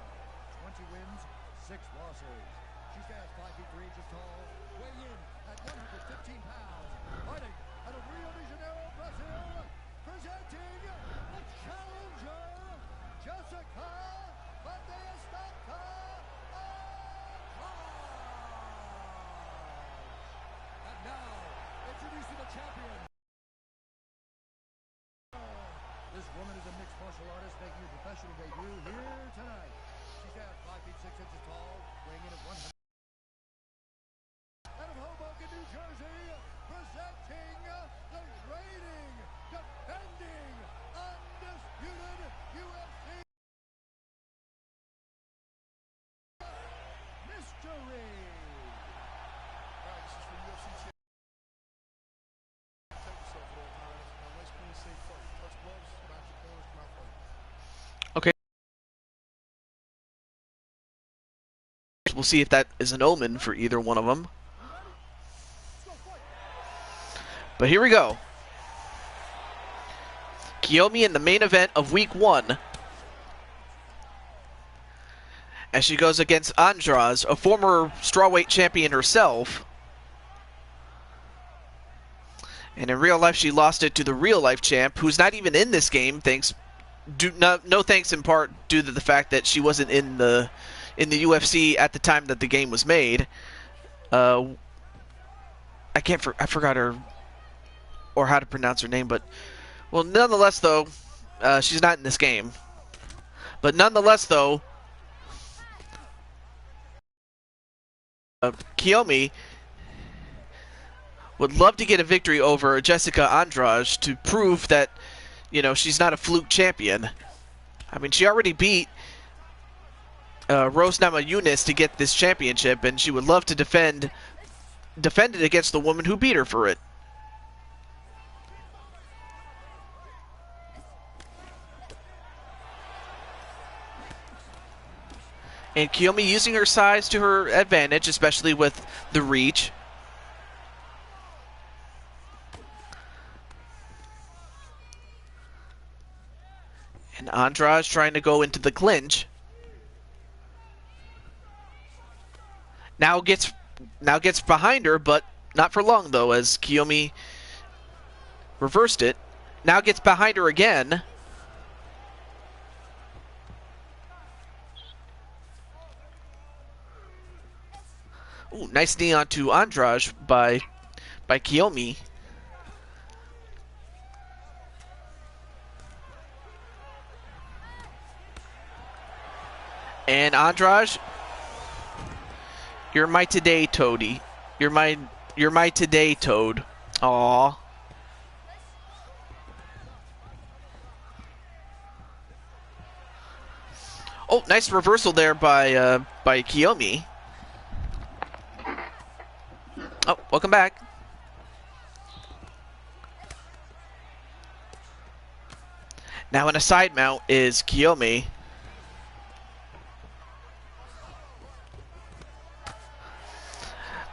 20 wins, 6 losses. She stands 5 feet 3 inches tall, weighing in at 115 pounds, fighting out of Rio de Janeiro, Brazil, presenting the challenger, Jessica Andrade. And now, introducing the champion. This woman is a mixed martial artist making her professional debut here tonight. She stands 5 feet 6 inches tall, weighing in at 100. Out of Hoboken, New Jersey, presenting the reigning, defending, undisputed UFC mystery. All right, this is for UFC champion. Protect yourself at all times. Now, nice, clean, safe fight. Touch gloves, match your corners, come out fight. Okay. We'll see if that is an omen for either one of them. But here we go. Kiyomi in the main event of week 1. As she goes against Andrade, a former strawweight champion herself. And in real life, she lost it to the real life champ, who's not even in this game, no thanks in part due to the fact that she wasn't in the UFC at the time that the game was made. I forgot her or how to pronounce her name, but well, nonetheless though, she's not in this game. But nonetheless though, Kiyomi would love to get a victory over Jessica Andrade to prove that, you know, she's not a fluke champion. I mean, she already beat Rose Namajunas to get this championship, and she would love to defend it against the woman who beat her for it. And Kiyomi using her size to her advantage, especially with the reach. And Andrade trying to go into the clinch. Now gets behind her, but not for long though, as Kiyomi reversed it. Now gets behind her again. Ooh, nice knee onto Andrade by Kiyomi. And Andrade, you're my today, Toady. You're my today, Toad. Aww. Oh, nice reversal there by Kiyomi. Oh, welcome back. Now in a side mount is Kiyomi.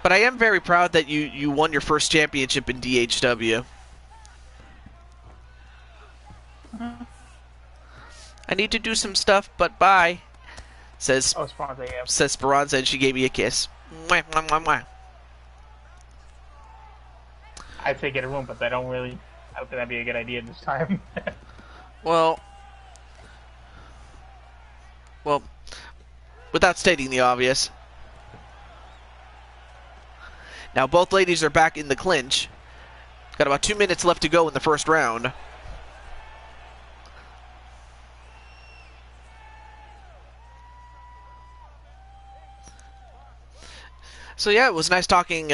But I am very proud that you won your first championship in DHW. I need to do some stuff, but bye. Says Esparza, yeah. Says Speranza, and she gave me a kiss. Mwah, mwah, mwah, mwah. I'd say get a room, but I don't think that'd be a good idea this time. Well, without stating the obvious. Now both ladies are back in the clinch. Got about 2 minutes left to go in the first round. So yeah, it was nice talking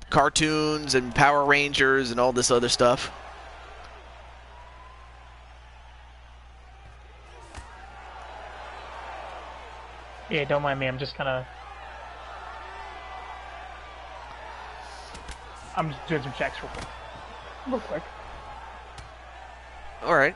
cartoons and Power Rangers and all this other stuff. Yeah, don't mind me. I'm just doing some checks real quick. All right.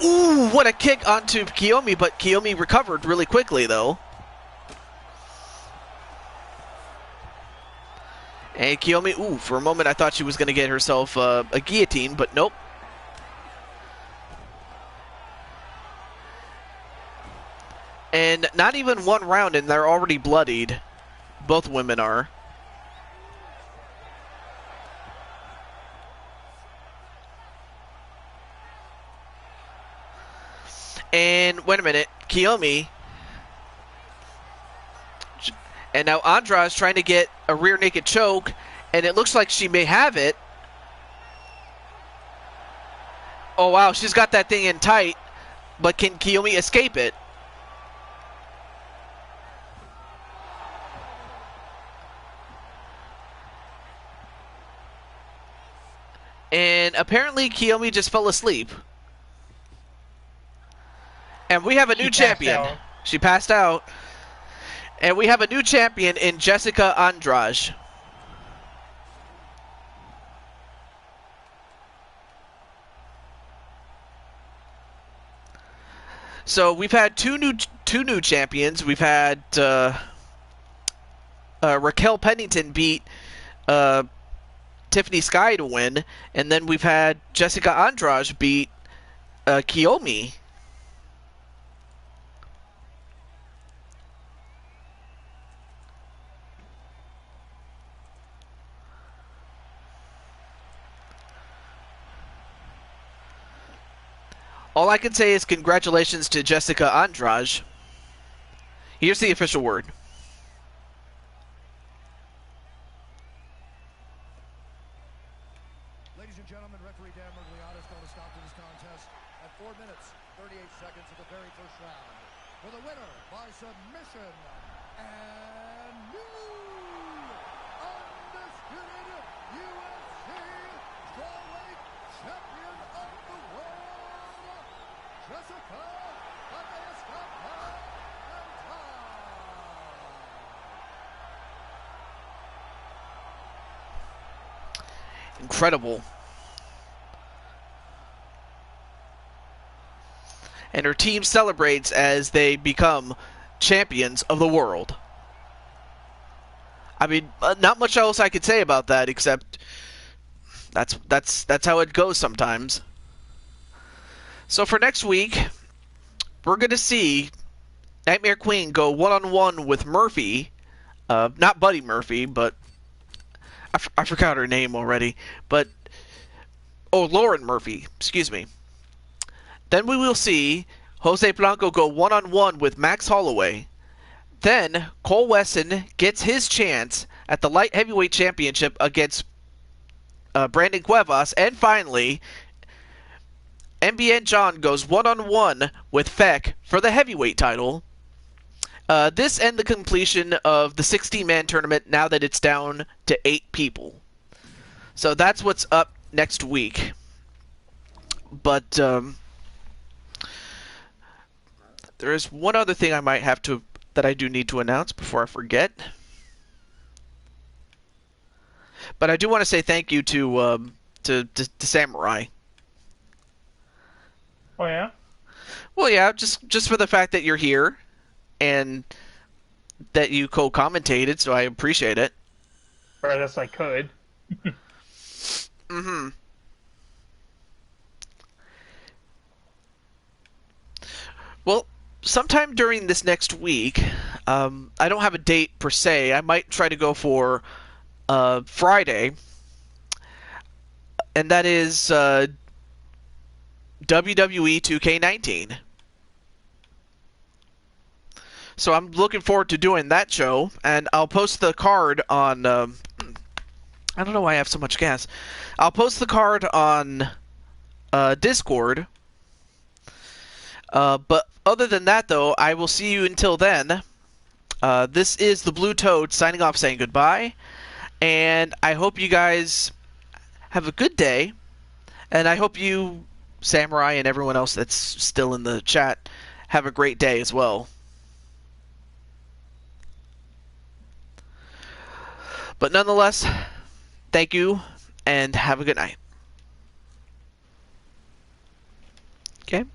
Ooh, what a kick onto Kiyomi, but Kiyomi recovered really quickly, though. And Kiyomi, ooh, for a moment I thought she was going to get herself a guillotine, but nope. And not even one round, and they're already bloodied. Both women are. And wait a minute, Kiyomi. And now Andra's trying to get a rear naked choke, and it looks like she may have it. Oh wow, she's got that thing in tight, but can Kiyomi escape it? And apparently Kiyomi just fell asleep. And we have a new champion. She passed out. And we have a new champion in Jessica Andrade. So we've had two new champions. We've had Raquel Pennington beat Tiffany Sky to win, and then we've had Jessica Andrade beat Kiyomi. All I can say is congratulations to Jessica Andrade. Here's the official word. Ladies and gentlemen, referee Dan Mergliata is going to stop to this contest at 4 minutes, 38 seconds of the very first round. For the winner by submission, and new undisputed UFC Strawweight champion of the world, Jessica Incredible. And her team celebrates as they become champions of the world. I mean, not much else I could say about that except that's how it goes sometimes. So for next week, we're going to see Nightmare Queen go one-on-one with Murphy. Not Buddy Murphy, but I forgot her name already. But, Lauren Murphy, excuse me. Then we will see Jose Blanco go one-on-one with Max Holloway. Then Cole Wesson gets his chance at the light heavyweight championship against Brandon Cuevas. And finally, MBN John goes one-on-one with Feck for the heavyweight title. This and the completion of the 16-man tournament now that it's down to 8 people. So that's what's up next week. But there is one other thing that I do need to announce before I forget. But I do want to say thank you to Samurai. Oh yeah. Well, yeah, just for the fact that you're here and that you co-commentated, so I appreciate it. Or I guess I could. Mm-hmm. Well, sometime during this next week, I don't have a date per se. I might try to go for Friday, and that is WWE 2K19. So I'm looking forward to doing that show, and I'll post the card on. I don't know why I have so much gas. I'll post the card on Discord. But other than that, though, I will see you until then. This is the Blue Toad signing off, saying goodbye, and I hope you guys have a good day, and I hope you, Samurai, and everyone else that's still in the chat, have a great day as well. But nonetheless, thank you, and have a good night. Okay?